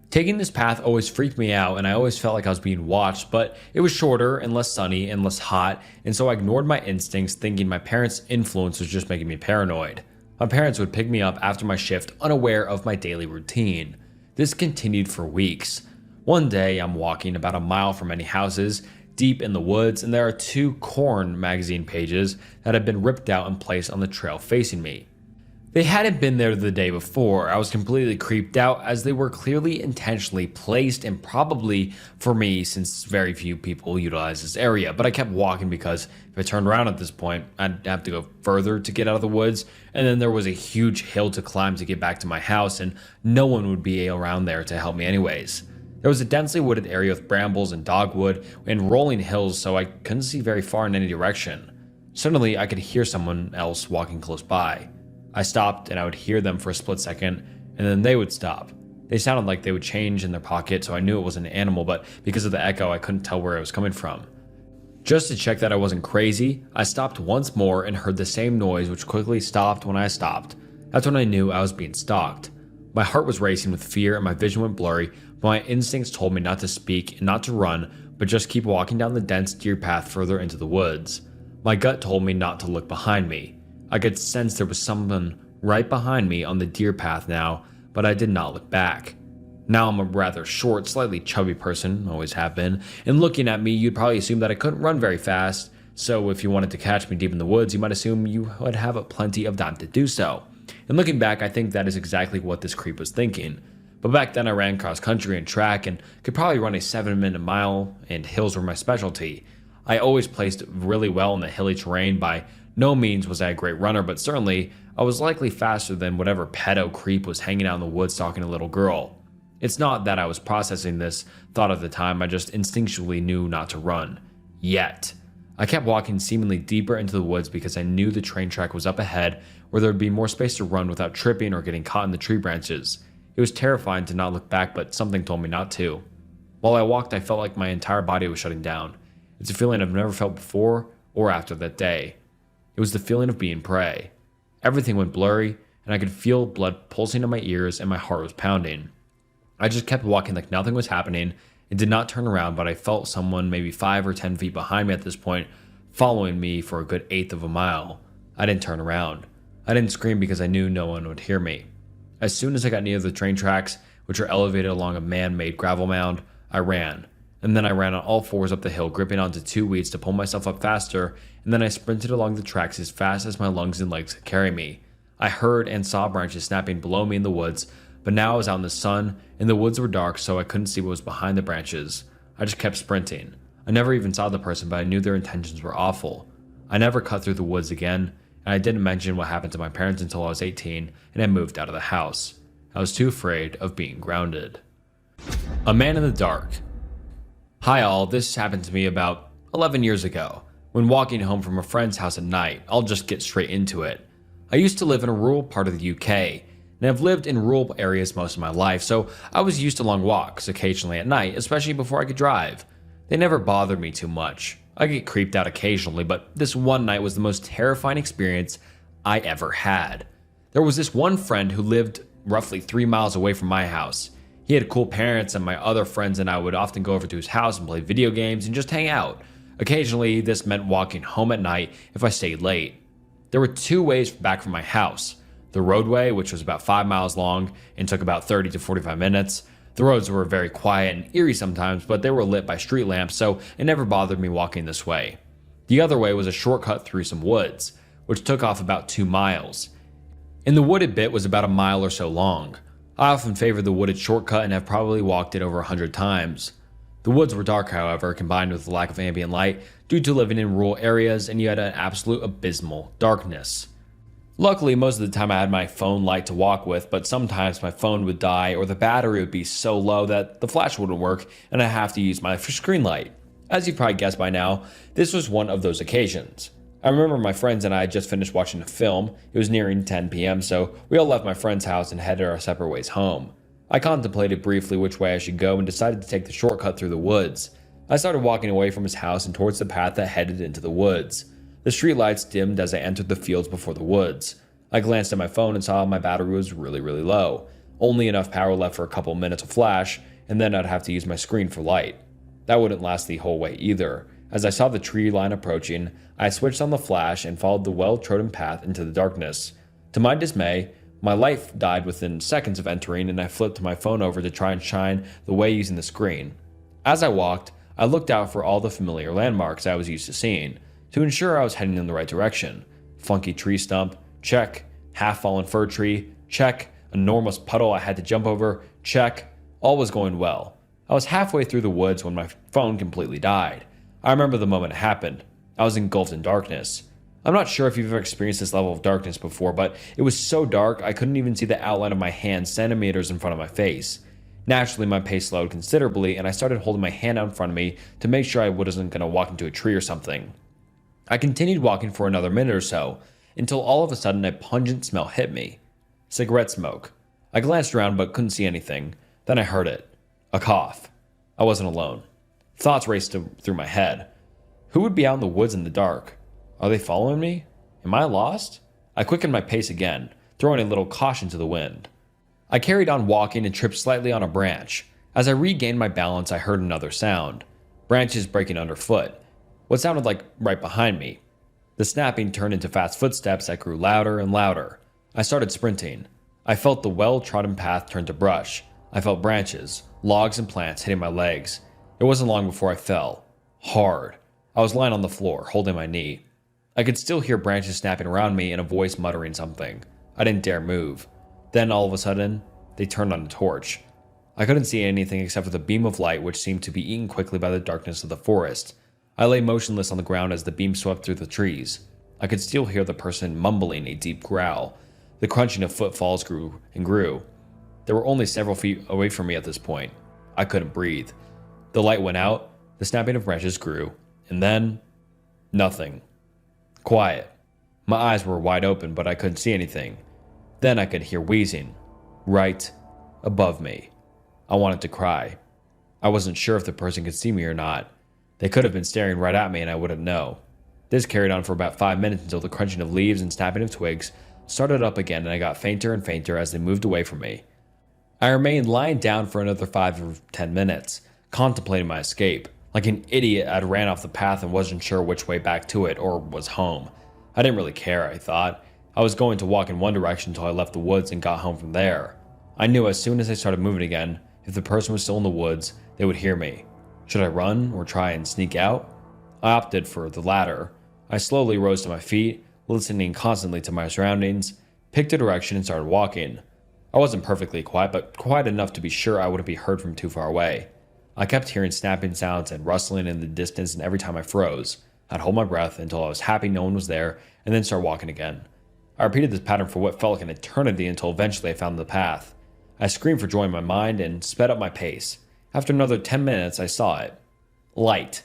S1: Taking this path always freaked me out and I always felt like I was being watched, but it was shorter and less sunny and less hot, and so I ignored my instincts thinking my parents' influence was just making me paranoid. My parents would pick me up after my shift unaware of my daily routine. This continued for weeks. One day I'm walking about a mile from any houses, deep in the woods, and there are 2 Corn magazine pages that had been ripped out and placed on the trail facing me. They hadn't been there the day before. I was completely creeped out as they were clearly intentionally placed, and probably for me since very few people utilize this area, but I kept walking because if I turned around at this point, I'd have to go further to get out of the woods, and then there was a huge hill to climb to get back to my house, and no one would be around there to help me anyways. There was a densely wooded area with brambles and dogwood and rolling hills, so I couldn't see very far in any direction. Suddenly, I could hear someone else walking close by. I stopped and I would hear them for a split second, and then they would stop. They sounded like they would change in their pocket, so I knew it was an animal, but because of the echo, I couldn't tell where it was coming from. Just to check that I wasn't crazy, I stopped once more and heard the same noise, which quickly stopped when I stopped. That's when I knew I was being stalked. My heart was racing with fear and my vision went blurry, but my instincts told me not to speak and not to run, but just keep walking down the dense deer path further into the woods. My gut told me not to look behind me. I could sense there was someone right behind me on the deer path now, but I did not look back. Now I'm a rather short, slightly chubby person, always have been, and looking at me you'd probably assume that I couldn't run very fast, so if you wanted to catch me deep in the woods you might assume you would have plenty of time to do so. And looking back, I think that is exactly what this creep was thinking. But back then I ran cross country and track and could probably run a 7-minute mile, and hills were my specialty. I always placed really well in the hilly terrain. By no means was I a great runner, but certainly I was likely faster than whatever pedo creep was hanging out in the woods stalking a little girl. It's not that I was processing this thought at the time, I just instinctually knew not to run. Yet. I kept walking seemingly deeper into the woods because I knew the train track was up ahead where there would be more space to run without tripping or getting caught in the tree branches. It was terrifying to not look back, but something told me not to. While I walked, I felt like my entire body was shutting down. It's a feeling I've never felt before or after that day. It was the feeling of being prey. Everything went blurry, and I could feel blood pulsing in my ears and my heart was pounding. I just kept walking like nothing was happening and did not turn around, but I felt someone maybe 5 or 10 feet behind me at this point, following me for a good eighth of a mile. I didn't turn around. I didn't scream because I knew no one would hear me. As soon as I got near the train tracks, which are elevated along a man-made gravel mound, I ran. And then I ran on all fours up the hill, gripping onto two weeds to pull myself up faster, and then I sprinted along the tracks as fast as my lungs and legs could carry me. I heard and saw branches snapping below me in the woods, but now I was out in the sun, and the woods were dark, so I couldn't see what was behind the branches. I just kept sprinting. I never even saw the person, but I knew their intentions were awful. I never cut through the woods again, and I didn't mention what happened to my parents until I was 18 and I moved out of the house. I was too afraid of being grounded. A man in the dark. Hi all, this happened to me about 11 years ago. When walking home from a friend's house at night, I'll just get straight into it. I used to live in a rural part of the UK, and I've lived in rural areas most of my life, so I was used to long walks, occasionally at night, especially before I could drive. They never bothered me too much. I get creeped out occasionally, but this one night was the most terrifying experience I ever had. There was this one friend who lived roughly 3 miles away from my house. He had cool parents, and my other friends and I would often go over to his house and play video games and just hang out. Occasionally, this meant walking home at night if I stayed late. There were two ways back from my house. The roadway, which was about 5 miles long and took about 30 to 45 minutes. The roads were very quiet and eerie sometimes, but they were lit by street lamps, so it never bothered me walking this way. The other way was a shortcut through some woods, which took off about 2 miles. And the wooded bit was about a mile or so long. I often favored the wooded shortcut and have probably walked it over 100 times. The woods were dark, however, combined with the lack of ambient light due to living in rural areas, and you had an absolute abysmal darkness. Luckily, most of the time I had my phone light to walk with, but sometimes my phone would die or the battery would be so low that the flash wouldn't work and I'd have to use my screen light. As you've probably guessed by now, this was one of those occasions. I remember my friends and I had just finished watching a film. It was nearing 10 p.m., so we all left my friend's house and headed our separate ways home. I contemplated briefly which way I should go and decided to take the shortcut through the woods. I started walking away from his house and towards the path that headed into the woods. The streetlights dimmed as I entered the fields before the woods. I glanced at my phone and saw my battery was really low. Only enough power left for a couple minutes of flash, and then I'd have to use my screen for light. That wouldn't last the whole way either. As I saw the tree line approaching, I switched on the flash and followed the well-trodden path into the darkness. To my dismay, my light died within seconds of entering, and I flipped my phone over to try and shine the way using the screen. As I walked, I looked out for all the familiar landmarks I was used to seeing, to ensure I was heading in the right direction. Funky tree stump, check. Half-fallen fir tree, check. Enormous puddle I had to jump over, check. All was going well. I was halfway through the woods when my phone completely died. I remember the moment it happened. I was engulfed in darkness. I'm not sure if you've ever experienced this level of darkness before, but it was so dark I couldn't even see the outline of my hand centimeters in front of my face. Naturally, my pace slowed considerably, and I started holding my hand out in front of me to make sure I wasn't going to walk into a tree or something. I continued walking for another minute or so, until all of a sudden a pungent smell hit me. Cigarette smoke. I glanced around but couldn't see anything. Then I heard it. A cough. I wasn't alone. Thoughts raced through my head. Who would be out in the woods in the dark? Are they following me? Am I lost? I quickened my pace again, throwing a little caution to the wind. I carried on walking and tripped slightly on a branch. As I regained my balance, I heard another sound. Branches breaking underfoot. What sounded like right behind me. The snapping turned into fast footsteps that grew louder and louder. I started sprinting. I felt the well-trodden path turn to brush. I felt branches, logs, and plants hitting my legs. It wasn't long before I fell. Hard. I was lying on the floor, holding my knee. I could still hear branches snapping around me and a voice muttering something. I didn't dare move. Then, all of a sudden, they turned on a torch. I couldn't see anything except for the beam of light which seemed to be eaten quickly by the darkness of the forest. I lay motionless on the ground as the beam swept through the trees. I could still hear the person mumbling a deep growl. The crunching of footfalls grew and grew. They were only several feet away from me at this point. I couldn't breathe. The light went out, the snapping of branches grew, and then nothing. Quiet. My eyes were wide open, but I couldn't see anything. Then I could hear wheezing, right above me. I wanted to cry. I wasn't sure if the person could see me or not. They could have been staring right at me and I wouldn't know. This carried on for about 5 minutes until the crunching of leaves and snapping of twigs started up again, and I got fainter and fainter as they moved away from me. I remained lying down for another 5 or 10 minutes, contemplating my escape. Like an idiot, I'd ran off the path and wasn't sure which way back to it or was home. I didn't really care, I thought. I was going to walk in one direction until I left the woods and got home from there. I knew as soon as I started moving again, if the person was still in the woods, they would hear me. Should I run or try and sneak out? I opted for the latter. I slowly rose to my feet, listening constantly to my surroundings, picked a direction and started walking. I wasn't perfectly quiet, but quiet enough to be sure I wouldn't be heard from too far away. I kept hearing snapping sounds and rustling in the distance, and every time I froze, I'd hold my breath until I was happy no one was there and then start walking again. I repeated this pattern for what felt like an eternity until eventually I found the path. I screamed for joy in my mind and sped up my pace. After another 10 minutes, I saw it. Light.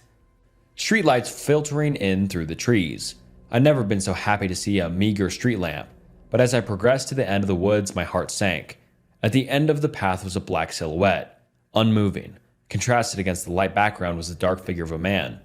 S1: Street lights filtering in through the trees. I'd never been so happy to see a meager street lamp, but as I progressed to the end of the woods, my heart sank. At the end of the path was a black silhouette, unmoving. Contrasted against the light background was the dark figure of a man.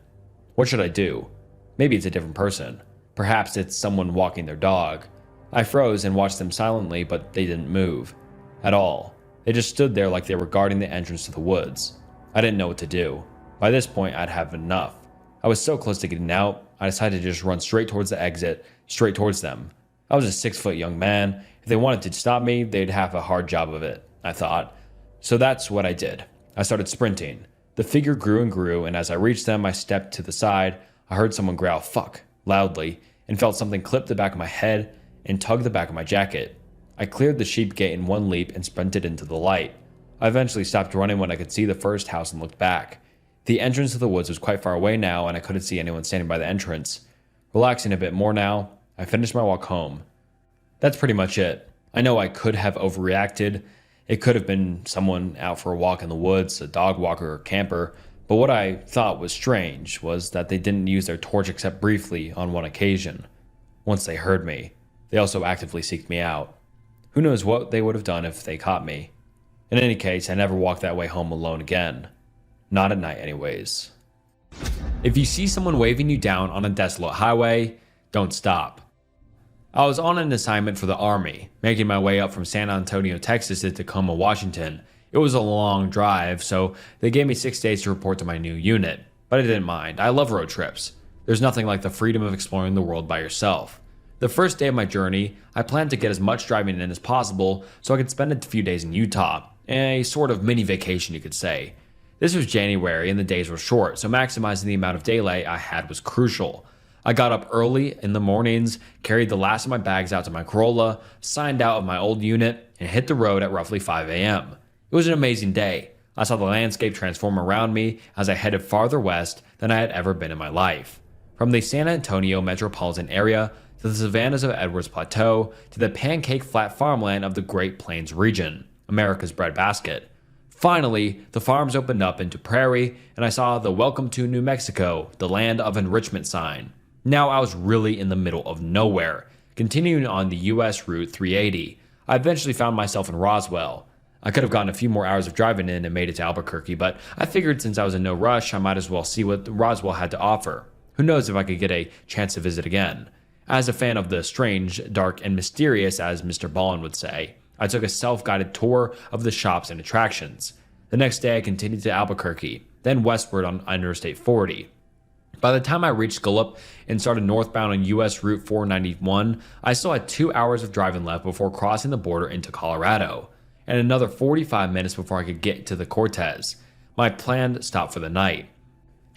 S1: What should I do? Maybe it's a different person. Perhaps it's someone walking their dog. I froze and watched them silently, but they didn't move. At all. They just stood there like they were guarding the entrance to the woods. I didn't know what to do. By this point, I'd have enough. I was so close to getting out, I decided to just run straight towards the exit, straight towards them. I was a 6-foot young man. If they wanted to stop me, they'd have a hard job of it, I thought. So that's what I did. I started sprinting. The figure grew and grew, and as I reached them, I stepped to the side. I heard someone growl, "Fuck," loudly, and felt something clip the back of my head and tug the back of my jacket. I cleared the sheep gate in one leap and sprinted into the light. I eventually stopped running when I could see the first house and looked back. The entrance to the woods was quite far away now, and I couldn't see anyone standing by the entrance. Relaxing a bit more now, I finished my walk home. That's pretty much it. I know I could have overreacted. It could have been someone out for a walk in the woods, a dog walker or camper, but what I thought was strange was that they didn't use their torch except briefly on one occasion. Once they heard me, they also actively seeked me out. Who knows what they would have done if they caught me. In any case, I never walked that way home alone again. Not at night anyways. If you see someone waving you down on a desolate highway, don't stop. I was on an assignment for the Army, making my way up from San Antonio, Texas to Tacoma, Washington. It was a long drive, so they gave me 6 days to report to my new unit. But I didn't mind. I love road trips. There's nothing like the freedom of exploring the world by yourself. The first day of my journey, I planned to get as much driving in as possible so I could spend a few days in Utah. A sort of mini vacation, you could say. This was January and the days were short, so maximizing the amount of daylight I had was crucial. I got up early in the mornings, carried the last of my bags out to my Corolla, signed out of my old unit, and hit the road at roughly 5 a.m. It was an amazing day. I saw the landscape transform around me as I headed farther west than I had ever been in my life. From the San Antonio metropolitan area to the savannas of Edwards Plateau to the pancake flat farmland of the Great Plains region, America's breadbasket. Finally, the farms opened up into prairie, and I saw the "Welcome to New Mexico, the land of enrichment" sign. Now I was really in the middle of nowhere. Continuing on the US Route 380, I eventually found myself in Roswell. I could have gotten a few more hours of driving in and made it to Albuquerque, but I figured since I was in no rush, I might as well see what Roswell had to offer. Who knows if I could get a chance to visit again. As a fan of the strange, dark, and mysterious, as Mr. Ballin would say, I took a self-guided tour of the shops and attractions. The next day I continued to Albuquerque, then westward on Interstate 40. By the time I reached Gallup and started northbound on US Route 491, I still had 2 hours of driving left before crossing the border into Colorado, and another 45 minutes before I could get to the Cortez, my planned stop for the night.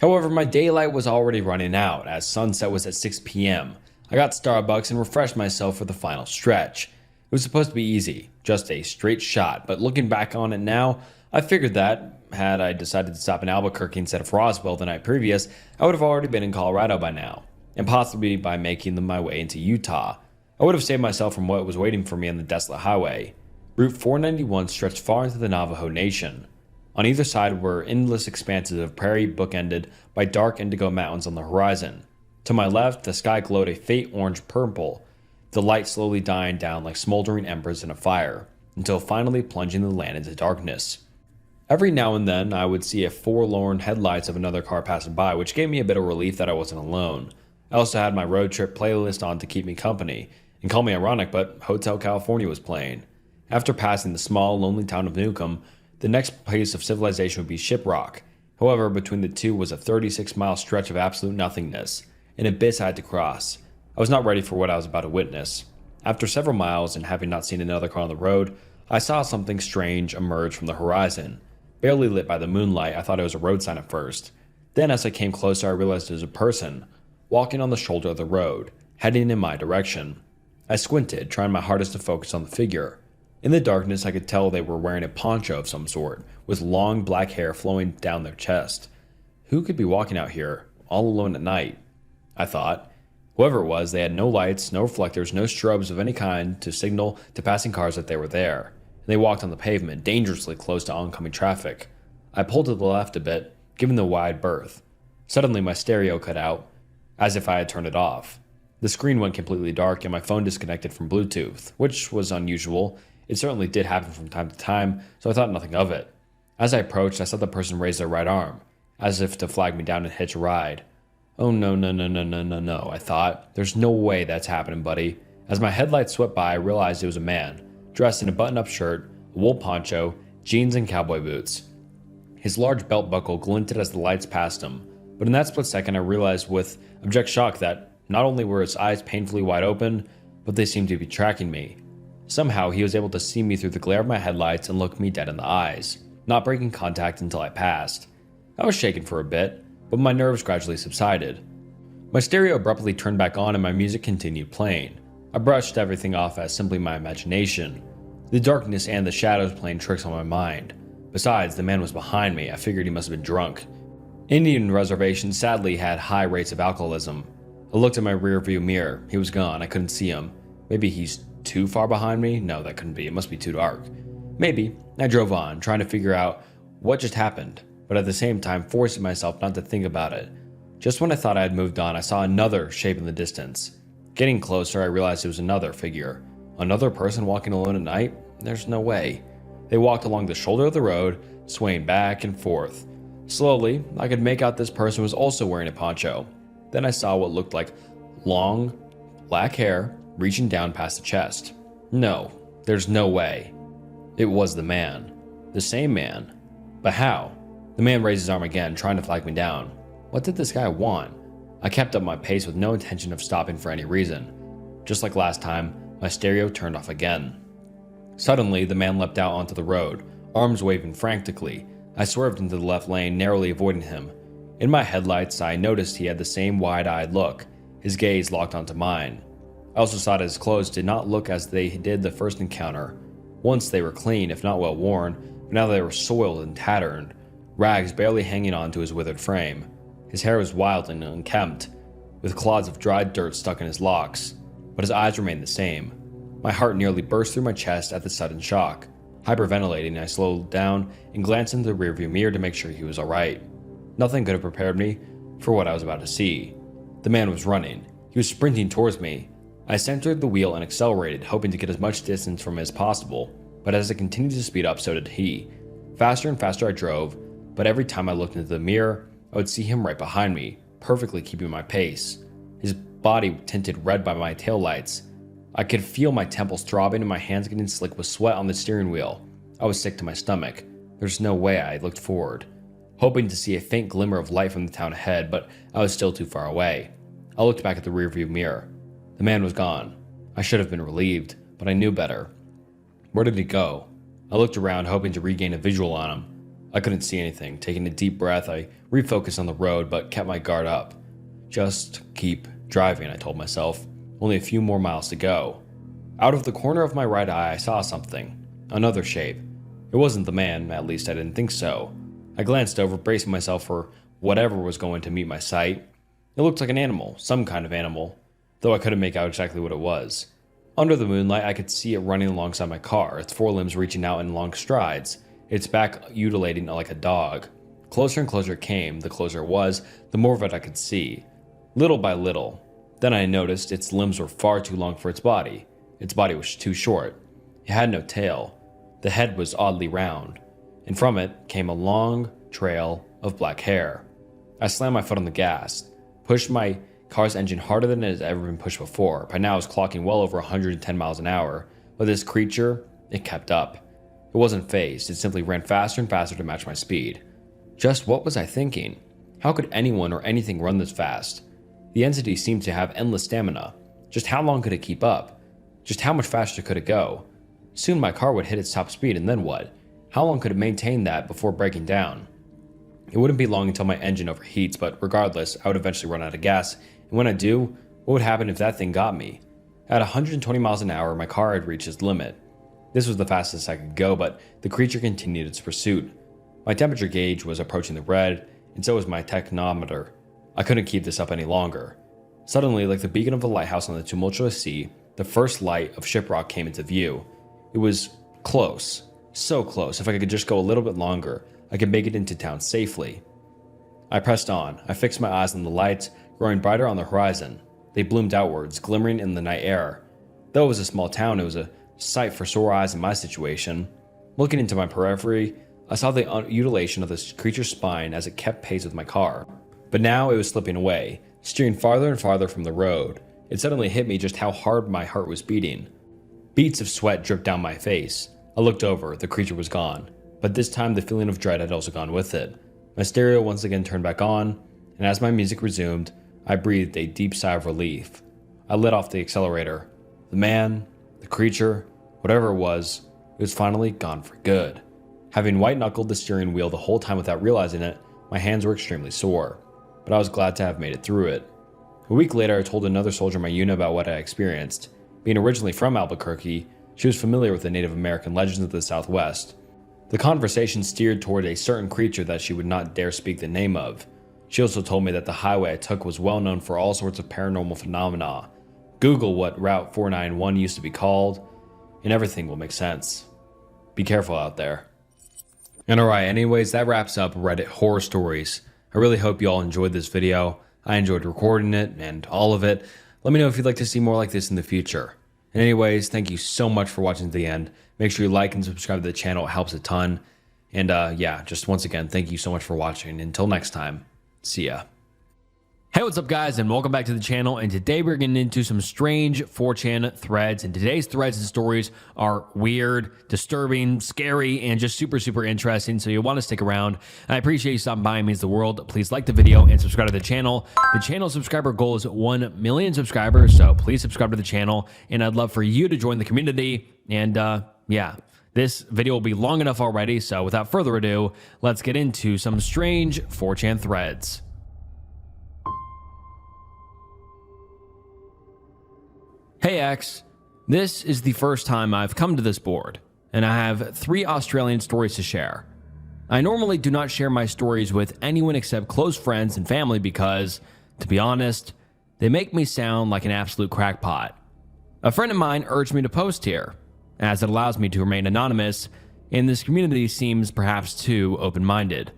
S1: However, my daylight was already running out as sunset was at 6 p.m. I got Starbucks and refreshed myself for the final stretch. It was supposed to be easy, just a straight shot, but looking back on it now, I figured that, had I decided to stop in Albuquerque instead of Roswell the night previous, I would have already been in Colorado by now, and possibly by making my way into Utah. I would have saved myself from what was waiting for me on the desolate highway. Route 491 stretched far into the Navajo Nation. On either side were endless expanses of prairie bookended by dark indigo mountains on the horizon. To my left, the sky glowed a faint orange-purple, the light slowly dying down like smoldering embers in a fire, until finally plunging the land into darkness. Every now and then, I would see a forlorn headlights of another car passing by, which gave me a bit of relief that I wasn't alone. I also had my road trip playlist on to keep me company, and call me ironic, but Hotel California was playing. After passing the small, lonely town of Newcomb, the next place of civilization would be Shiprock. However, between the two was a 36-mile stretch of absolute nothingness, an abyss I had to cross. I was not ready for what I was about to witness. After several miles and having not seen another car on the road, I saw something strange emerge from the horizon. Barely lit by the moonlight, I thought it was a road sign at first. Then as I came closer, I realized it was a person, walking on the shoulder of the road, heading in my direction. I squinted, trying my hardest to focus on the figure. In the darkness, I could tell they were wearing a poncho of some sort, with long black hair flowing down their chest. Who could be walking out here, all alone at night? I thought. Whoever it was, they had no lights, no reflectors, no strobes of any kind to signal to passing cars that they were there. And they walked on the pavement, dangerously close to oncoming traffic. I pulled to the left a bit, giving the wide berth. Suddenly, my stereo cut out, as if I had turned it off. The screen went completely dark and my phone disconnected from Bluetooth, which was unusual. It certainly did happen from time to time, so I thought nothing of it. As I approached, I saw the person raise their right arm, as if to flag me down and hitch a ride. Oh no, I thought. There's no way that's happening, buddy. As my headlights swept by, I realized it was a man, dressed in a button-up shirt, a wool poncho, jeans, and cowboy boots. His large belt buckle glinted as the lights passed him, but in that split second I realized with abject shock that not only were his eyes painfully wide open, but they seemed to be tracking me. Somehow he was able to see me through the glare of my headlights and look me dead in the eyes, not breaking contact until I passed. I was shaken for a bit, but my nerves gradually subsided. My stereo abruptly turned back on and my music continued playing. I brushed everything off as simply my imagination, the darkness and the shadows playing tricks on my mind. Besides, the man was behind me. I figured he must have been drunk. Indian reservations sadly had high rates of alcoholism. I looked at my rearview mirror. He was gone. I couldn't see him. Maybe he's too far behind me? No, that couldn't be. It must be too dark. Maybe. I drove on, trying to figure out what just happened, but at the same time forcing myself not to think about it. Just when I thought I had moved on, I saw another shape in the distance. Getting closer, I realized it was another figure. Another person walking alone at night? There's no way. They walked along the shoulder of the road, swaying back and forth. Slowly, I could make out this person was also wearing a poncho. Then I saw what looked like long, black hair reaching down past the chest. No, there's no way. It was the man. The same man. But how? The man raised his arm again, trying to flag me down. What did this guy want? I kept up my pace with no intention of stopping for any reason. Just like last time, my stereo turned off again. Suddenly, the man leapt out onto the road, arms waving frantically. I swerved into the left lane, narrowly avoiding him. In my headlights, I noticed he had the same wide-eyed look, his gaze locked onto mine. I also saw that his clothes did not look as they did the first encounter. Once they were clean, if not well worn, but now they were soiled and tattered, rags barely hanging onto his withered frame. His hair was wild and unkempt, with clods of dried dirt stuck in his locks, but his eyes remained the same. My heart nearly burst through my chest at the sudden shock. Hyperventilating, I slowed down and glanced into the rearview mirror to make sure he was alright. Nothing could have prepared me for what I was about to see. The man was running. He was sprinting towards me. I centered the wheel and accelerated, hoping to get as much distance from him as possible, but as I continued to speed up, so did he. Faster and faster I drove, but every time I looked into the mirror, I would see him right behind me, perfectly keeping my pace. His body tinted red by my taillights. I could feel my temples throbbing and my hands getting slick with sweat on the steering wheel. I was sick to my stomach. There's no way. I looked forward, hoping to see a faint glimmer of light from the town ahead, but I was still too far away. I looked back at the rearview mirror. The man was gone. I should have been relieved, but I knew better. Where did he go? I looked around, hoping to regain a visual on him. I couldn't see anything. Taking a deep breath, I refocused on the road, but kept my guard up. Just keep driving, I told myself. Only a few more miles to go. Out of the corner of my right eye, I saw something. Another shape. It wasn't the man, at least I didn't think so. I glanced over, bracing myself for whatever was going to meet my sight. It looked like an animal, some kind of animal, though I couldn't make out exactly what it was. Under the moonlight, I could see it running alongside my car, its forelimbs reaching out in long strides, its back undulating like a dog. Closer and closer it came. The closer it was, the more of it I could see. Little by little. Then I noticed its limbs were far too long for its body. Its body was too short. It had no tail. The head was oddly round, and from it came a long trail of black hair. I slammed my foot on the gas, pushed my car's engine harder than it had ever been pushed before. By now I was clocking well over 110 miles an hour, but this creature, it kept up. It wasn't phased, it simply ran faster and faster to match my speed.
S2: Just what was I thinking? How could anyone or anything run this fast? The entity seemed to have endless stamina. Just how long could it keep up? Just how much faster could it go? Soon my car would hit its top speed, and then what? How long could it maintain that before breaking down? It wouldn't be long until my engine overheats, but regardless, I would eventually run out of gas, and when I do, what would happen if that thing got me? At 120 miles an hour, my car had reached its limit. This was the fastest I could go, but the creature continued its pursuit. My temperature gauge was approaching the red, and so was my tachometer. I couldn't keep this up any longer. Suddenly, like the beacon of a lighthouse on the tumultuous sea, the first light of Shiprock came into view. It was close, so close. If I could just go a little bit longer, I could make it into town safely. I pressed on. I fixed my eyes on the lights, growing brighter on the horizon. They bloomed outwards, glimmering in the night air. Though it was a small town, it was a sight for sore eyes in my situation. Looking into my periphery, I saw the mutilation of this creature's spine as it kept pace with my car. But now it was slipping away, steering farther and farther from the road. It suddenly hit me just how hard my heart was beating. Beads of sweat dripped down my face. I looked over. The creature was gone. But this time the feeling of dread had also gone with it. My stereo once again turned back on, and as my music resumed, I breathed a deep sigh of relief. I let off the accelerator. The man, the creature, whatever it was finally gone for good. Having white-knuckled the steering wheel the whole time without realizing it, my hands were extremely sore, but I was glad to have made it through it. A week later, I told another soldier in my unit about what I experienced. Being originally from Albuquerque, she was familiar with the Native American legends of the Southwest. The conversation steered toward a certain creature that she would not dare speak the name of. She also told me that the highway I took was well known for all sorts of paranormal phenomena. Google what Route 491 used to be called, and everything will make sense. Be careful out there. And alright, anyways, that wraps up Reddit horror stories. I really hope you all enjoyed this video. I enjoyed recording it and all of it. Let me know if you'd like to see more like this in the future. And anyways, thank you so much for watching to the end. Make sure you like and subscribe to the channel. It helps a ton. And yeah, just once again, thank you so much for watching. Until next time, see ya.
S1: Hey, what's up guys, and welcome back to the channel. And today we're getting into some strange 4chan threads, and today's threads and stories are weird, disturbing, scary, and just super interesting, so you'll want to stick around. And I appreciate you stopping by. It means the world. Please like the video and subscribe to the channel. The channel subscriber goal is 1 million subscribers, so please subscribe to the channel, and I'd love for you to join the community. And yeah, this video will be long enough already, so without further ado, let's get into some strange 4chan threads. Hey X, this is the first time I've come to this board, and I have 3 Australian stories to share. I normally do not share my stories with anyone except close friends and family because, to be honest, they make me sound like an absolute crackpot. A friend of mine urged me to post here, as it allows me to remain anonymous, and this community seems perhaps too open-minded.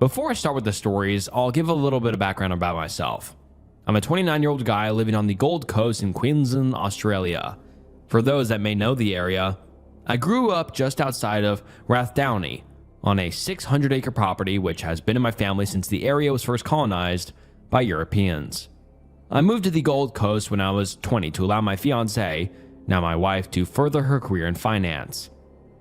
S1: Before I start with the stories, I'll give a little bit of background about myself. I'm a 29-year-old guy living on the Gold Coast in Queensland, Australia. For those that may know the area, I grew up just outside of Rathdowney on a 600-acre property which has been in my family since the area was first colonized by Europeans. I moved to the Gold Coast when I was 20 to allow my fiancée, now my wife, to further her career in finance.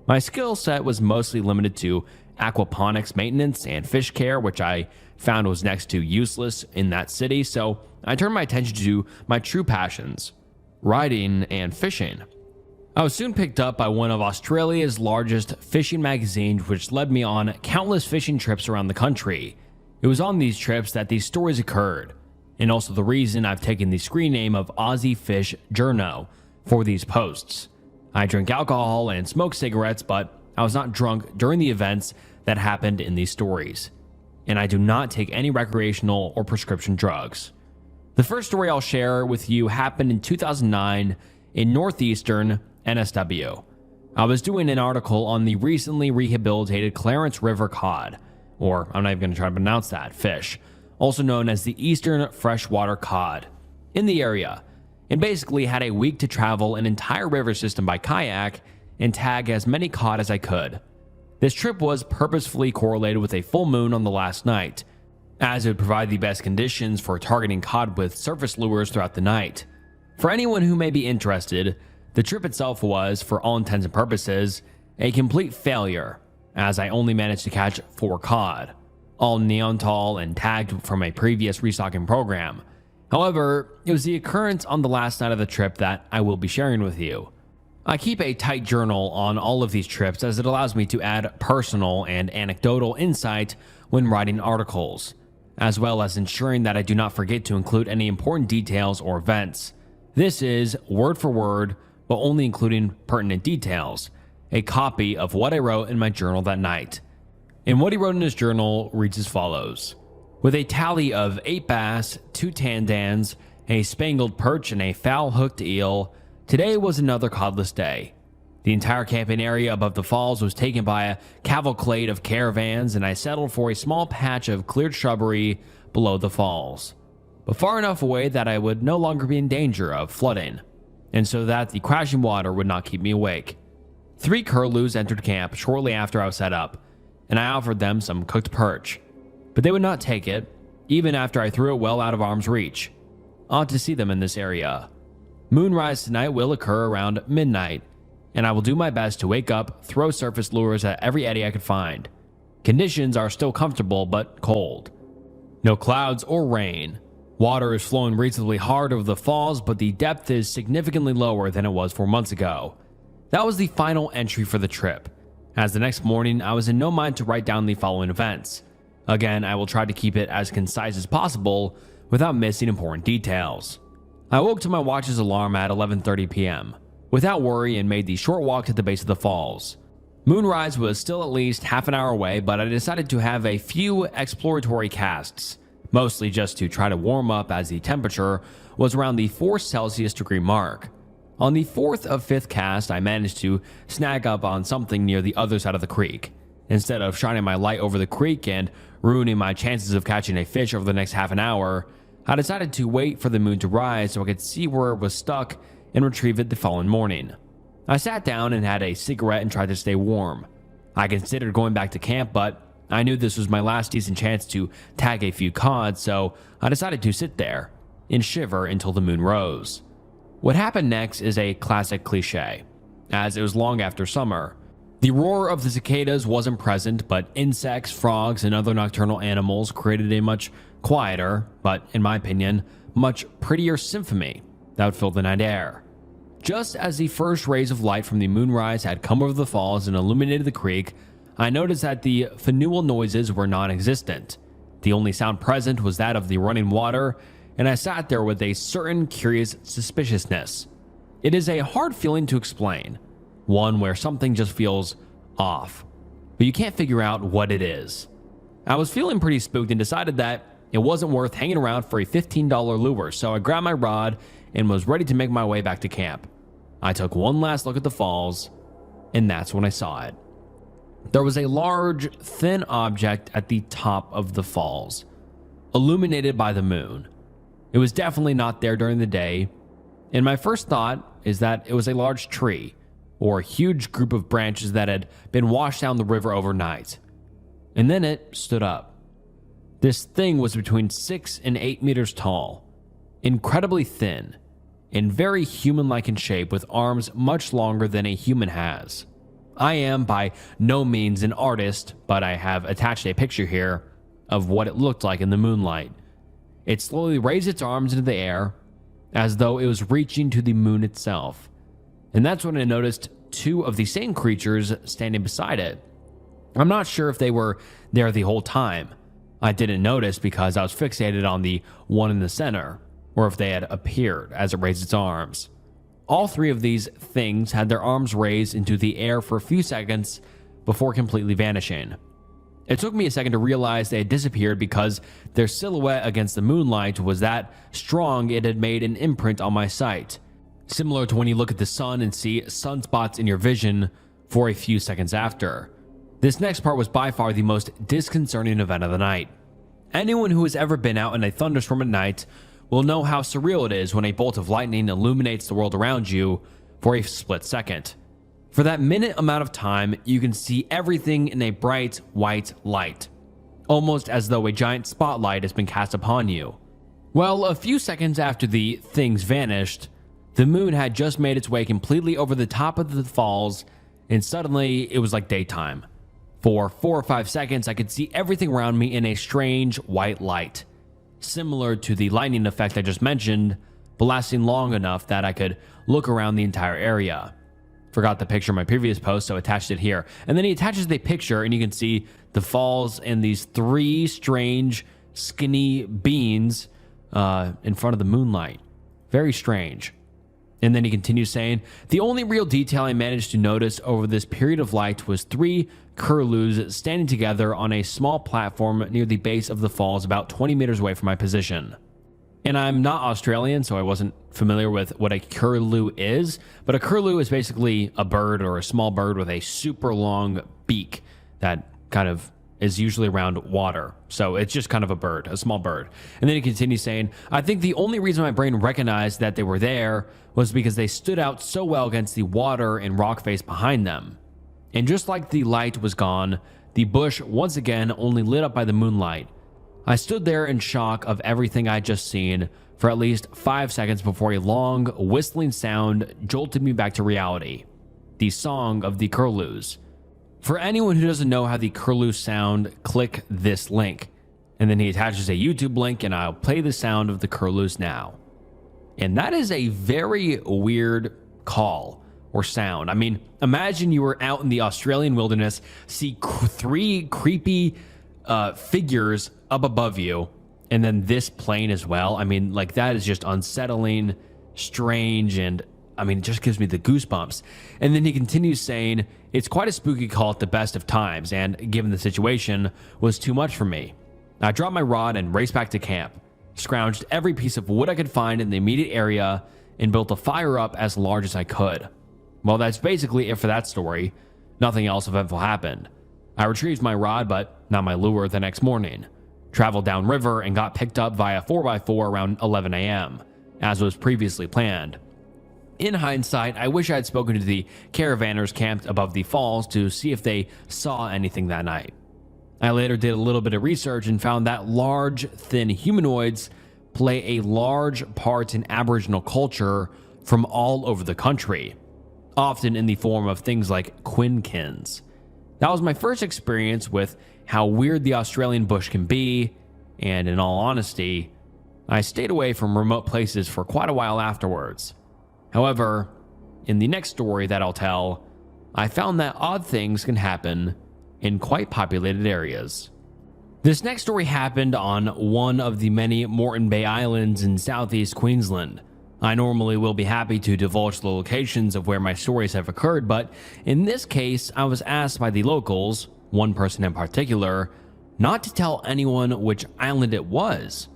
S1: My skill set was mostly limited to aquaponics maintenance and fish care, which I found was next to useless in that city, so I turned my attention to my true passions, riding and fishing. I was soon picked up by one of Australia's largest fishing magazines, which led me on countless fishing trips around the country. It was on these trips that these stories occurred, and also the reason I've taken the screen name of Aussie Fish Journo for these posts. I drink alcohol and smoke cigarettes, but I was not drunk during the events that happened in these stories, and I do not take any recreational or prescription drugs. The first story I'll share with you happened in 2009 in northeastern NSW. I was doing an article on the recently rehabilitated Clarence River cod, or I'm not even going to try to pronounce that, fish, also known as the eastern freshwater cod, in the area, and basically had a week to travel an entire river system by kayak and tag as many cod as I could. This trip was purposefully correlated with a full moon on the last night, as it would provide the best conditions for targeting cod with surface lures throughout the night. For anyone who may be interested, the trip itself was, for all intents and purposes, a complete failure, as I only managed to catch 4 cod. all neon tall and tagged from a previous restocking program. However, it was the occurrence on the last night of the trip that I will be sharing with you. I keep a tight journal on all of these trips as it allows me to add personal and anecdotal insight when writing articles, as well as ensuring that I do not forget to include any important details or events. This is, word for word, but only including pertinent details, a copy of what I wrote in my journal that night. And what he wrote in his journal reads as follows. With a tally of 8 bass, 2 tandans, a spangled perch, and a foul-hooked eel, today was another codless day. The entire camping area above the falls was taken by a cavalcade of caravans, and I settled for a small patch of cleared shrubbery below the falls, but far enough away that I would no longer be in danger of flooding, and so that the crashing water would not keep me awake. 3 curlews entered camp shortly after I was set up, and I offered them some cooked perch, but they would not take it, even after I threw it well out of arm's reach. Ought to see them in this area. Moonrise tonight will occur around midnight, and I will do my best to wake up, throw surface lures at every eddy I could find. Conditions are still comfortable but cold. No clouds or rain. Water is flowing reasonably hard over the falls, but the depth is significantly lower than it was 4 months ago. That was the final entry for the trip, as the next morning I was in no mind to write down the following events. Again, I will try to keep it as concise as possible without missing important details. I woke to my watch's alarm at 11:30 p.m. without worry and made the short walk to the base of the falls. Moonrise was still at least half an hour away, but I decided to have a few exploratory casts, mostly just to try to warm up as the temperature was around the 4 Celsius degree mark. On the 4th of 5th cast, I managed to snag up on something near the other side of the creek. Instead of shining my light over the creek and ruining my chances of catching a fish over the next half an hour, I decided to wait for the moon to rise so I could see where it was stuck and retrieve it the following morning. I sat down and had a cigarette and tried to stay warm. I considered going back to camp, but I knew this was my last decent chance to tag a few cod, so I decided to sit there and shiver until the moon rose. What happened next is a classic cliche, as it was long after summer. The roar of the cicadas wasn't present, but insects, frogs, and other nocturnal animals created a much quieter, but in my opinion, much prettier symphony that would fill the night air. Just as the first rays of light from the moonrise had come over the falls and illuminated the creek, I noticed that the fluvial noises were non-existent. The only sound present was that of the running water, and I sat there with a certain curious suspiciousness. It is a hard feeling to explain, one where something just feels off, but you can't figure out what it is. I was feeling pretty spooked and decided that it wasn't worth hanging around for a $15 lure, so I grabbed my rod and was ready to make my way back to camp. I took one last look at the falls, and that's when I saw it. There was a large, thin object at the top of the falls, illuminated by the moon. It was definitely not there during the day, and my first thought is that it was a large tree, or a huge group of branches that had been washed down the river overnight. And then it stood up. This thing was between 6 and 8 meters tall, incredibly thin, and very human-like in shape with arms much longer than a human has. I am by no means an artist, but I have attached a picture here of what it looked like in the moonlight. It slowly raised its arms into the air, as though it was reaching to the moon itself. And that's when I noticed 2 of the same creatures standing beside it. I'm not sure if they were there the whole time. I didn't notice because I was fixated on the one in the center, or if they had appeared as it raised its arms. All 3 of these things had their arms raised into the air for a few seconds before completely vanishing. It took me a second to realize they had disappeared because their silhouette against the moonlight was that strong it had made an imprint on my sight, similar to when you look at the sun and see sunspots in your vision for a few seconds after. This next part was by far the most disconcerting event of the night. Anyone who has ever been out in a thunderstorm at night will know how surreal it is when a bolt of lightning illuminates the world around you for a split second. For that minute amount of time, you can see everything in a bright white light, almost as though a giant spotlight has been cast upon you. Well, a few seconds after the things vanished, the moon had just made its way completely over the top of the falls, and suddenly it was like daytime. For 4 or 5 seconds, I could see everything around me in a strange white light, similar to the lightning effect I just mentioned, but lasting long enough that I could look around the entire area. Forgot the picture in my previous post, so attached it here. And then he attaches the picture, and you can see the falls and these 3 strange, skinny beings in front of the moonlight. Very strange. And then he continues saying, the only real detail I managed to notice over this period of light was 3 curlews standing together on a small platform near the base of the falls about 20 meters away from my position. And I'm not Australian, so I wasn't familiar with what a curlew is, but a curlew is basically a bird or a small bird with a super long beak that kind of is usually around water. So it's just kind of a bird, a small bird. And then he continues saying, I think the only reason my brain recognized that they were there was because they stood out so well against the water and rock face behind them. And just like the light was gone, the bush once again only lit up by the moonlight. I stood there in shock of everything I'd just seen for at least 5 seconds before a long, whistling sound jolted me back to reality. The song of the curlews. For anyone who doesn't know how the curlews sound, click this link. And then he attaches a YouTube link, and I'll play the sound of the curlews now. And that is a very weird call or sound. I mean, imagine you were out in the Australian wilderness, see 3 creepy figures up above you, and then this plane as well. I mean, like, that is just unsettling, strange, and I mean, it just gives me the goosebumps. And then he continues saying, it's quite a spooky call at the best of times, and given the situation, was too much for me. I dropped my rod and raced back to camp, scrounged every piece of wood I could find in the immediate area, and built a fire up as large as I could. Well, that's basically it for that story. Nothing else eventful happened. I retrieved my rod, but not my lure, the next morning. Traveled downriver and got picked up via 4x4 around 11 a.m., as was previously planned. In hindsight, I wish I had spoken to the caravanners camped above the falls to see if they saw anything that night. I later did a little bit of research and found that large, thin humanoids play a large part in Aboriginal culture from all over the country, often in the form of things like quinkins. That was my first experience with how weird the Australian bush can be, and in all honesty, I stayed away from remote places for quite a while afterwards. However, in the next story that I'll tell, I found that odd things can happen in quite populated areas. This next story happened on one of the many Moreton Bay Islands in southeast Queensland. I normally will be happy to divulge the locations of where my stories have occurred, but in this case, I was asked by the locals, one person in particular, not to tell anyone which island it was.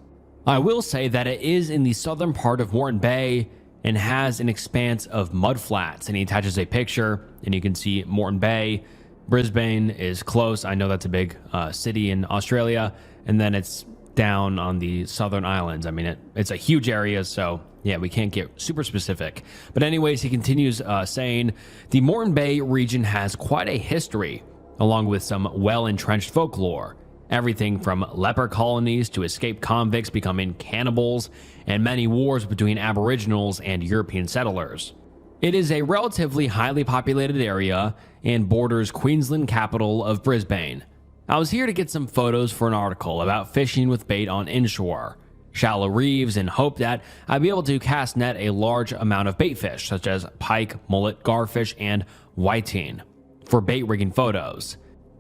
S1: I will say that it is in the southern part of Moreton Bay and has an expanse of mudflats, and he attaches a picture, and you can see Moreton Bay. Brisbane is close. I know that's a big city in Australia, and then it's down on the southern islands. I mean, it's a huge area, so yeah, we can't get super specific. But anyways, he continues saying, the Moreton Bay region has quite a history, along with some well-entrenched folklore. Everything from leper colonies to escaped convicts becoming cannibals, and many wars between Aboriginals and European settlers. It is a relatively highly populated area and borders Queensland capital of Brisbane. I was here to get some photos for an article about fishing with bait on inshore, shallow reefs, and hope that I'd be able to cast net a large amount of bait fish such as pike, mullet, garfish, and whiting for bait rigging photos.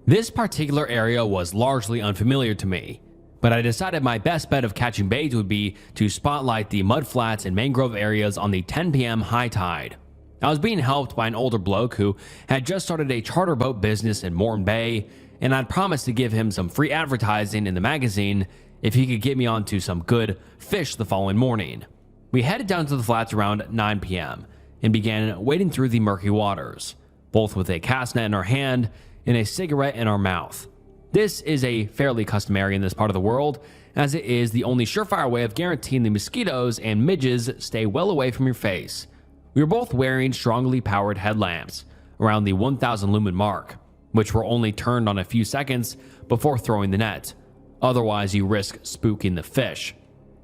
S1: This particular area was largely unfamiliar to me, but I decided my best bet of catching bait would be to spotlight the mudflats and mangrove areas on the 10 p.m. high tide. I was being helped by an older bloke who had just started a charter boat business in Moreton Bay, and I'd promised to give him some free advertising in the magazine if he could get me onto some good fish the following morning. We headed down to the flats around 9 p.m. and began wading through the murky waters, both with a cast net in our hand and a cigarette in our mouth. This is a fairly customary in this part of the world, as it is the only surefire way of guaranteeing the mosquitoes and midges stay well away from your face. We were both wearing strongly powered headlamps around the 1,000 lumen mark, which were only turned on a few seconds before throwing the net. Otherwise, you risk spooking the fish.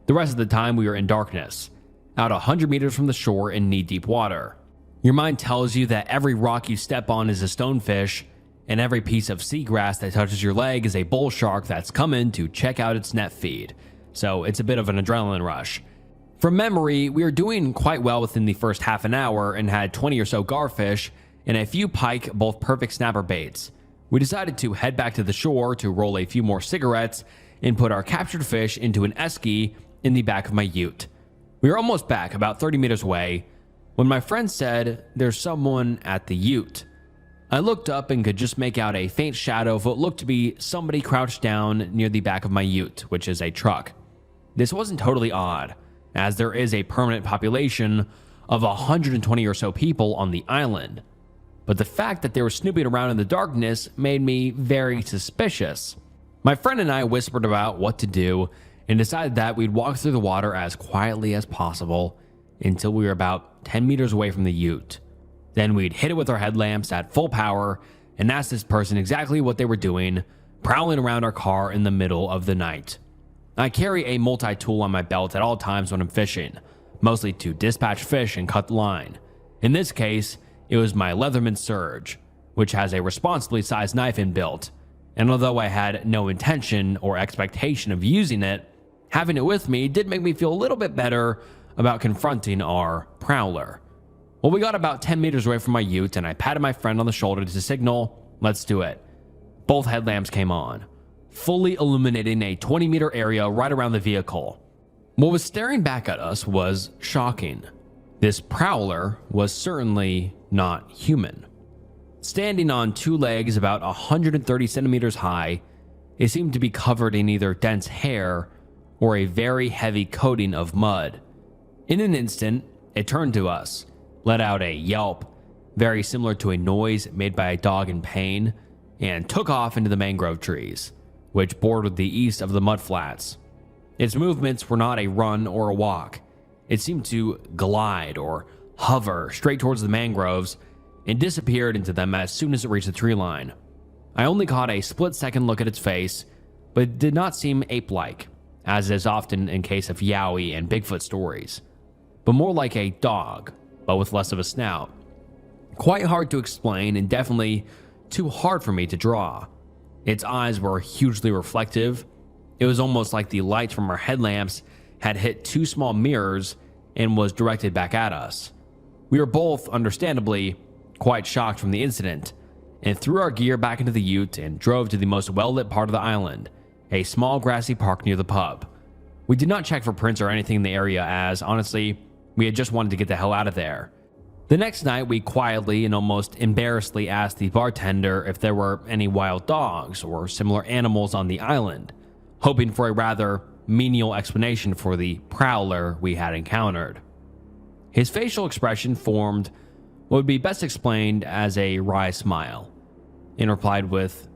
S1: The rest of the time, we were in darkness, out 100 meters from the shore in knee-deep water. Your mind tells you that every rock you step on is a stonefish, and every piece of seagrass that touches your leg is a bull shark that's come in to check out its net feed. So it's a bit of an adrenaline rush. From memory, we were doing quite well within the first half an hour and had 20 or so garfish and a few pike, both perfect snapper baits. We decided to head back to the shore to roll a few more cigarettes and put our captured fish into an esky in the back of my ute. We were almost back, about 30 meters away, when my friend said, "There's someone at the ute." I looked up and could just make out a faint shadow of what looked to be somebody crouched down near the back of my ute, which is a truck. This wasn't totally odd, as there is a permanent population of 120 or so people on the island. But the fact that they were snooping around in the darkness made me very suspicious. My friend and I whispered about what to do and decided that we'd walk through the water as quietly as possible until we were about 10 meters away from the ute. Then we'd hit it with our headlamps at full power and ask this person exactly what they were doing, prowling around our car in the middle of the night. I carry a multi-tool on my belt at all times when I'm fishing, mostly to dispatch fish and cut the line. In this case, it was my Leatherman Surge, which has a responsibly sized knife inbuilt, and although I had no intention or expectation of using it, having it with me did make me feel a little bit better about confronting our prowler. Well, we got about 10 meters away from my ute and I patted my friend on the shoulder to signal, "Let's do it." Both headlamps came on, fully illuminating a 20-meter area right around the vehicle. What was staring back at us was shocking. This prowler was certainly not human. Standing on two legs about 130 centimeters high, it seemed to be covered in either dense hair or a very heavy coating of mud. In an instant, it turned to us, let out a yelp, very similar to a noise made by a dog in pain, and took off into the mangrove trees, which bordered the east of the mudflats. Its movements were not a run or a walk. It seemed to glide or hover straight towards the mangroves and disappeared into them as soon as it reached the tree line. I only caught a split-second look at its face, but it did not seem ape-like, as is often in case of Yowie and Bigfoot stories, but more like a dog, but with less of a snout. Quite hard to explain and definitely too hard for me to draw. Its eyes were hugely reflective. It was almost like the light from our headlamps had hit two small mirrors and was directed back at us. We were both, understandably, quite shocked from the incident, and threw our gear back into the ute and drove to the most well-lit part of the island, a small grassy park near the pub. We did not check for prints or anything in the area as, honestly, we had just wanted to get the hell out of there. The next night, we quietly and almost embarrassedly asked the bartender if there were any wild dogs or similar animals on the island, hoping for a rather menial explanation for the prowler we had encountered. His facial expression formed what would be best explained as a wry smile, and replied with,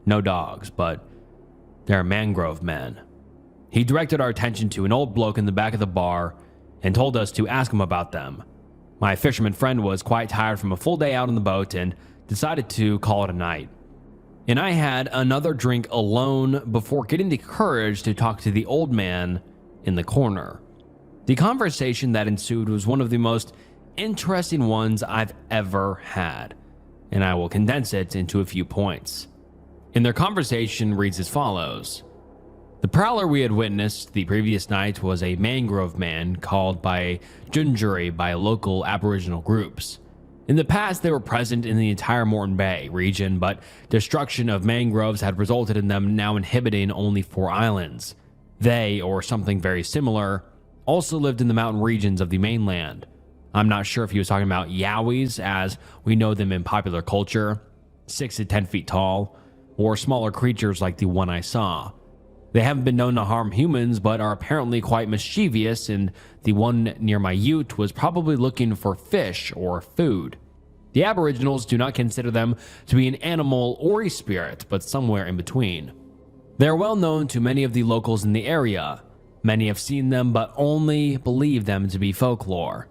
S1: "No dogs, but they're mangrove men." He directed our attention to an old bloke in the back of the bar and told us to ask him about them. My fisherman friend was quite tired from a full day out on the boat and decided to call it a night. And I had another drink alone before getting the courage to talk to the old man in the corner. The conversation that ensued was one of the most interesting ones I've ever had, and I will condense it into a few points. And their conversation reads as follows. The prowler we had witnessed the previous night was a mangrove man called by Junjuri by local Aboriginal groups. In the past, they were present in the entire Moreton Bay region, but destruction of mangroves had resulted in them now inhabiting only 4 islands. They, or something very similar, also lived in the mountain regions of the mainland. I'm not sure if he was talking about yowies, as we know them in popular culture, 6 to 10 feet tall, or smaller creatures like the one I saw. They haven't been known to harm humans, but are apparently quite mischievous, and the one near my ute was probably looking for fish or food. The Aboriginals do not consider them to be an animal or a spirit, but somewhere in between. They are well known to many of the locals in the area. Many have seen them, but only believe them to be folklore.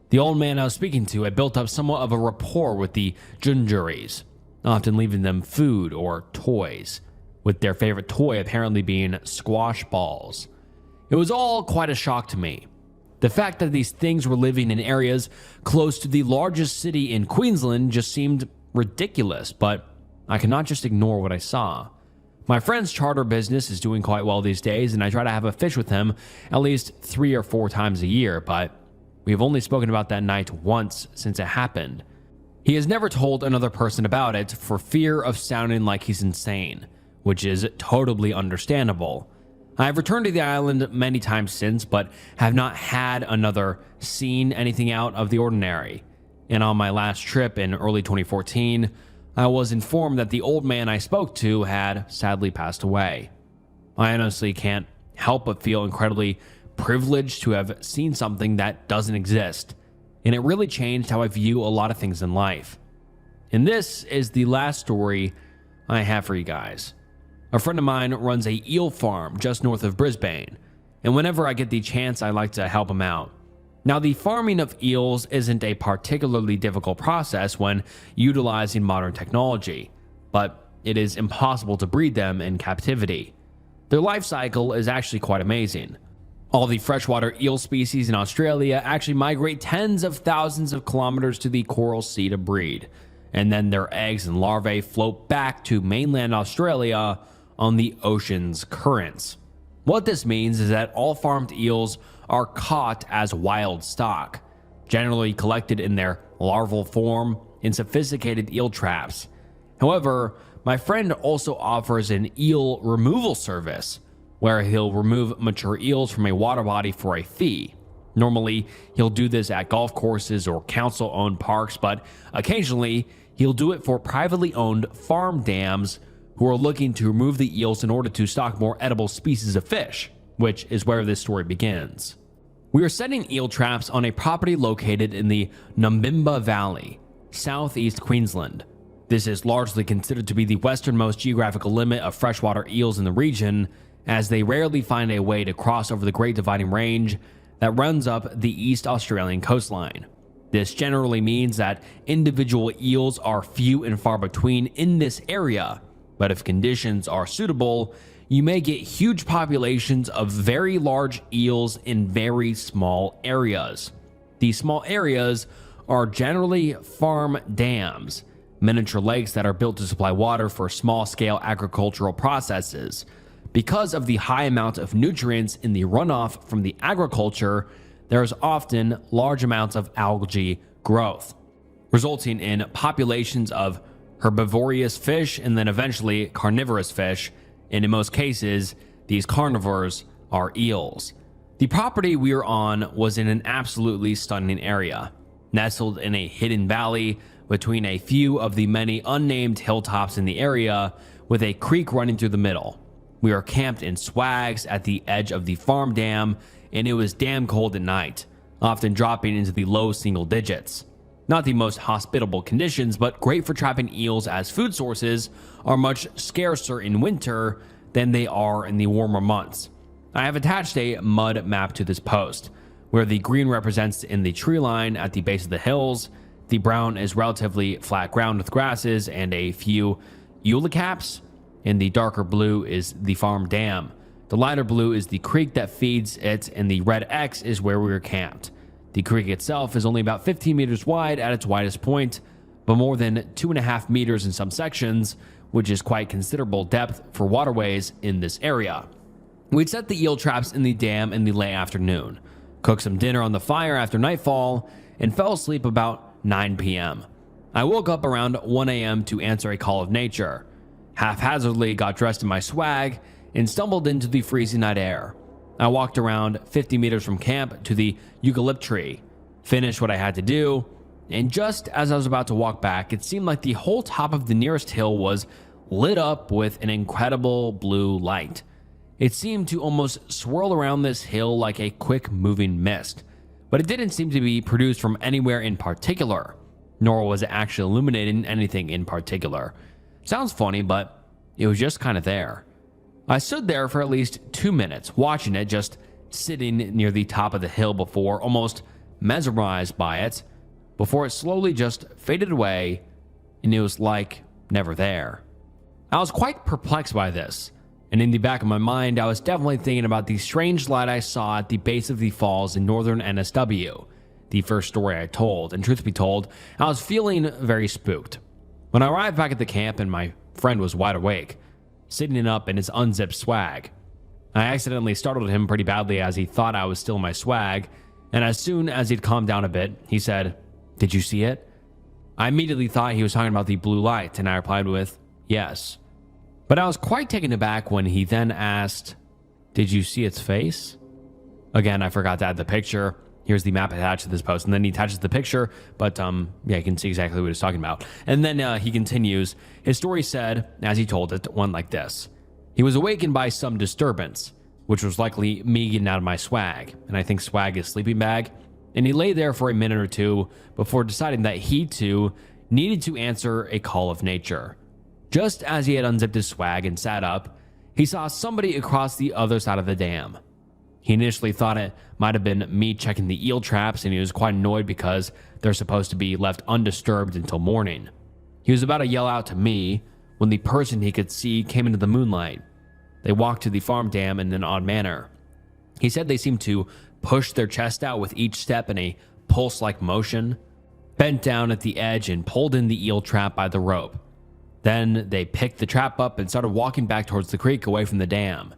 S1: The old man I was speaking to had built up somewhat of a rapport with the Junjuris, often leaving them food or toys, with their favorite toy apparently being squash balls. It was all quite a shock to me. The fact that these things were living in areas close to the largest city in Queensland just seemed ridiculous, but I cannot just ignore what I saw. My friend's charter business is doing quite well these days, and I try to have a fish with him at least 3 or 4 times a year, but we've only spoken about that night once since it happened. He has never told another person about it for fear of sounding like he's insane, which is totally understandable. I have returned to the island many times since, but have not had another seen anything out of the ordinary. And on my last trip in early 2014, I was informed that the old man I spoke to had sadly passed away. I honestly can't help but feel incredibly privileged to have seen something that doesn't exist, and it really changed how I view a lot of things in life. And this is the last story I have for you guys. A friend of mine runs a eel farm just north of Brisbane, and whenever I get the chance, I like to help him out. Now, the farming of eels isn't a particularly difficult process when utilizing modern technology, but it is impossible to breed them in captivity. Their life cycle is actually quite amazing. All the freshwater eel species in Australia actually migrate tens of thousands of kilometers to the Coral Sea to breed, and then their eggs and larvae float back to mainland Australia on the ocean's currents. What this means is that all farmed eels are caught as wild stock, generally collected in their larval form in sophisticated eel traps. However, my friend also offers an eel removal service, where he'll remove mature eels from a water body for a fee. Normally, he'll do this at golf courses or council-owned parks, but occasionally, he'll do it for privately owned farm dams who are looking to remove the eels in order to stock more edible species of fish, which is where this story begins. We are setting eel traps on a property located in the Numbimba Valley, southeast Queensland. This is largely considered to be the westernmost geographical limit of freshwater eels in the region, as they rarely find a way to cross over the Great Dividing Range that runs up the East Australian coastline. This generally means that individual eels are few and far between in this area, but if conditions are suitable, you may get huge populations of very large eels in very small areas. These small areas are generally farm dams, miniature lakes that are built to supply water for small-scale agricultural processes. Because of the high amount of nutrients in the runoff from the agriculture, there is often large amounts of algae growth, resulting in populations of herbivorous fish and then eventually carnivorous fish, and in most cases, these carnivores are eels. The property we are on was in an absolutely stunning area, nestled in a hidden valley between a few of the many unnamed hilltops in the area, with a creek running through the middle. We are camped in swags at the edge of the farm dam, and it was damn cold at night, often dropping into the low single digits. Not the most hospitable conditions, but great for trapping eels, as food sources are much scarcer in winter than they are in the warmer months. I have attached a mud map to this post, where the green represents in the tree line at the base of the hills, the brown is relatively flat ground with grasses and a few eucalypts, and the darker blue is the farm dam. The lighter blue is the creek that feeds it, and the red X is where we are camped. The creek itself is only about 15 meters wide at its widest point, but more than 2.5 meters in some sections, which is quite considerable depth for waterways in this area. We'd set the eel traps in the dam in the late afternoon, cooked some dinner on the fire after nightfall, and fell asleep about 9 p.m. I woke up around 1 a.m. to answer a call of nature, haphazardly got dressed in my swag, and stumbled into the freezing night air. I walked around 50 meters from camp to the eucalypt tree, finished what I had to do, and just as I was about to walk back, it seemed like the whole top of the nearest hill was lit up with an incredible blue light. It seemed to almost swirl around this hill like a quick moving mist, but it didn't seem to be produced from anywhere in particular, nor was it actually illuminating anything in particular. Sounds funny, but it was just kind of there. I stood there for at least 2 minutes, watching it, just sitting near the top of the hill before, almost mesmerized by it, before it slowly just faded away, and it was like never there. I was quite perplexed by this, and in the back of my mind, I was definitely thinking about the strange light I saw at the base of the falls in northern NSW, the first story I told, and truth be told, I was feeling very spooked. When I arrived back at the camp and my friend was wide awake, sitting up in his unzipped swag, I accidentally startled him pretty badly as he thought I was still in my swag, and as soon as he'd calmed down a bit, he said, "Did you see it?" I immediately thought he was talking about the blue light, and I replied with, "Yes." But I was quite taken aback when he then asked, "Did you see its face?" Again, I forgot to add the picture. Here's the map attached to this post, and then he attaches the picture, but yeah, you can see exactly what he's talking about. And then he continues, his story said, as he told it, went like this. He was awakened by some disturbance, which was likely me getting out of my swag, and I think swag is sleeping bag, and he lay there for a minute or two before deciding that he too needed to answer a call of nature. Just as he had unzipped his swag and sat up, he saw somebody across the other side of the dam. He initially thought it might have been me checking the eel traps, and he was quite annoyed because they're supposed to be left undisturbed until morning. He was about to yell out to me when the person he could see came into the moonlight. They walked to the farm dam in an odd manner. He said they seemed to push their chest out with each step in a pulse-like motion, bent down at the edge and pulled in the eel trap by the rope. Then they picked the trap up and started walking back towards the creek away from the dam.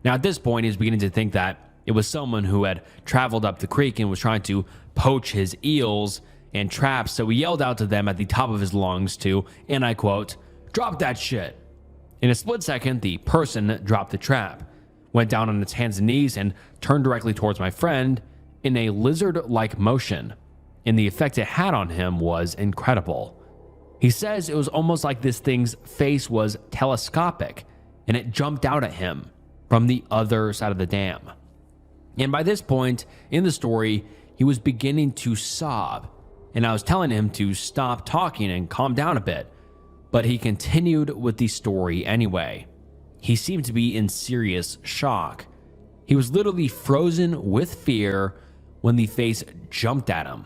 S1: Now at this point, he was beginning to think that it was someone who had traveled up the creek and was trying to poach his eels and traps, so he yelled out to them at the top of his lungs to, and I quote, "Drop that shit." In a split second, the person dropped the trap, went down on its hands and knees, and turned directly towards my friend in a lizard-like motion, and the effect it had on him was incredible. He says it was almost like this thing's face was telescopic, and it jumped out at him from the other side of the dam. And by this point in the story, he was beginning to sob, and I was telling him to stop talking and calm down a bit, but he continued with the story anyway. He seemed to be in serious shock. He was literally frozen with fear when the face jumped at him,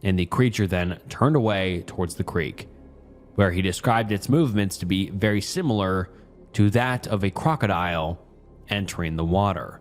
S1: and the creature then turned away towards the creek, where he described its movements to be very similar to that of a crocodile entering the water.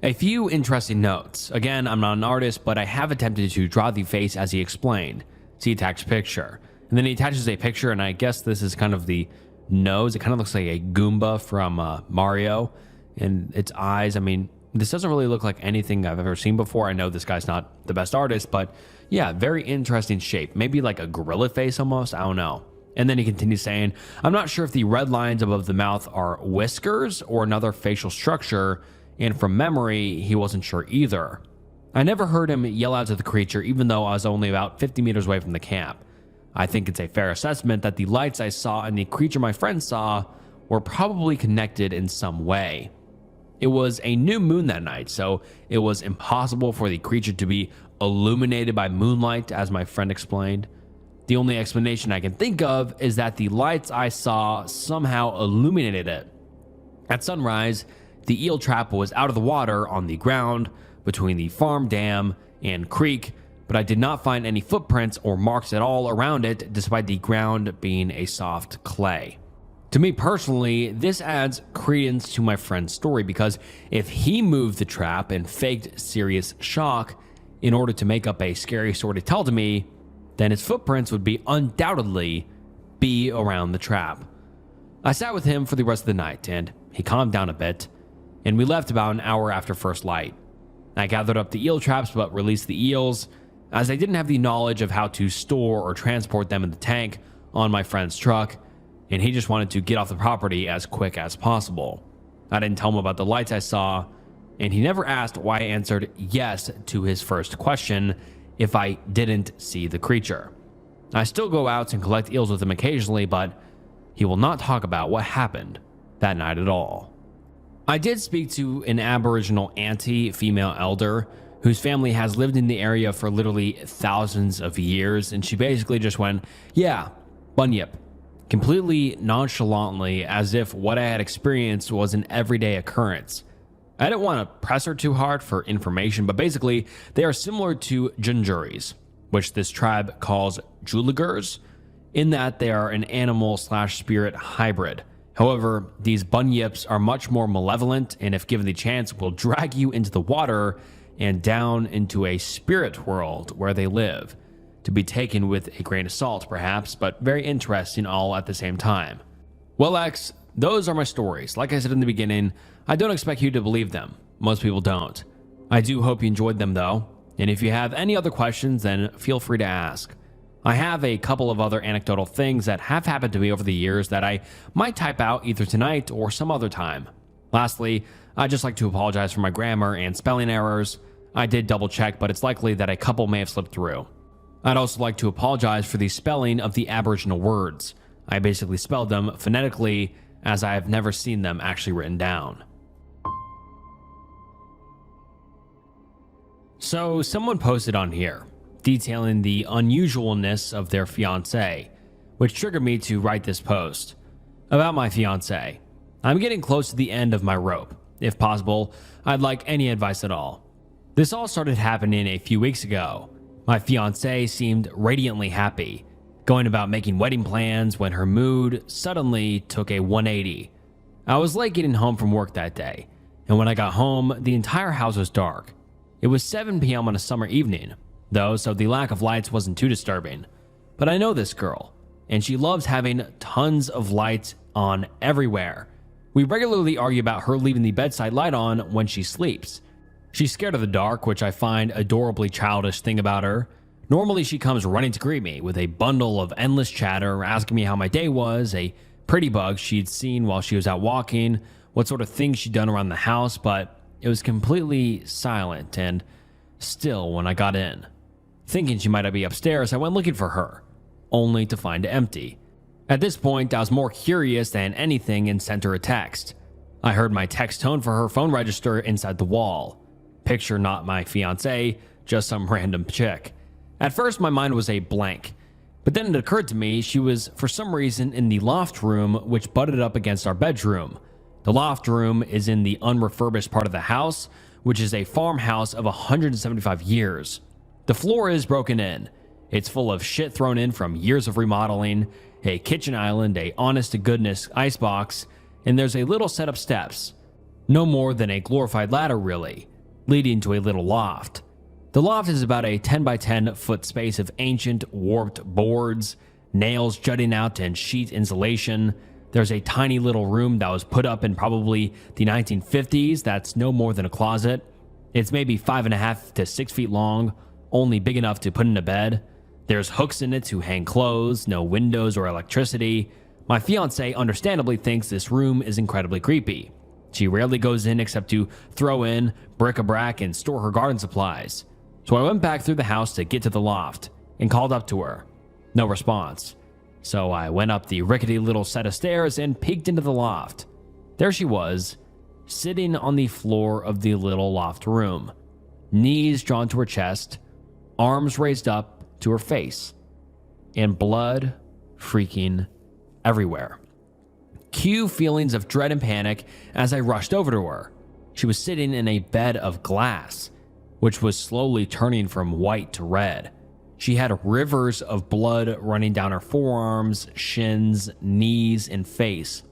S1: A few interesting notes. Again, I'm not an artist, but I have attempted to draw the face as he explained. See attached picture. And then he attaches a picture, and I guess this is kind of the nose. It kind of looks like a Goomba from Mario. And its eyes, I mean, this doesn't really look like anything I've ever seen before. I know this guy's not the best artist, but yeah, very interesting shape. Maybe like a gorilla face almost, I don't know. And then he continues saying, I'm not sure if the red lines above the mouth are whiskers or another facial structure, and from memory, he wasn't sure either. I never heard him yell out to the creature, even though I was only about 50 meters away from the camp. I think it's a fair assessment that the lights I saw and the creature my friend saw were probably connected in some way. It was a new moon that night, so it was impossible for the creature to be illuminated by moonlight, as my friend explained. The only explanation I can think of is that the lights I saw somehow illuminated it. At sunrise, the eel trap was out of the water on the ground between the farm dam and creek, but I did not find any footprints or marks at all around it, despite the ground being a soft clay. To me personally, this adds credence to my friend's story, because if he moved the trap and faked serious shock in order to make up a scary story to tell to me, then his footprints would be undoubtedly be around the trap. I sat with him for the rest of the night, and he calmed down a bit, and we left about an hour after first light. I gathered up the eel traps but released the eels, as I didn't have the knowledge of how to store or transport them in the tank on my friend's truck, and he just wanted to get off the property as quick as possible. I didn't tell him about the lights I saw, and he never asked why I answered yes to his first question if I didn't see the creature. I still go out and collect eels with him occasionally, but he will not talk about what happened that night at all. I did speak to an Aboriginal auntie, female elder, whose family has lived in the area for literally thousands of years, and she basically just went, yeah, bunyip, completely nonchalantly, as if what I had experienced was an everyday occurrence. I didn't want to press her too hard for information, but basically they are similar to Junjuris, which this tribe calls Juligers, in that they are an animal/spirit hybrid. However, these bunyips are much more malevolent, and if given the chance, will drag you into the water and down into a spirit world where they live. to be taken with a grain of salt, perhaps, but very interesting all at the same time. Well, X, those are my stories. Like I said in the beginning, I don't expect you to believe them. Most people don't. I do hope you enjoyed them, though. And if you have any other questions, then feel free to ask. I have a couple of other anecdotal things that have happened to me over the years that I might type out either tonight or some other time. Lastly, I'd just like to apologize for my grammar and spelling errors. I did double check, but it's likely that a couple may have slipped through. I'd also like to apologize for the spelling of the Aboriginal words. I basically spelled them phonetically, as I have never seen them actually written down. So someone posted on here, detailing the unusualness of their fiancé, which triggered me to write this post. About my fiancé. I'm getting close to the end of my rope. If possible, I'd like any advice at all. This all started happening a few weeks ago. My fiancé seemed radiantly happy, going about making wedding plans when her mood suddenly took a 180. I was late getting home from work that day, and when I got home, the entire house was dark. It was 7 p.m. on a summer evening, though, so the lack of lights wasn't too disturbing. But I know this girl, and she loves having tons of lights on everywhere. We regularly argue about her leaving the bedside light on when she sleeps. She's scared of the dark, which I find adorably childish thing about her. Normally she comes running to greet me with a bundle of endless chatter, asking me how my day was, a pretty bug she'd seen while she was out walking, what sort of things she'd done around the house, but it was completely silent and still when I got in. Thinking she might be upstairs, I went looking for her, only to find it empty. At this point, I was more curious than anything and sent her a text. I heard my text tone for her phone register inside the wall. Picture not my fiancé, just some random chick. At first, my mind was a blank, but then it occurred to me she was, for some reason, in the loft room, which butted up against our bedroom. The loft room is in the unrefurbished part of the house, which is a farmhouse of 175 years. The floor is broken in. It's full of shit thrown in from years of remodeling, a kitchen island, a honest-to-goodness icebox, and there's a little set of steps. No more than a glorified ladder, really, leading to a little loft. The loft is about a 10 by 10 foot space of ancient, warped boards, nails jutting out and sheet insulation. There's a tiny little room that was put up in probably the 1950s that's no more than a closet. It's maybe 5.5 to 6 feet long, only big enough to put in a bed. There's hooks in it to hang clothes, no windows or electricity. My fiancé understandably thinks this room is incredibly creepy. She rarely goes in except to throw in bric-a-brac and store her garden supplies. So I went back through the house to get to the loft and called up to her. No response. So I went up the rickety little set of stairs and peeked into the loft. There she was, sitting on the floor of the little loft room, knees drawn to her chest, arms raised up to her face, and blood freaking everywhere. Cue feelings of dread and panic as I rushed over to her. She was sitting in a bed of glass, which was slowly turning from white to red. She had rivers of blood running down her forearms, shins, knees, and face.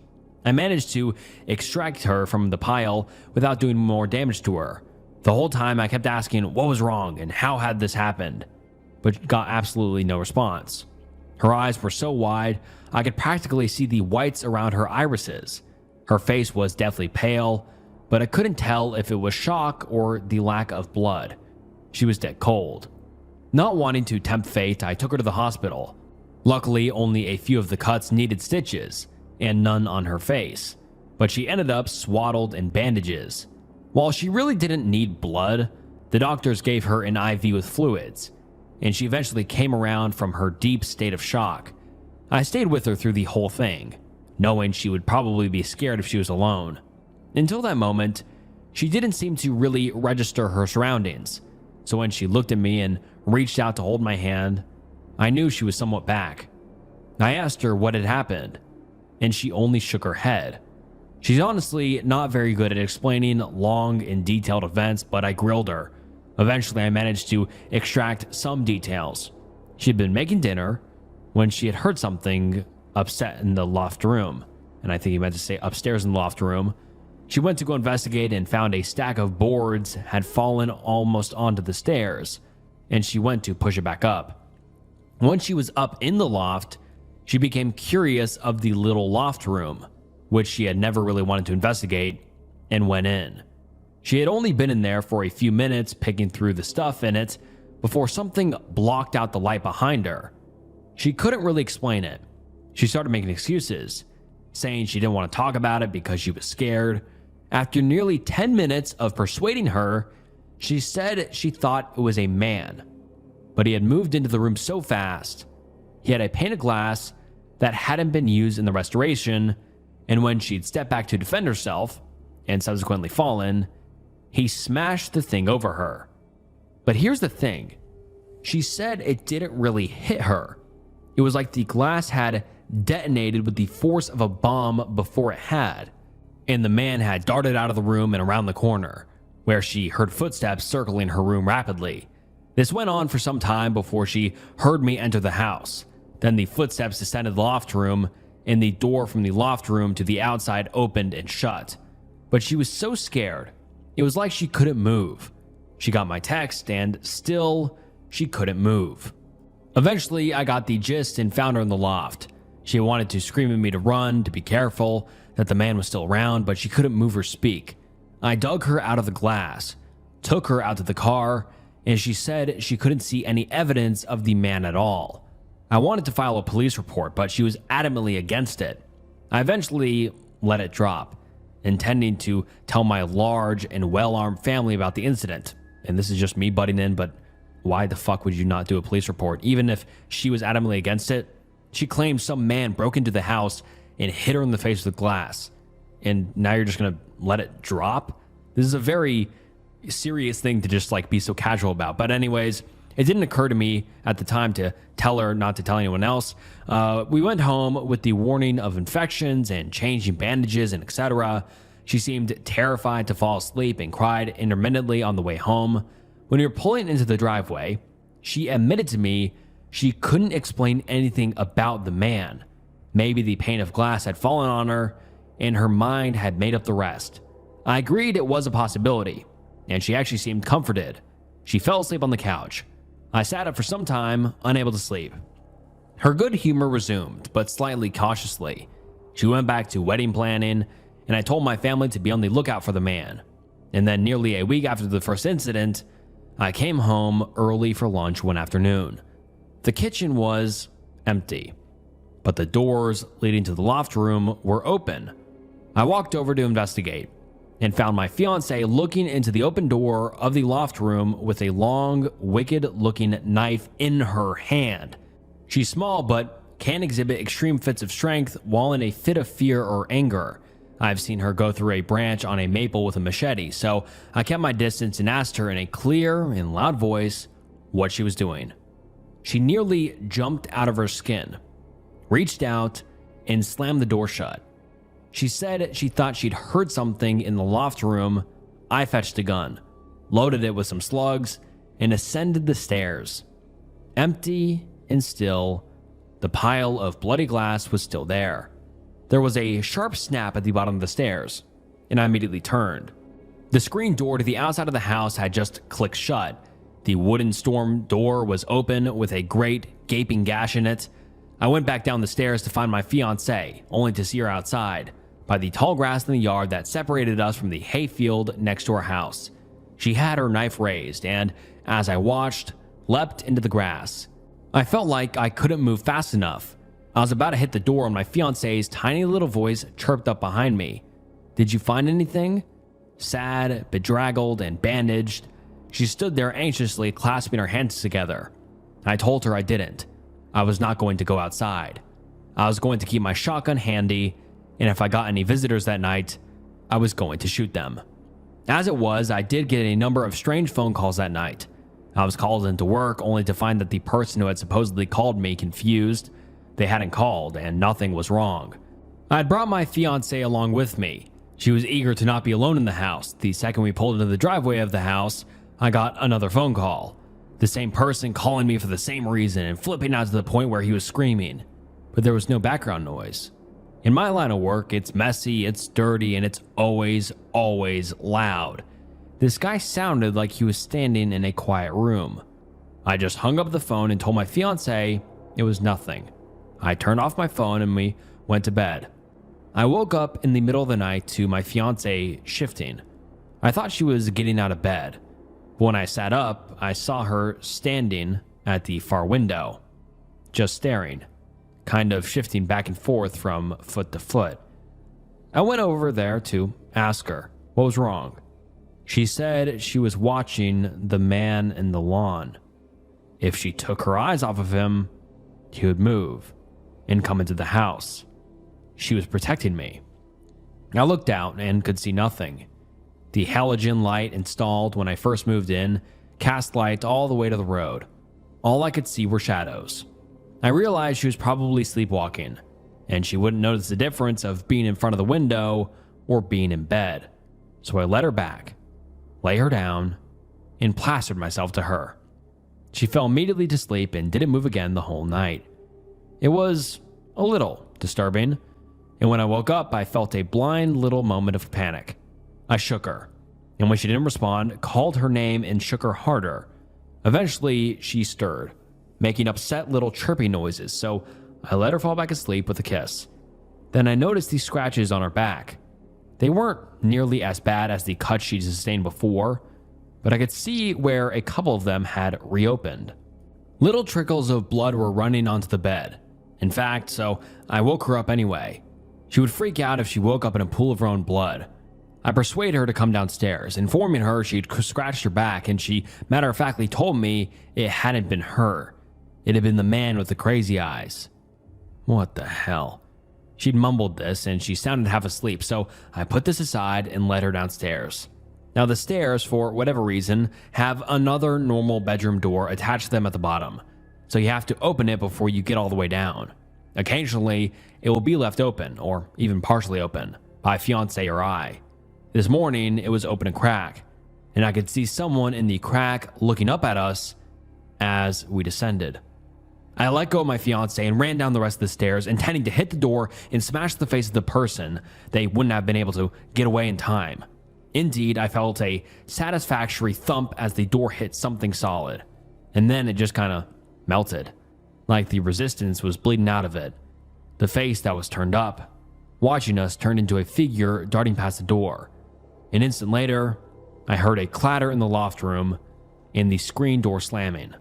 S1: I managed to extract her from the pile without doing more damage to her. The whole time I kept asking what was wrong and how had this happened, but got absolutely no response. Her eyes were so wide, I could practically see the whites around her irises. Her face was deathly pale, but I couldn't tell if it was shock or the lack of blood. She was dead cold. Not wanting to tempt fate, I took her to the hospital. Luckily, only a few of the cuts needed stitches, and none on her face, but she ended up swaddled in bandages. While she really didn't need blood, the doctors gave her an IV with fluids, and she eventually came around from her deep state of shock. I stayed with her through the whole thing, knowing she would probably be scared if she was alone. Until that moment, she didn't seem to really register her surroundings, so when she looked at me and reached out to hold my hand, I knew she was somewhat back. I asked her what had happened, and she only shook her head. She's honestly not very good at explaining long and detailed events, but I grilled her. Eventually, I managed to extract some details. She had been making dinner when she had heard something upset in the loft room, and I think he meant to say upstairs in the loft room. She went to go investigate and found a stack of boards had fallen almost onto the stairs, and she went to push it back up. Once she was up in the loft, she became curious of the little loft room, which she had never really wanted to investigate, and went in. She had only been in there for a few minutes picking through the stuff in it before something blocked out the light behind her. She couldn't really explain it. She started making excuses, saying she didn't want to talk about it because she was scared. After nearly 10 minutes of persuading her, she said she thought it was a man, but he had moved into the room so fast. He had a pane of glass that hadn't been used in the restoration, and when she'd stepped back to defend herself, and subsequently fallen, he smashed the thing over her. But here's the thing. She said it didn't really hit her. It was like the glass had detonated with the force of a bomb before it had, and the man had darted out of the room and around the corner, where she heard footsteps circling her room rapidly. This went on for some time before she heard me enter the house. Then the footsteps descended the loft room, and the door from the loft room to the outside opened and shut. But she was so scared, it was like she couldn't move. She got my text, and still, she couldn't move. Eventually, I got the gist and found her in the loft. She wanted to scream at me to run, to be careful, that the man was still around, but she couldn't move or speak. I dug her out of the glass, took her out to the car, and she said she couldn't see any evidence of the man at all. I wanted to file a police report, but she was adamantly against it. I eventually let it drop, intending to tell my large and well-armed family about the incident. And this is just me butting in, but why the fuck would you not do a police report? Even if she was adamantly against it, she claimed some man broke into the house and hit her in the face with glass. And now you're just gonna let it drop? This is a very serious thing to just like be so casual about. But anyways, it didn't occur to me at the time to tell her not to tell anyone else. We went home with the warning of infections and changing bandages and etc. She seemed terrified to fall asleep and cried intermittently on the way home. When we were pulling into the driveway, she admitted to me she couldn't explain anything about the man. Maybe the pane of glass had fallen on her and her mind had made up the rest. I agreed it was a possibility, and she actually seemed comforted. She fell asleep on the couch. I sat up for some time, unable to sleep. Her good humor resumed, but slightly cautiously. She went back to wedding planning, and I told my family to be on the lookout for the man. And then nearly a week after the first incident, I came home early for lunch one afternoon. The kitchen was empty, but the doors leading to the loft room were open. I walked over to investigate and found my fiance looking into the open door of the loft room with a long, wicked-looking knife in her hand. She's small, but can exhibit extreme fits of strength while in a fit of fear or anger. I've seen her go through a branch on a maple with a machete, so I kept my distance and asked her in a clear and loud voice what she was doing. She nearly jumped out of her skin, reached out, and slammed the door shut. She said she thought she'd heard something in the loft room. I fetched a gun, loaded it with some slugs, and ascended the stairs. Empty and still, the pile of bloody glass was still there. There was a sharp snap at the bottom of the stairs, and I immediately turned. The screen door to the outside of the house had just clicked shut. The wooden storm door was open with a great gaping gash in it. I went back down the stairs to find my fiancée, only to see her outside, by the tall grass in the yard that separated us from the hayfield next to our house. She had her knife raised, and as I watched, leapt into the grass. I felt like I couldn't move fast enough. I was about to hit the door when my fiance's tiny little voice chirped up behind me. "Did you find anything?" Sad, bedraggled, and bandaged, she stood there anxiously clasping her hands together. I told her I didn't. I was not going to go outside. I was going to keep my shotgun handy, and if I got any visitors that night, I was going to shoot them. As it was, I did get a number of strange phone calls that night. I was called into work only to find that the person who had supposedly called me confused. They hadn't called, and nothing was wrong. I had brought my fiancée along with me. She was eager to not be alone in the house. The second we pulled into the driveway of the house, I got another phone call. The same person calling me for the same reason and flipping out to the point where he was screaming. But there was no background noise. In my line of work, it's messy, it's dirty, and it's always loud. This guy sounded like he was standing in a quiet room. I just hung up the phone and told my fiancée it was nothing. I turned off my phone and we went to bed. I woke up in the middle of the night to my fiance shifting. I thought she was getting out of bed, but when I sat up, I saw her standing at the far window, just staring, kind of shifting back and forth from foot to foot. I went over there to ask her what was wrong. She said she was watching the man in the lawn. If she took her eyes off of him, he would move and come into the house. She was protecting me. I looked out and could see nothing. The halogen light installed when I first moved in cast light all the way to the road. All I could see were shadows. I realized she was probably sleepwalking, and she wouldn't notice the difference of being in front of the window or being in bed. So I let her back, lay her down, and plastered myself to her. She fell immediately to sleep and didn't move again the whole night. It was a little disturbing, and when I woke up, I felt a blind little moment of panic. I shook her, and when she didn't respond, called her name and shook her harder. Eventually, she stirred, making upset little chirping noises, so I let her fall back asleep with a kiss. Then I noticed these scratches on her back. They weren't nearly as bad as the cuts she'd sustained before, but I could see where a couple of them had reopened. Little trickles of blood were running onto the bed. In fact, so I woke her up anyway. She would freak out if she woke up in a pool of her own blood. I persuaded her to come downstairs, informing her she'd scratched her back, and she matter-of-factly told me it hadn't been her. It had been the man with the crazy eyes. What the hell? She'd mumbled this, and she sounded half asleep, so I put this aside and led her downstairs. Now the stairs, for whatever reason, have another normal bedroom door attached to them at the bottom, so you have to open it before you get all the way down. Occasionally, it will be left open, or even partially open, by fiance or I. This morning, it was open a crack, and I could see someone in the crack looking up at us as we descended. I let go of my fiance and ran down the rest of the stairs, intending to hit the door and smash the face of the person. They wouldn't have been able to get away in time. Indeed, I felt a satisfactory thump as the door hit something solid, and then it just kind of melted, like the resistance was bleeding out of it. The face that was turned up, watching us, turned into a figure darting past the door. An instant later, I heard a clatter in the loft room and the screen door slamming.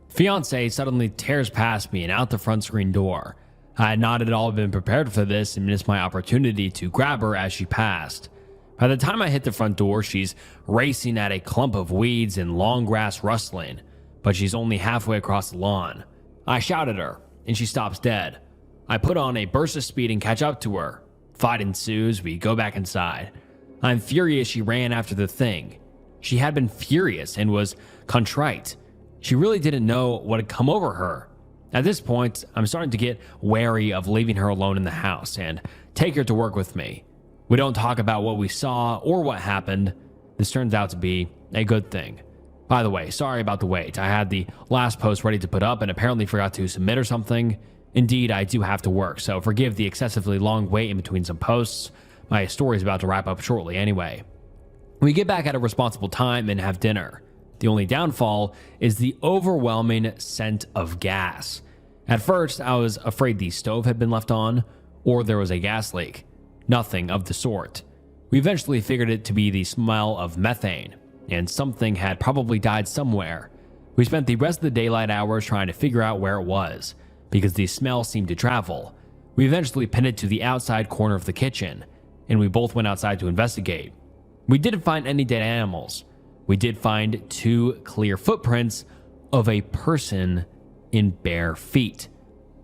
S1: Fiance suddenly tears past me and out the front screen door. I had not at all been prepared for this and missed my opportunity to grab her as she passed. By the time I hit the front door, she's racing at a clump of weeds and long grass rustling, but she's only halfway across the lawn. I shout at her, and she stops dead. I put on a burst of speed and catch up to her. Fight ensues, we go back inside. I'm furious she ran after the thing. She had been furious and was contrite. She really didn't know what had come over her. At this point, I'm starting to get wary of leaving her alone in the house and take her to work with me. We don't talk about what we saw or what happened. This turns out to be a good thing. By the way, sorry about the wait. I had the last post ready to put up and apparently forgot to submit or something. Indeed, I do have to work, so forgive the excessively long wait in between some posts. My story is about to wrap up shortly anyway. We get back at a responsible time and have dinner. The only downfall is the overwhelming scent of gas. At first, I was afraid the stove had been left on, or there was a gas leak. Nothing of the sort. We eventually figured it to be the smell of methane, and something had probably died somewhere. We spent the rest of the daylight hours trying to figure out where it was, because the smell seemed to travel. We eventually pinned it to the outside corner of the kitchen, and we both went outside to investigate. We didn't find any dead animals. We did find 2 clear footprints of a person in bare feet,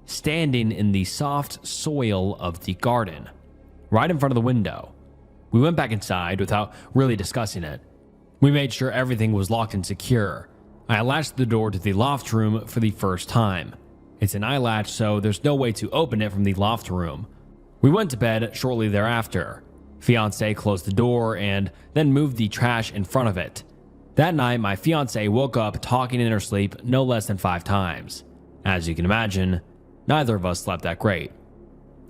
S1: standing in the soft soil of the garden, right in front of the window. We went back inside without really discussing it. We made sure everything was locked and secure. I latched the door to the loft room for the first time. It's an eye latch, so there's no way to open it from the loft room. We went to bed shortly thereafter. Fiance closed the door and then moved the trash in front of it. That night, my fiance woke up talking in her sleep no less than 5 times. As you can imagine, neither of us slept that great.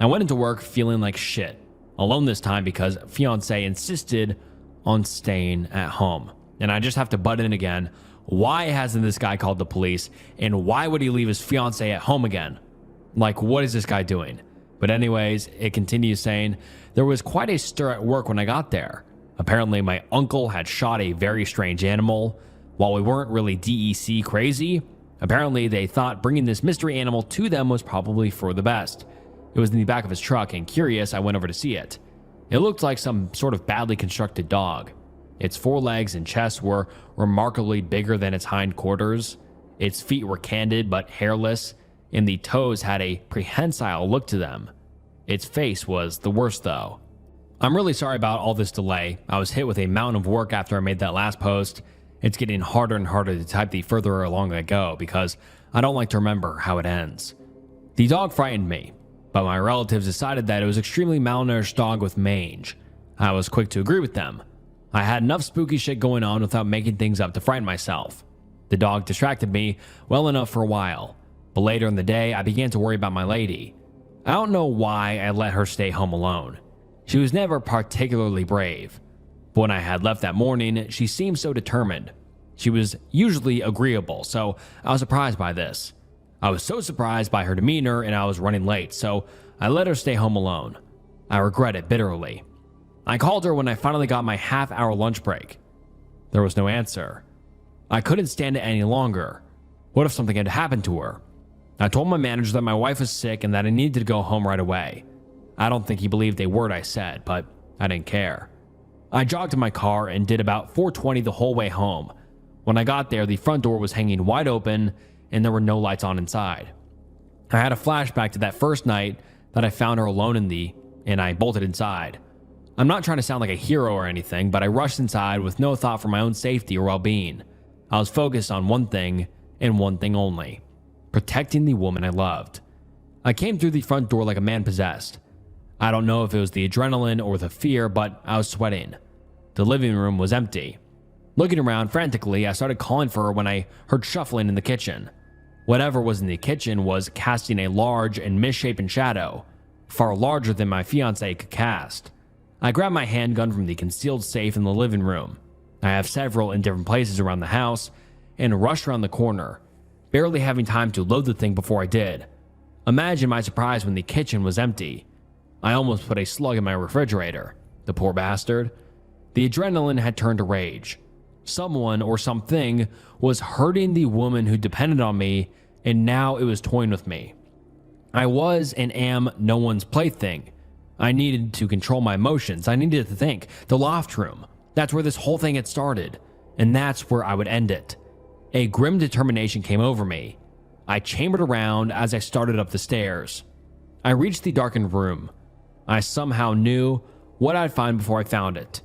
S1: I went into work feeling like shit, alone this time because fiance insisted on staying at home, and I just have to butt in again Why hasn't this guy called the police? And why would he leave his fiancée at home again? Like, what is this guy doing? But anyways, it continues saying, there was quite a stir at work when I got there. Apparently, my uncle had shot a very strange animal. While we weren't really DEC crazy, apparently they thought bringing this mystery animal to them was probably for the best. It was in the back of his truck, and curious, I went over to see it. It looked like some sort of badly constructed dog. Its forelegs and chest were remarkably bigger than its hindquarters. Its feet were candid but hairless, and the toes had a prehensile look to them. Its face was the worst though. I'm really sorry about all this delay. I was hit with a mountain of work after I made that last post. It's getting harder and harder to type the further along I go because I don't like to remember how it ends. The dog frightened me, but my relatives decided that it was an extremely malnourished dog with mange. I was quick to agree with them. I had enough spooky shit going on without making things up to frighten myself. The dog distracted me well enough for a while, but later in the day I began to worry about my lady. I don't know why I let her stay home alone. She was never particularly brave, but when I had left that morning, she seemed so determined. She was usually agreeable, so I was surprised by this. I was so surprised by her demeanor and I was running late, so I let her stay home alone. I regret it bitterly. I called her when I finally got my half-hour lunch break. There was no answer. I couldn't stand it any longer. What if something had happened to her? I told my manager that my wife was sick and that I needed to go home right away. I don't think he believed a word I said, but I didn't care. I jogged in my car and did about 420 the whole way home. When I got there, the front door was hanging wide open and there were no lights on inside. I had a flashback to that first night that I found her alone and I bolted inside. I'm not trying to sound like a hero or anything, but I rushed inside with no thought for my own safety or well-being. I was focused on one thing and one thing only: protecting the woman I loved. I came through the front door like a man possessed. I don't know if it was the adrenaline or the fear, but I was sweating. The living room was empty. Looking around frantically, I started calling for her when I heard shuffling in the kitchen. Whatever was in the kitchen was casting a large and misshapen shadow, far larger than my fiancée could cast. I grabbed my handgun from the concealed safe in the living room. I have several in different places around the house, and rushed around the corner, barely having time to load the thing before I did. Imagine my surprise when the kitchen was empty. I almost put a slug in my refrigerator. The poor bastard. The adrenaline had turned to rage. Someone or something was hurting the woman who depended on me, and now it was toying with me. I was and am no one's plaything. I needed to control my emotions. I needed to think. The loft room. That's where this whole thing had started, and that's where I would end it. A grim determination came over me. I chambered around as I started up the stairs. I reached the darkened room. I somehow knew what I'd find before I found it.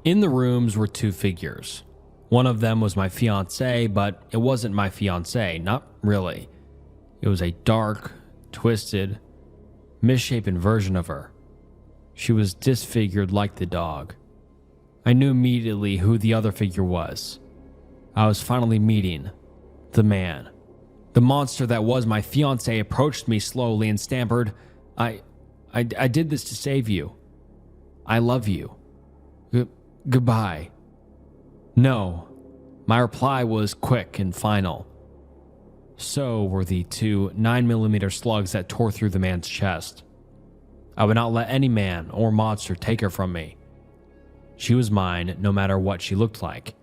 S1: In the rooms were two figures. One of them was my fiancée, but it wasn't my fiancée, not really. It was a dark, twisted, misshapen version of her. She was disfigured like the dog. I knew immediately who the other figure was. I was finally meeting the man. The monster that was my fiancé approached me slowly and stammered, I did this to save you. I love you. Goodbye. No. My reply was quick and final. So were the two 9mm slugs that tore through the man's chest. I would not let any man or monster take her from me. She was mine no matter what she looked like.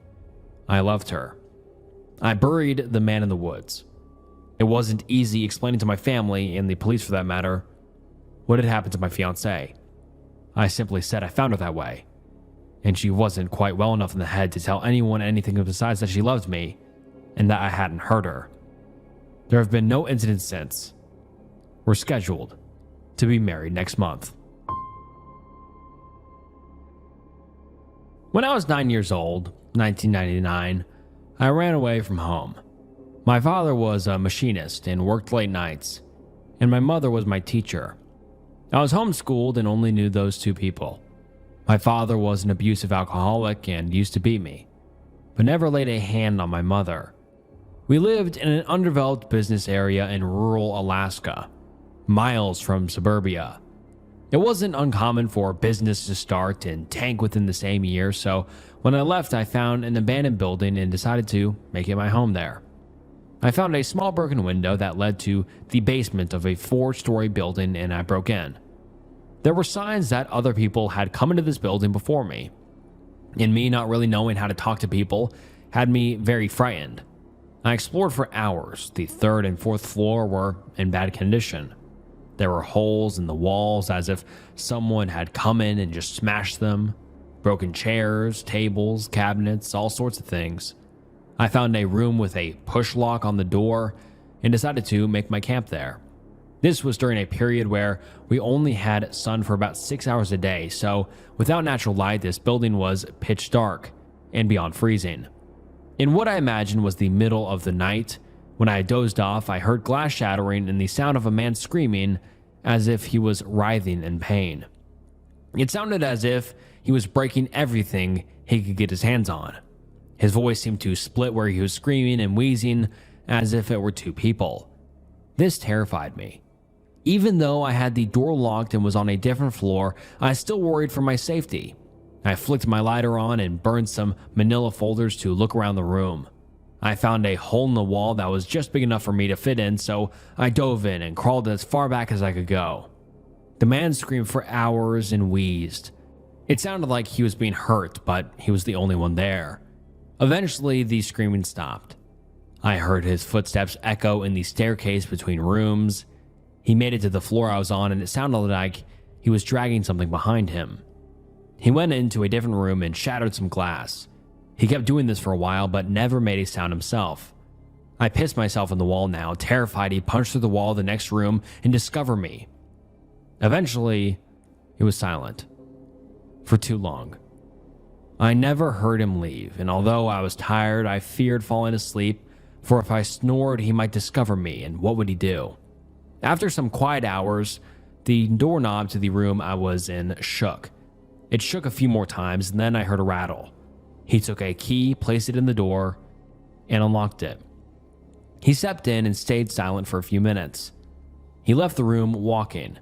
S1: I loved her. I buried the man in the woods. It wasn't easy explaining to my family, and the police for that matter, what had happened to my fiancée. I simply said I found her that way, and she wasn't quite well enough in the head to tell anyone anything besides that she loved me and that I hadn't hurt her. There have been no incidents since. We're scheduled to be married next month. When I was 9 years old, 1999, I ran away from home. My father was a machinist and worked late nights, and my mother was my teacher. I was homeschooled and only knew those two people. My father was an abusive alcoholic and used to beat me, but never laid a hand on my mother. We lived in an undeveloped business area in rural Alaska, miles from suburbia. It wasn't uncommon for business to start and tank within the same year, so when I left, I found an abandoned building and decided to make it my home there. I found a small broken window that led to the basement of a 4-story building, and I broke in. There were signs that other people had come into this building before me, and me not really knowing how to talk to people had me very frightened. I explored for hours. The 3rd and 4th floor were in bad condition. There were holes in the walls as if someone had come in and just smashed them. Broken chairs, tables, cabinets, all sorts of things. I found a room with a push lock on the door and decided to make my camp there. This was during a period where we only had sun for about 6 hours a day, so without natural light, this building was pitch dark and beyond freezing. In what I imagined was the middle of the night, when I dozed off, I heard glass shattering and the sound of a man screaming as if he was writhing in pain. It sounded as if he was breaking everything he could get his hands on. His voice seemed to split where he was screaming and wheezing as if it were 2 people. This terrified me. Even though I had the door locked and was on a different floor, I still worried for my safety. I flicked my lighter on and burned some manila folders to look around the room. I found a hole in the wall that was just big enough for me to fit in, so I dove in and crawled as far back as I could go. The man screamed for hours and wheezed. It sounded like he was being hurt, but he was the only one there. Eventually, the screaming stopped. I heard his footsteps echo in the staircase between rooms. He made it to the floor I was on, and it sounded like he was dragging something behind him. He went into a different room and shattered some glass. He kept doing this for a while, but never made a sound himself. I pissed myself in the wall now, terrified he'd punch through the wall of the next room and discover me. Eventually, he was silent. For too long. I never heard him leave, and although I was tired, I feared falling asleep, for if I snored, he might discover me, and what would he do? After some quiet hours, the doorknob to the room I was in shook. It shook a few more times, and then I heard a rattle. He took a key, placed it in the door, and unlocked it. He stepped in and stayed silent for a few minutes. He left the room walking.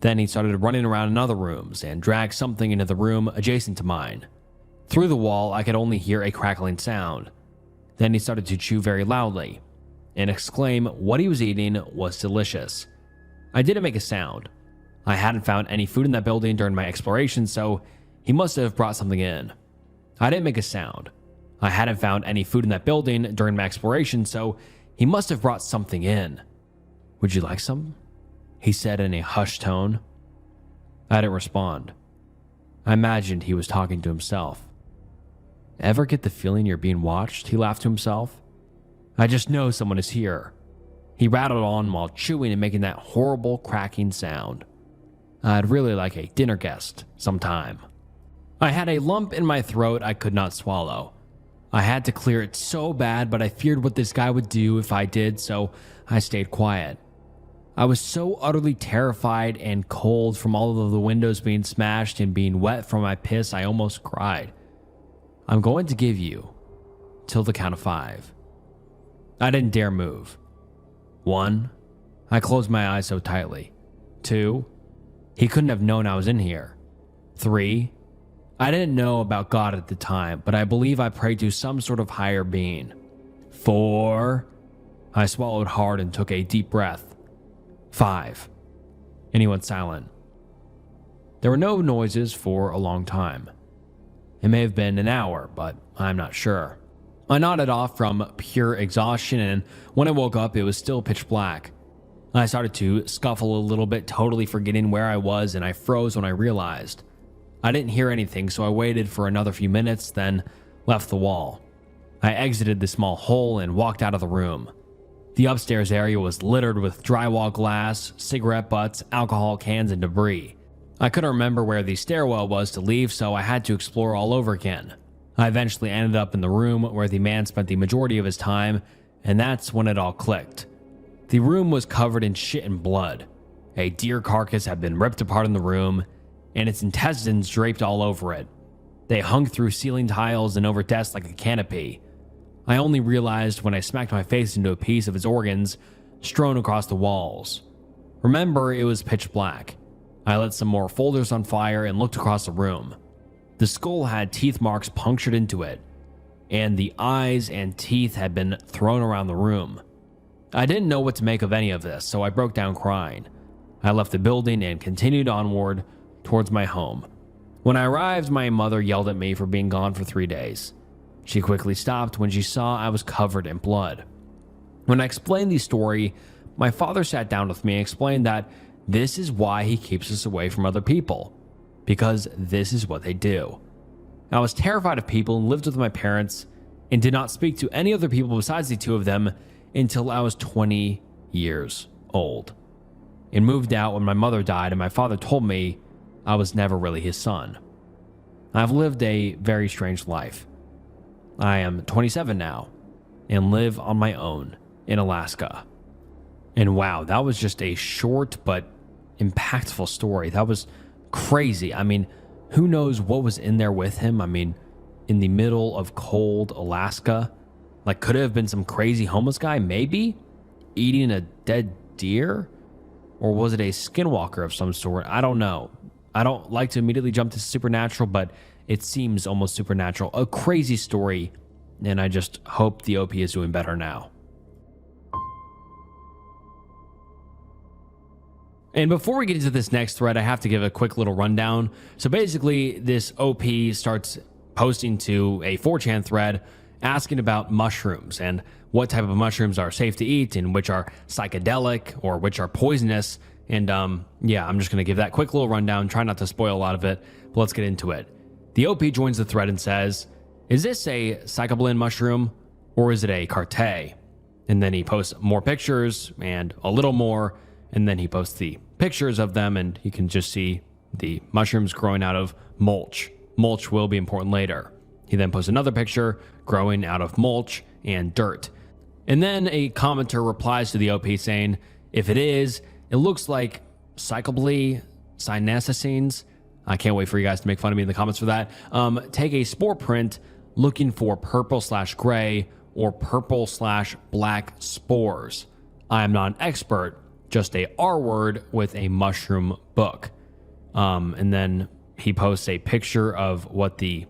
S1: Then he started running around in other rooms and dragged something into the room adjacent to mine. Through the wall, I could only hear a crackling sound. Then he started to chew very loudly and exclaim what he was eating was delicious. I didn't make a sound. I hadn't found any food in that building during my exploration, so he must have brought something in. I didn't make a sound. I hadn't found any food in that building during my exploration, so he must have brought something in. Would you like some? He said in a hushed tone. I didn't respond. I imagined he was talking to himself. Ever get the feeling you're being watched? He laughed to himself. I just know someone is here. He rattled on while chewing and making that horrible cracking sound. I'd really like a dinner guest sometime. I had a lump in my throat I could not swallow. I had to clear it so bad, but I feared what this guy would do if I did, so I stayed quiet. I was so utterly terrified and cold from all of the windows being smashed and being wet from my piss, I almost cried. I'm going to give you till the count of 5. I didn't dare move. 1. I closed my eyes so tightly. 2. He couldn't have known I was in here. 3. I didn't know about God at the time, but I believe I prayed to some sort of higher being. 4. I swallowed hard and took a deep breath. 5. And he went silent. There were no noises for a long time. It may have been an hour, but I'm not sure. I nodded off from pure exhaustion, and when I woke up, it was still pitch black. I started to scuffle a little bit, totally forgetting where I was, and I froze when I realized. I didn't hear anything, so I waited for another few minutes, then left the wall. I exited the small hole and walked out of the room. The upstairs area was littered with drywall glass, cigarette butts, alcohol cans, and debris. I couldn't remember where the stairwell was to leave, so I had to explore all over again. I eventually ended up in the room where the man spent the majority of his time, and that's when it all clicked. The room was covered in shit and blood. A deer carcass had been ripped apart in the room, and its intestines draped all over it. They hung through ceiling tiles and over desks like a canopy. I only realized when I smacked my face into a piece of its organs strewn across the walls. Remember, it was pitch black. I lit some more folders on fire and looked across the room. The skull had teeth marks punctured into it, and the eyes and teeth had been thrown around the room. I didn't know what to make of any of this, so I broke down crying. I left the building and continued onward towards my home. When I arrived, my mother yelled at me for being gone for 3 days. She quickly stopped when she saw I was covered in blood. When I explained the story, my father sat down with me and explained that this is why he keeps us away from other people, because this is what they do. I was terrified of people and lived with my parents and did not speak to any other people besides the two of them until I was 20 years old, and moved out when my mother died, and my father told me I was never really his son. I've lived a very strange life. I am 27 now and live on my own in Alaska. And wow, that was just a short but impactful story. That was crazy. I mean, who knows what was in there with him? I mean, in the middle of cold Alaska, like, could it have been some crazy homeless guy, maybe eating a dead deer? Or was it a skinwalker of some sort? I don't know. I don't like to immediately jump to supernatural, but it seems almost supernatural. A crazy story, and I just hope the OP is doing better now. And before we get into this next thread, I have to give a quick little rundown. So basically, this OP starts posting to a 4chan thread asking about mushrooms and what type of mushrooms are safe to eat and which are psychedelic or which are poisonous. And yeah, I'm just going to give that quick little rundown, try not to spoil a lot of it, but let's get into it. The OP joins the thread and says, "Is this a psychoblin mushroom or is it a carte?" And then he posts more pictures and a little more, and then he posts the pictures of them, and you can just see the mushrooms growing out of mulch. Mulch will be important later. He then posts another picture growing out of mulch and dirt. And then a commenter replies to the OP saying, "If it is, it looks like psychobly sinascines." I can't wait for you guys to make fun of me in the comments for that. Take a spore print looking for purple/gray or purple/black spores. I am not an expert, just a R word with a mushroom book. And then he posts a picture of what the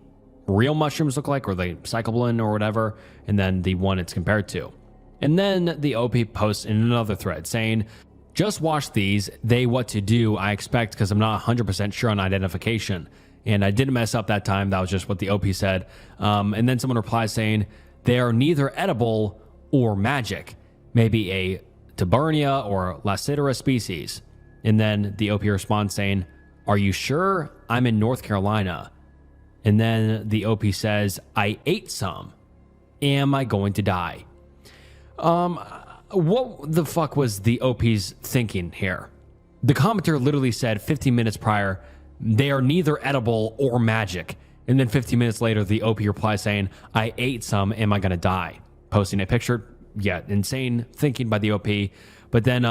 S1: real mushrooms look like, or the psychoblin or whatever, and then the one it's compared to. And then the OP posts in another thread saying, "Just watch these, they what to do, I expect, because I'm not 100% sure on identification." And I didn't mess up that time. That was just what the OP said. And then someone replies saying, "They are neither edible or magic. Maybe a Tabernia or Lacidera species." And then the OP responds saying, "Are you sure? I'm in North Carolina." And then the OP says, "I ate some. Am I going to die?" What the fuck was the OP's thinking here? The commenter literally said 15 minutes prior, "They are neither edible or magic." And then 15 minutes later, the OP replies saying, "I ate some. Am I going to die?" Posting a picture. Yeah, insane thinking by the OP. But then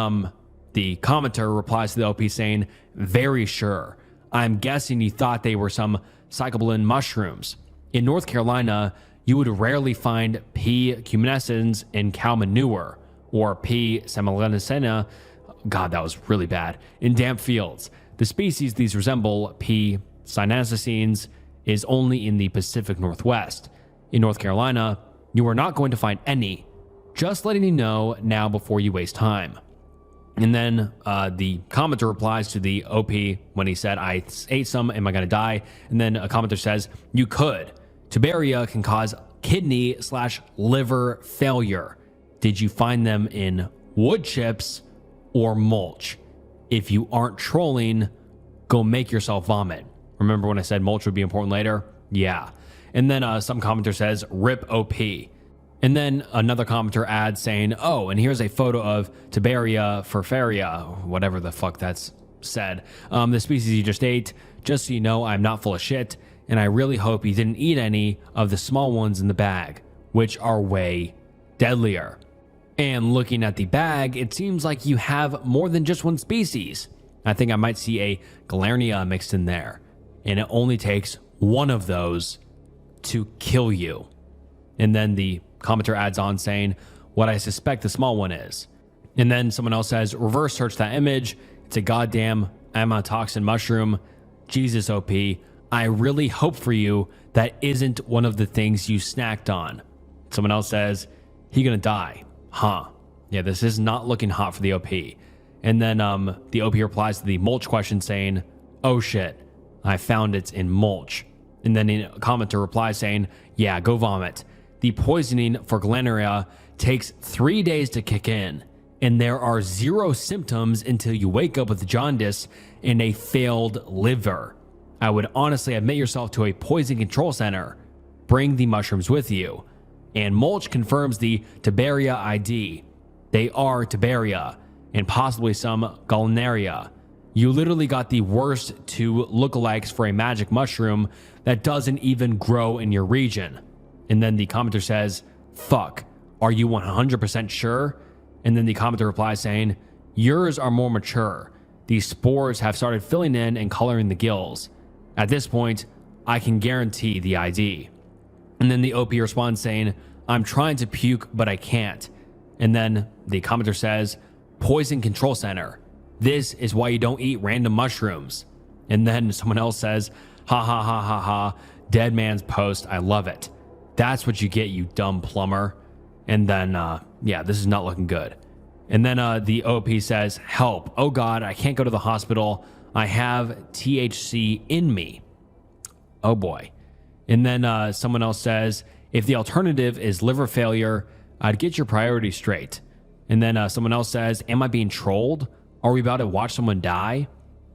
S1: the commenter replies to the OP saying, "Very sure. I'm guessing you thought they were some psychoblin mushrooms. In North Carolina, you would rarely find P. cuminescens in cow manure or P. semilenacena." God, that was really bad. "In damp fields. The species these resemble, P. sinascines, is only in the Pacific Northwest. In North Carolina, you are not going to find any. Just letting you know now before you waste time." And then the commenter replies to the OP when he said, "I ate some, am I going to die?" And then a commenter says, "You could. Tuberia can cause kidney/liver failure. Did you find them in wood chips or mulch? If you aren't trolling, go make yourself vomit." Remember when I said mulch would be important later? Yeah. And then some commenter says, "Rip OP." And then another commenter adds saying, "Oh, and here's a photo of Tuberia furfaria," whatever the fuck that's said. "The species you just ate. Just so you know, I'm not full of shit, and I really hope you didn't eat any of the small ones in the bag, which are way deadlier. And looking at the bag, it seems like you have more than just one species. I think I might see a Galernia mixed in there, and it only takes one of those to kill you." And then the commenter adds on saying, "What I suspect the small one is." And then someone else says, "Reverse search that image. It's a goddamn amatoxin mushroom. Jesus, OP, I really hope for you that isn't one of the things you snacked on. Someone else says, he gonna die. Huh. Yeah, this is not looking hot for the OP. And then the OP replies to the mulch question saying, oh shit, I found it in mulch. And then a commenter replies saying, yeah, go vomit. The poisoning for Glenaria takes 3 days to kick in, and there are 0 symptoms until you wake up with jaundice and a failed liver. I would honestly admit yourself to a poison control center. Bring the mushrooms with you. And mulch confirms the Tiberia ID. They are Tiberia, and possibly some Gallinaria. You literally got the worst 2 lookalikes for a magic mushroom that doesn't even grow in your region. And then the commenter says, fuck, are you 100% sure? And then the commenter replies saying, yours are more mature. These spores have started filling in and coloring the gills. At this point, I can guarantee the ID. And then the OP responds saying, I'm trying to puke, but I can't. And then the commenter says, poison control center. This is why you don't eat random mushrooms. And then someone else says, ha ha ha ha ha, dead man's post, I love it. That's what you get, you dumb plumber. And then, yeah, this is not looking good. And then the OP says, help, oh God, I can't go to the hospital. I have THC in me. Oh boy. And then someone else says, if the alternative is liver failure, I'd get your priorities straight. And then someone else says, am I being trolled? Are we about to watch someone die?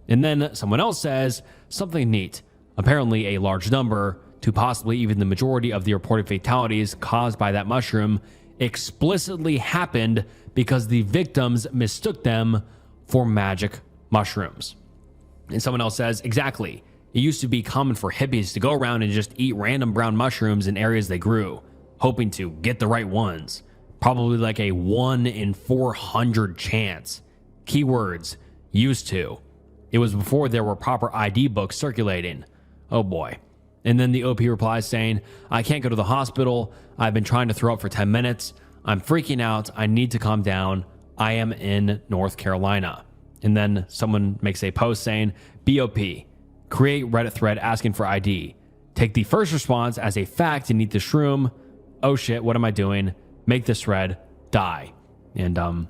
S1: And then someone else says, something neat. Apparently a large number, to possibly even the majority of the reported fatalities caused by that mushroom, explicitly happened because the victims mistook them for magic mushrooms. And someone else says, exactly. It used to be common for hippies to go around and just eat random brown mushrooms in areas they grew, hoping to get the right ones. Probably like a 1 in 400 chance. Keywords, used to. It was before there were proper ID books circulating. Oh boy. And then the OP replies saying, I can't go to the hospital. I've been trying to throw up for 10 minutes. I'm freaking out. I need to calm down. I am in North Carolina. And then someone makes a post saying, BOP, create Reddit thread asking for ID. Take the first response as a fact and eat the shroom. Oh shit, what am I doing? Make this thread, die. And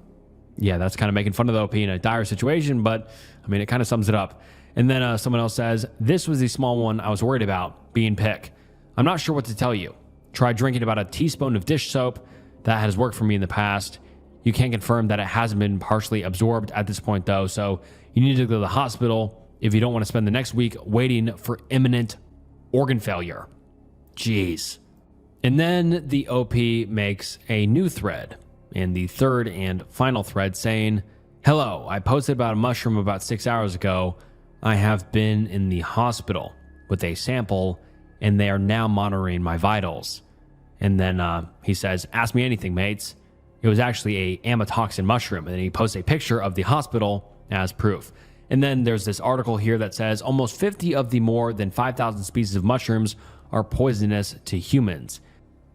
S1: yeah, that's kind of making fun of the OP in a dire situation, but I mean, it kind of sums it up. And then someone else says, this was the small one I was worried about, being pick. I'm not sure what to tell you. Try drinking about a teaspoon of dish soap. That has worked for me in the past. You can confirm that it hasn't been partially absorbed at this point though, so you need to go to the hospital if you don't want to spend the next week waiting for imminent organ failure. Jeez. And then the OP makes a new thread, and the third and final thread saying, hello, I posted about a mushroom about 6 hours ago. I have been in the hospital with a sample, and they are now monitoring my vitals. And then he says, ask me anything, mates. It was actually a amatoxin mushroom, and then he posts a picture of the hospital as proof. And then there's this article here that says almost 50 of the more than 5,000 species of mushrooms are poisonous to humans.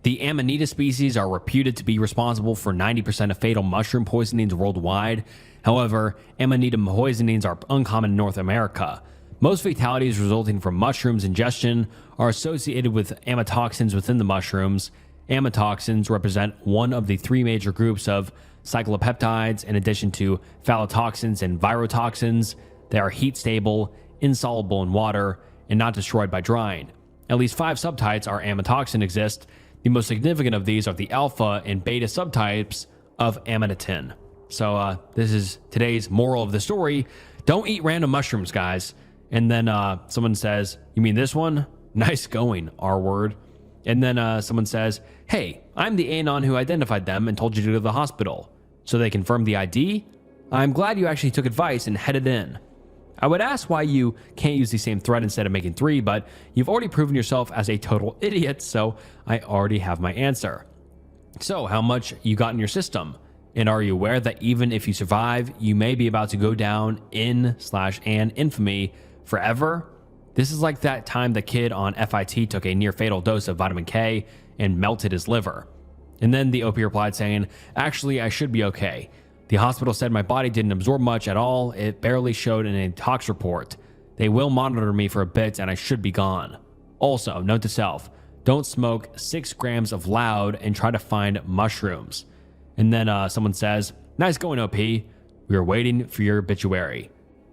S1: The Amanita species are reputed to be responsible for 90% of fatal mushroom poisonings worldwide. However, Amanita poisonings are uncommon in North America. Most fatalities resulting from mushrooms ingestion are associated with amatoxins within the mushrooms. Amatoxins represent one of the 3 major groups of cyclopeptides in addition to phallotoxins and virotoxins. They are heat stable, insoluble in water, and not destroyed by drying. At least 5 subtypes are amatoxin exist. The most significant of these are the alpha and beta subtypes of amanitin. So this is today's moral of the story. Don't eat random mushrooms, guys. And then someone says, you mean this one? Nice going, R word. And then someone says, hey, I'm the Anon who identified them and told you to go to the hospital. So they confirmed the ID? I'm glad you actually took advice and headed in. I would ask why you can't use the same thread instead of making 3, but you've already proven yourself as a total idiot, so I already have my answer. So how much you got in your system? And are you aware that even if you survive, you may be about to go down in/an infamy forever? This is like that time the kid on FIT took a near fatal dose of vitamin K and melted his liver. And then the OP replied saying, actually, I should be okay. The hospital said my body didn't absorb much at all. It barely showed in a tox report. They will monitor me for a bit and I should be gone. Also, note to self, don't smoke 6 grams of loud and try to find mushrooms. And then someone says, nice going, OP. We are waiting for your obituary.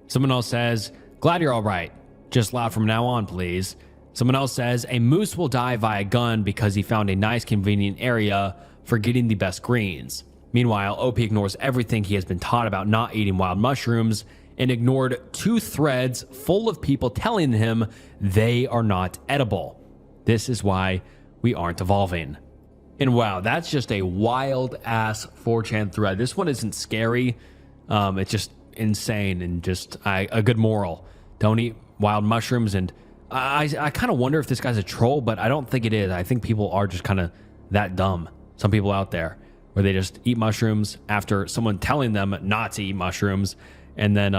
S1: Someone else says, glad you're all right. Just loud from now on, please. Someone else says, a moose will die via gun because he found a nice convenient area for getting the best greens. Meanwhile, OP ignores everything he has been taught about not eating wild mushrooms and ignored 2 threads full of people telling him they are not edible. This is why we aren't evolving. And wow, that's just a wild ass 4chan thread. This one isn't scary. It's just insane and just a good moral. Don't eat wild mushrooms. And I kind of wonder if this guy's a troll, but I don't think it is. I think people are just kind of that dumb. Some people out there where they just eat mushrooms after someone telling them not to eat mushrooms, and then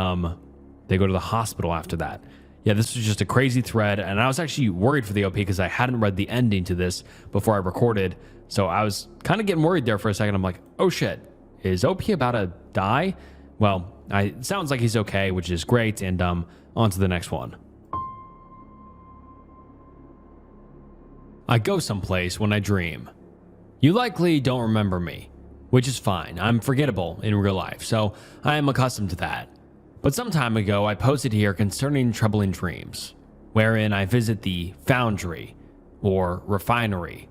S1: they go to the hospital after that. Yeah, this was just a crazy thread, and I was actually worried for the OP because I hadn't read the ending to this before I recorded, so I was kind of getting worried there for a second. I'm like, oh shit, is OP about to die? Well, it sounds like he's okay, which is great, and on to the next one. I go someplace when I dream. You likely don't remember me, which is fine. I'm forgettable in real life, so I am accustomed to that. But some time ago, I posted here concerning troubling dreams, wherein I visit the foundry or refinery.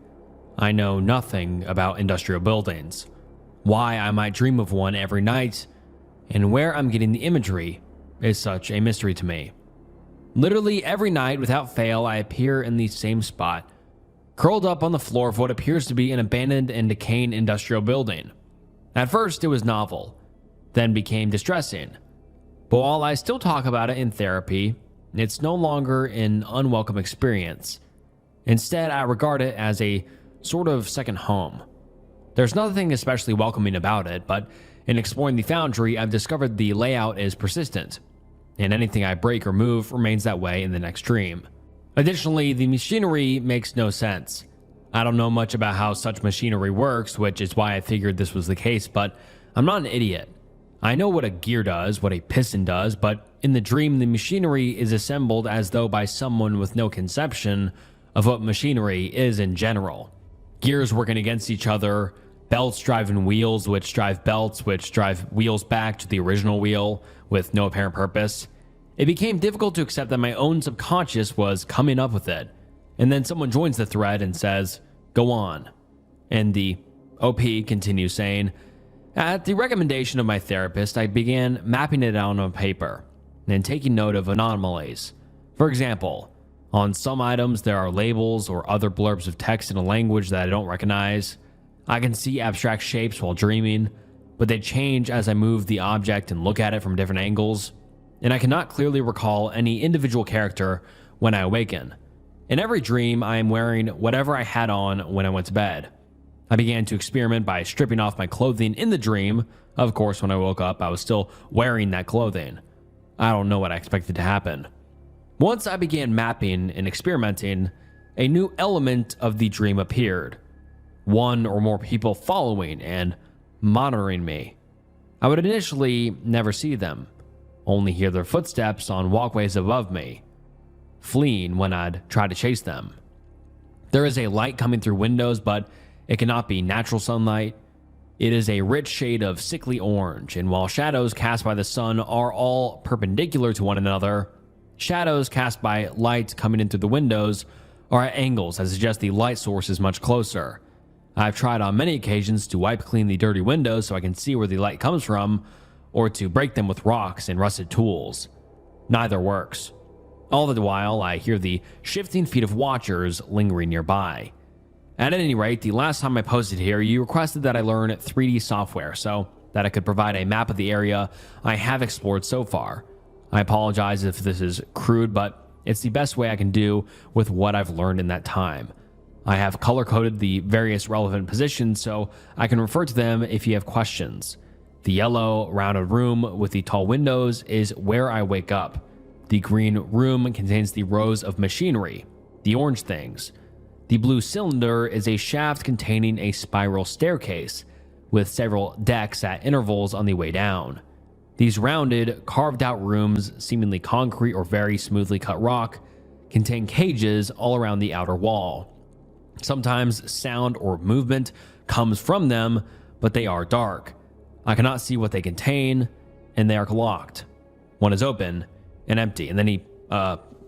S1: I know nothing about industrial buildings, why I might dream of one every night, and where I'm getting the imagery is such a mystery to me. Literally every night without fail, I appear in the same spot, curled up on the floor of what appears to be an abandoned and decaying industrial building. At first, it was novel, then became distressing. But while I still talk about it in therapy, it's no longer an unwelcome experience. Instead, I regard it as a sort of second home. There's nothing especially welcoming about it, but in exploring the foundry, I've discovered the layout is persistent, and anything I break or move remains that way in the next dream. Additionally, the machinery makes no sense. I don't know much about how such machinery works, which is why I figured this was the case, but I'm not an idiot. I know what a gear does, what a piston does, but in the dream, the machinery is assembled as though by someone with no conception of what machinery is in general. Gears working against each other, belts driving wheels, which drive belts, which drive wheels back to the original wheel with no apparent purpose. It became difficult to accept that my own subconscious was coming up with it. And then someone joins the thread and says, go on. And the OP continues saying, at the recommendation of my therapist, I began mapping it out on paper and taking note of anomalies. For example, on some items there are labels or other blurbs of text in a language that I don't recognize. I can see abstract shapes while dreaming, but they change as I move the object and look at it from different angles. And I cannot clearly recall any individual character when I awaken. In every dream, I am wearing whatever I had on when I went to bed. I began to experiment by stripping off my clothing in the dream. Of course, when I woke up, I was still wearing that clothing. I don't know what I expected to happen. Once I began mapping and experimenting, a new element of the dream appeared. One or more people following and monitoring me. I would initially never see them, only hear their footsteps on walkways above me, fleeing when I'd try to chase them. There is a light coming through windows, but it cannot be natural sunlight. It is a rich shade of sickly orange, and while shadows cast by the sun are all perpendicular to one another, shadows cast by light coming in through the windows are at angles that suggest the light source is much closer. I've tried on many occasions to wipe clean the dirty windows so I can see where the light comes from, or to break them with rocks and rusted tools. Neither works. All the while, I hear the shifting feet of watchers lingering nearby. At any rate, the last time I posted here, you requested that I learn 3D software so that I could provide a map of the area I have explored so far. I apologize if this is crude, but it's the best way I can do with what I've learned in that time. I have color-coded the various relevant positions so I can refer to them if you have questions. The yellow, rounded room with the tall windows is where I wake up. The green room contains the rows of machinery, the orange things. The blue cylinder is a shaft containing a spiral staircase, with several decks at intervals on the way down. These rounded, carved out rooms, seemingly concrete or very smoothly cut rock, contain cages all around the outer wall. Sometimes sound or movement comes from them, but they are dark. I cannot see what they contain, and they are locked. One is open and empty. And then he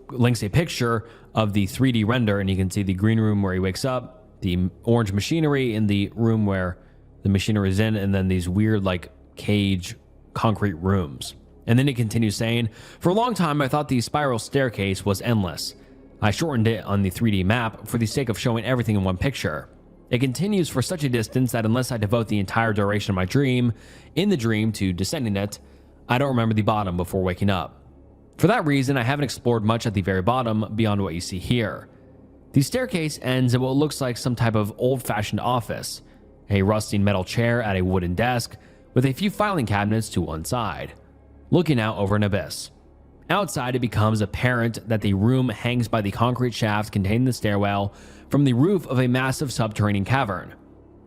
S1: links a picture of the 3D render, and you can see the green room where he wakes up, the orange machinery in the room where the machinery is in, and then these weird like cage concrete rooms. And then he continues saying, for a long time I thought the spiral staircase was endless. I shortened it on the 3D map for the sake of showing everything in one picture. It continues for such a distance that unless I devote the entire duration of my dream in the dream to descending it, I don't remember the bottom before waking up. For that reason, I haven't explored much at the very bottom beyond what you see here. The staircase ends at what looks like some type of old-fashioned office, a rusting metal chair at a wooden desk with a few filing cabinets to one side, looking out over an abyss. Outside, it becomes apparent that the room hangs by the concrete shaft containing the stairwell from the roof of a massive subterranean cavern.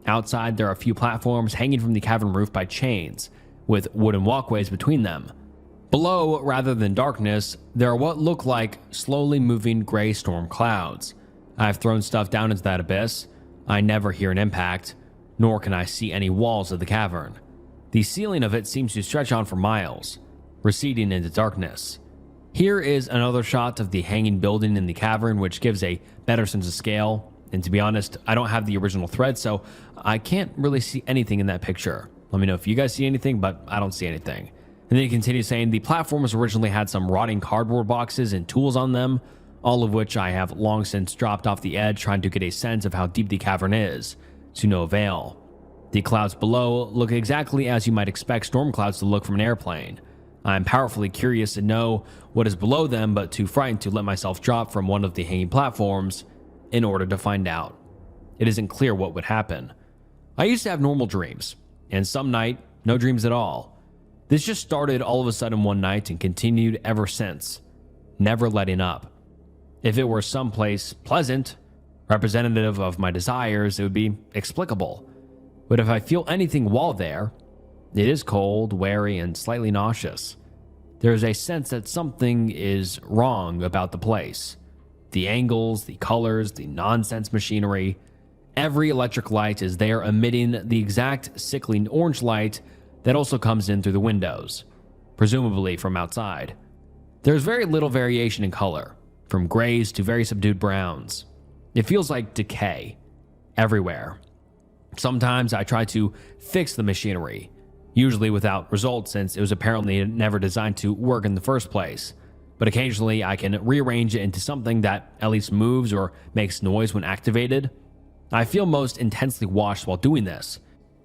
S1: Outside, there are a few platforms hanging from the cavern roof by chains, with wooden walkways between them. Below, rather than darkness, there are what look like slowly moving gray storm clouds. I've thrown stuff down into that abyss. I never hear an impact, nor can I see any walls of the cavern. The ceiling of it seems to stretch on for miles, receding into darkness. Here is another shot of the hanging building in the cavern, which gives a better sense of scale. And to be honest, I don't have the original thread, so I can't really see anything in that picture. Let me know if you guys see anything, but I don't see anything. And then he continues saying, the platforms originally had some rotting cardboard boxes and tools on them, all of which I have long since dropped off the edge trying to get a sense of how deep the cavern is, to no avail. The clouds below look exactly as you might expect storm clouds to look from an airplane. I am powerfully curious to know what is below them, but too frightened to let myself drop from one of the hanging platforms in order to find out. It isn't clear what would happen. I used to have normal dreams, and some night, no dreams at all. This just started all of a sudden one night and continued ever since, never letting up. If it were someplace pleasant, representative of my desires, it would be explicable. But if I feel anything while there, it is cold, wary, and slightly nauseous. There is a sense that something is wrong about the place. The angles, the colors, the nonsense machinery. Every electric light is there emitting the exact sickly orange light that also comes in through the windows, presumably from outside. There's very little variation in color, from grays to very subdued browns. It feels like decay everywhere. Sometimes I try to fix the machinery, usually without result since it was apparently never designed to work in the first place. But occasionally I can rearrange it into something that at least moves or makes noise when activated. I feel most intensely watched while doing this,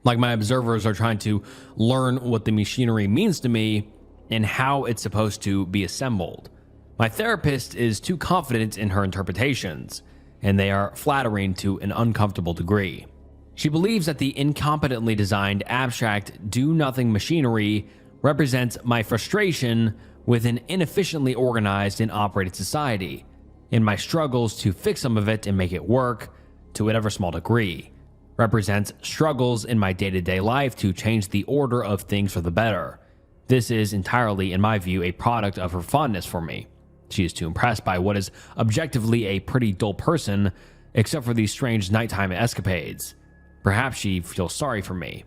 S1: like my observers are trying to learn what the machinery means to me and how it's supposed to be assembled. My therapist is too confident in her interpretations, and they are flattering to an uncomfortable degree. She believes that the incompetently designed abstract do-nothing machinery represents my frustration with an inefficiently organized and operated society, and my struggles to fix some of it and make it work, to whatever small degree, represents struggles in my day-to-day life to change the order of things for the better. This is entirely, in my view, a product of her fondness for me. She is too impressed by what is objectively a pretty dull person, except for these strange nighttime escapades. Perhaps she feels sorry for me.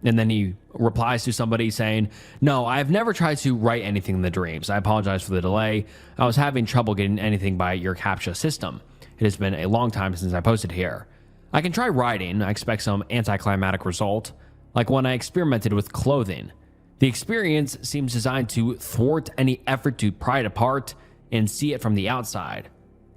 S1: And then he replies to somebody saying, no, I've never tried to write anything in the dreams. I apologize for the delay. I was having trouble getting anything by your CAPTCHA system. It has been a long time since I posted here. I can try writing. I expect some anticlimactic result, like when I experimented with clothing. The experience seems designed to thwart any effort to pry it apart and see it from the outside.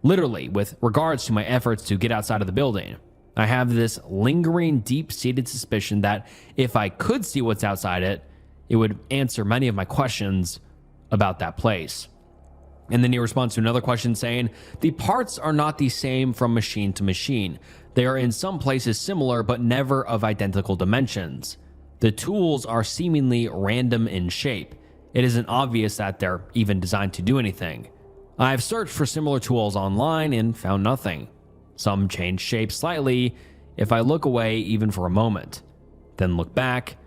S1: Literally, with regards to my efforts to get outside of the building. I have this lingering, deep-seated suspicion that if I could see what's outside it, it would answer many of my questions about that place. And then he responds to another question saying, the parts are not the same from machine to machine. They are in some places similar, but never of identical dimensions. The tools are seemingly random in shape. It isn't obvious that they're even designed to do anything. I've searched for similar tools online and found nothing. Some change shape slightly if I look away even for a moment. then look back.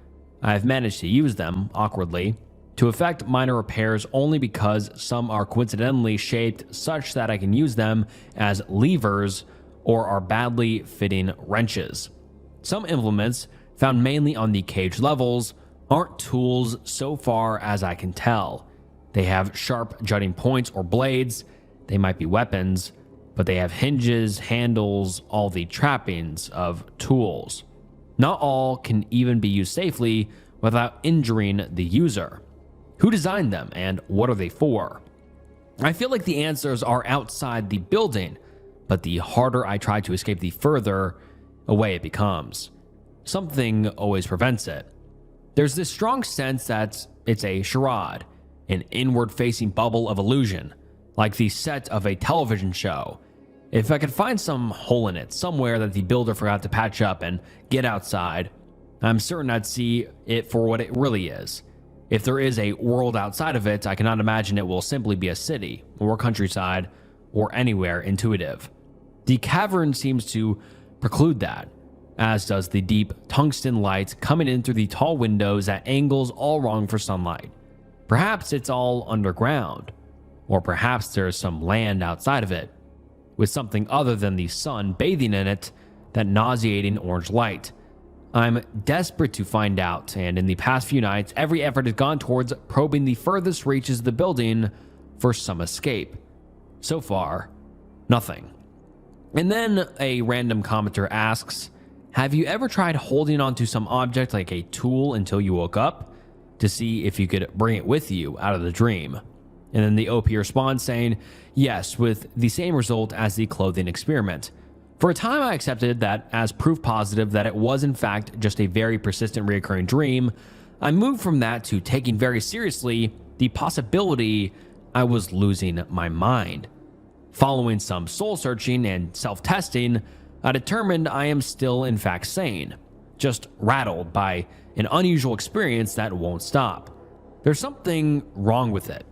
S1: I've managed to use them, awkwardly, to effect minor repairs only because some are coincidentally shaped such that I can use them as levers or are badly fitting wrenches. Some implements, found mainly on the cage levels, aren't tools so far as I can tell. They have sharp jutting points or blades. They might be weapons, but they have hinges, handles, all the trappings of tools. Not all can even be used safely without injuring the user. Who designed them and what are they for? I feel like the answers are outside the building, but the harder I try to escape, the further away it becomes. Something always prevents it. There's this strong sense that it's a charade, an inward-facing bubble of illusion, like the set of a television show. If I could find some hole in it, somewhere that the builder forgot to patch up and get outside, I'm certain I'd see it for what it really is. If there is a world outside of it, I cannot imagine it will simply be a city, or countryside, or anywhere intuitive. The cavern seems to preclude that, as does the deep tungsten light coming in through the tall windows at angles all wrong for sunlight. Perhaps it's all underground, or perhaps there's some land outside of it, with something other than the sun bathing in it, that nauseating orange light. I'm desperate to find out, and in the past few nights, every effort has gone towards probing the furthest reaches of the building for some escape. So far, nothing. And then a random commenter asks, have you ever tried holding onto some object like a tool until you woke up to see if you could bring it with you out of the dream? And then the OP responds saying, yes, with the same result as the clothing experiment. For a time, I accepted that as proof positive that it was in fact just a very persistent reoccurring dream. I moved from that to taking very seriously the possibility I was losing my mind. Following some soul searching and self-testing, I determined I am still in fact sane, just rattled by an unusual experience that won't stop. There's something wrong with it.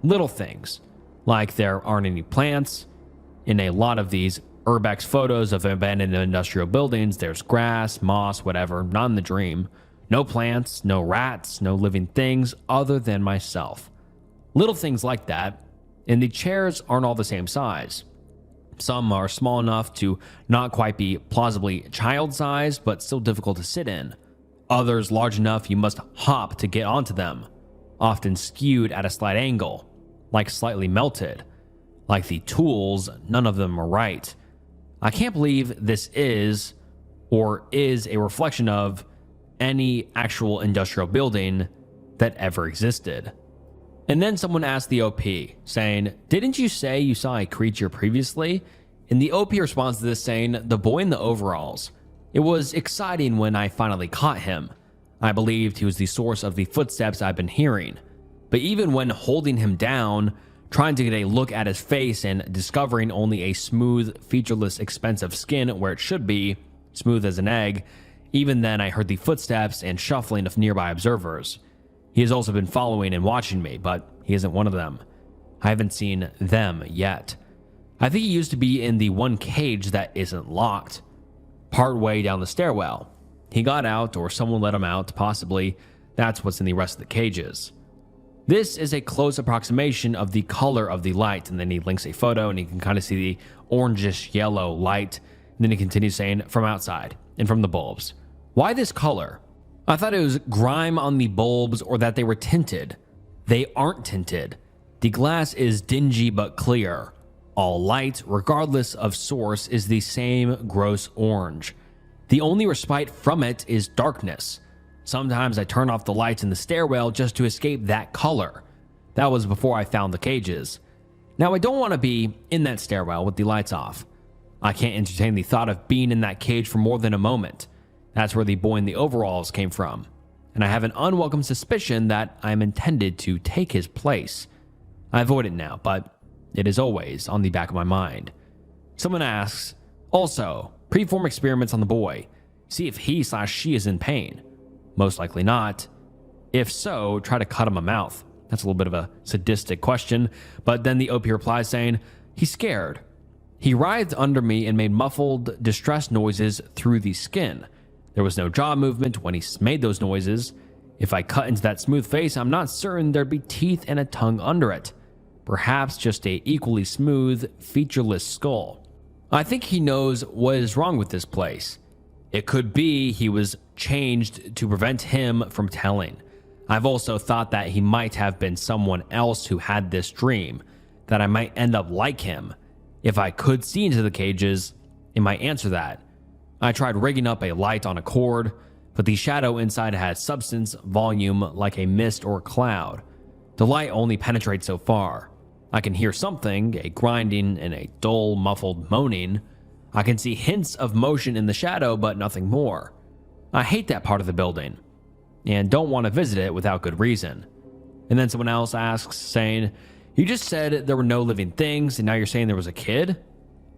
S1: Little things, like there aren't any plants. In a lot of these urbex photos of abandoned industrial buildings, there's grass, moss, whatever, not in the dream. No plants, no rats, no living things other than myself. Little things like that, and the chairs aren't all the same size. Some are small enough to not quite be plausibly child-sized, but still difficult to sit in. Others large enough you must hop to get onto them, often skewed at a slight angle, like slightly melted. Like the tools, none of them are right. I can't believe this is, or is a reflection of, any actual industrial building that ever existed. And then someone asked the OP, saying, didn't you say you saw a creature previously? And the OP responds to this saying, the boy in the overalls. It was exciting when I finally caught him. I believed he was the source of the footsteps I've been hearing. But even when holding him down, trying to get a look at his face and discovering only a smooth, featureless, expensive skin where it should be, smooth as an egg, even then I heard the footsteps and shuffling of nearby observers. He has also been following and watching me, but he isn't one of them. I haven't seen them yet. I think he used to be in the one cage that isn't locked, part way down the stairwell. He got out, or someone let him out, possibly. That's what's in the rest of the cages. This is a close approximation of the color of the light, and then he links a photo and you can kind of see the orangish yellow light. And then he continues saying, from outside and from the bulbs. Why this color? I thought it was grime on the bulbs or that they were tinted. They aren't tinted. The glass is dingy but clear. All light, regardless of source, is the same gross orange. The only respite from it is darkness. Sometimes I turn off the lights in the stairwell just to escape that color. That was before I found the cages. Now I don't want to be in that stairwell with the lights off. I can't entertain the thought of being in that cage for more than a moment. That's where the boy in the overalls came from. And I have an unwelcome suspicion that I'm intended to take his place. I avoid it now, but it is always on the back of my mind. Someone asks, also, preform experiments on the boy. See if he/she is in pain. Most likely not. If so, try to cut him a mouth. That's a little bit of a sadistic question, but then the OP replies saying, he's scared. He writhed under me and made muffled, distressed noises through the skin. There was no jaw movement when he made those noises. If I cut into that smooth face, I'm not certain there'd be teeth and a tongue under it. Perhaps just a equally smooth, featureless skull. I think he knows what is wrong with this place. It could be he was changed to prevent him from telling. I've also thought that he might have been someone else who had this dream, that I might end up like him. If I could see into the cages, it might answer that. I tried rigging up a light on a cord, but the shadow inside had substance, volume, like a mist or cloud. The light only penetrates so far. I can hear something, a grinding and a dull, muffled moaning. I can see hints of motion in the shadow, but nothing more. I hate that part of the building, and don't want to visit it without good reason. And then someone else asks, saying, "You just said there were no living things, and now you're saying there was a kid?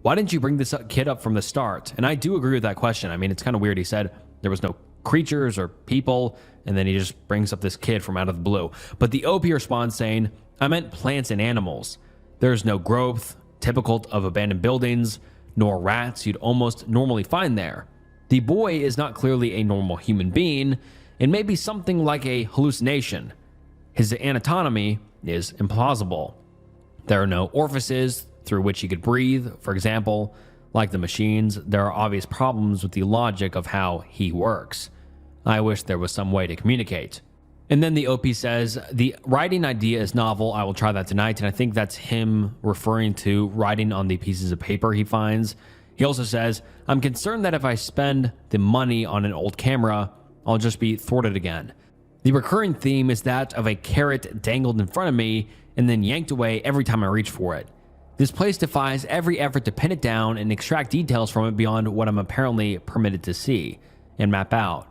S1: Why didn't you bring this kid up from the start?" And I do agree with that question. I mean, it's kind of weird. He said there was no creatures or people, and then he just brings up this kid from out of the blue. But the OP responds saying, "I meant plants and animals. There's no growth, typical of abandoned buildings, nor rats you'd almost normally find there. The boy is not clearly a normal human being, and maybe something like a hallucination. His anatomy is implausible. There are no orifices through which he could breathe, for example. Like the machines, there are obvious problems with the logic of how he works. I wish there was some way to communicate." And then the OP says, "The writing idea is novel. I will try that tonight." And I think that's him referring to writing on the pieces of paper he finds. He also says, "I'm concerned that if I spend the money on an old camera, I'll just be thwarted again. The recurring theme is that of a carrot dangled in front of me and then yanked away every time I reach for it. This place defies every effort to pin it down and extract details from it beyond what I'm apparently permitted to see and map out.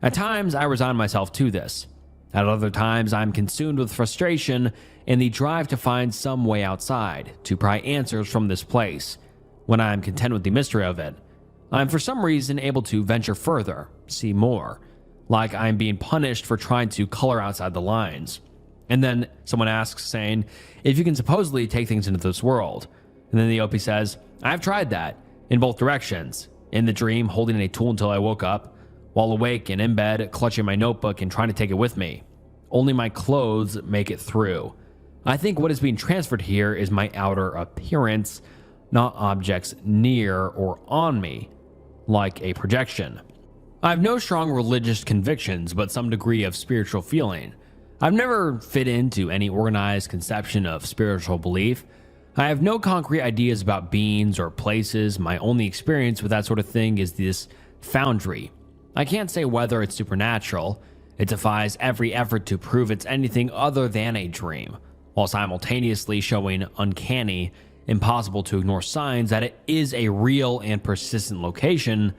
S1: At times, I resign myself to this. At other times, I'm consumed with frustration and the drive to find some way outside, to pry answers from this place. When I am content with the mystery of it, I'm for some reason able to venture further, see more, like I'm being punished for trying to color outside the lines." And then someone asks, saying, "If you can supposedly take things into this world." And then the OP says, "I've tried that, in both directions. In the dream, holding a tool until I woke up, while awake and in bed, clutching my notebook and trying to take it with me. Only my clothes make it through. I think what is being transferred here is my outer appearance, not objects near or on me, like a projection. I have no strong religious convictions, but some degree of spiritual feeling. I've never fit into any organized conception of spiritual belief. I have no concrete ideas about beings or places. My only experience with that sort of thing is this foundry. I can't say whether it's supernatural. It defies every effort to prove it's anything other than a dream, while simultaneously showing uncanny, impossible to ignore signs that it is a real and persistent location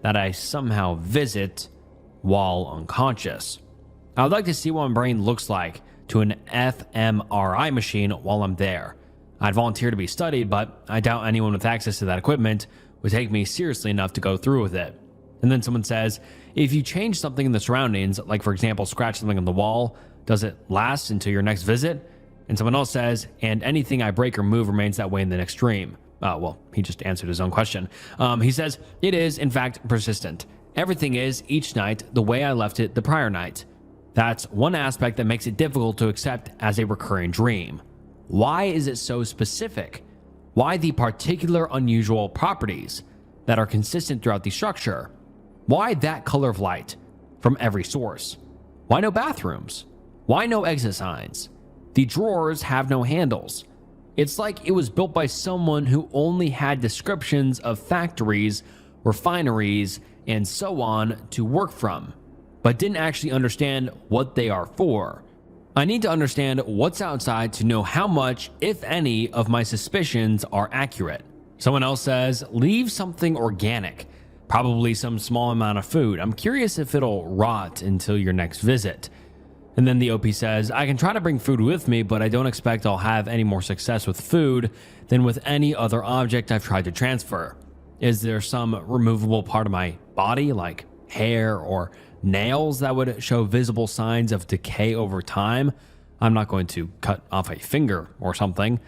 S1: that I somehow visit while unconscious. I would like to see what my brain looks like to an fMRI machine while I'm there. I'd volunteer to be studied, but I doubt anyone with access to that equipment would take me seriously enough to go through with it." And then someone says, "If you change something in the surroundings, like for example scratch something on the wall, does it last until your next visit?" And someone else says, "And anything I break or move remains that way in the next dream." Well, he just answered his own question. He says, "It is, in fact, persistent. Everything is, each night, the way I left it the prior night. That's one aspect that makes it difficult to accept as a recurring dream. Why is it so specific? Why the particular unusual properties that are consistent throughout the structure? Why that color of light from every source? Why no bathrooms? Why no exit signs? The drawers have no handles. It's like it was built by someone who only had descriptions of factories, refineries, and so on to work from, but didn't actually understand what they are for. I need to understand what's outside to know how much, if any, of my suspicions are accurate." Someone else says, "Leave something organic, probably some small amount of food. I'm curious if it'll rot until your next visit." And then the OP says, "I can try to bring food with me, but I don't expect I'll have any more success with food than with any other object I've tried to transfer. Is there some removable part of my body, like hair or nails, that would show visible signs of decay over time? I'm not going to cut off a finger or something.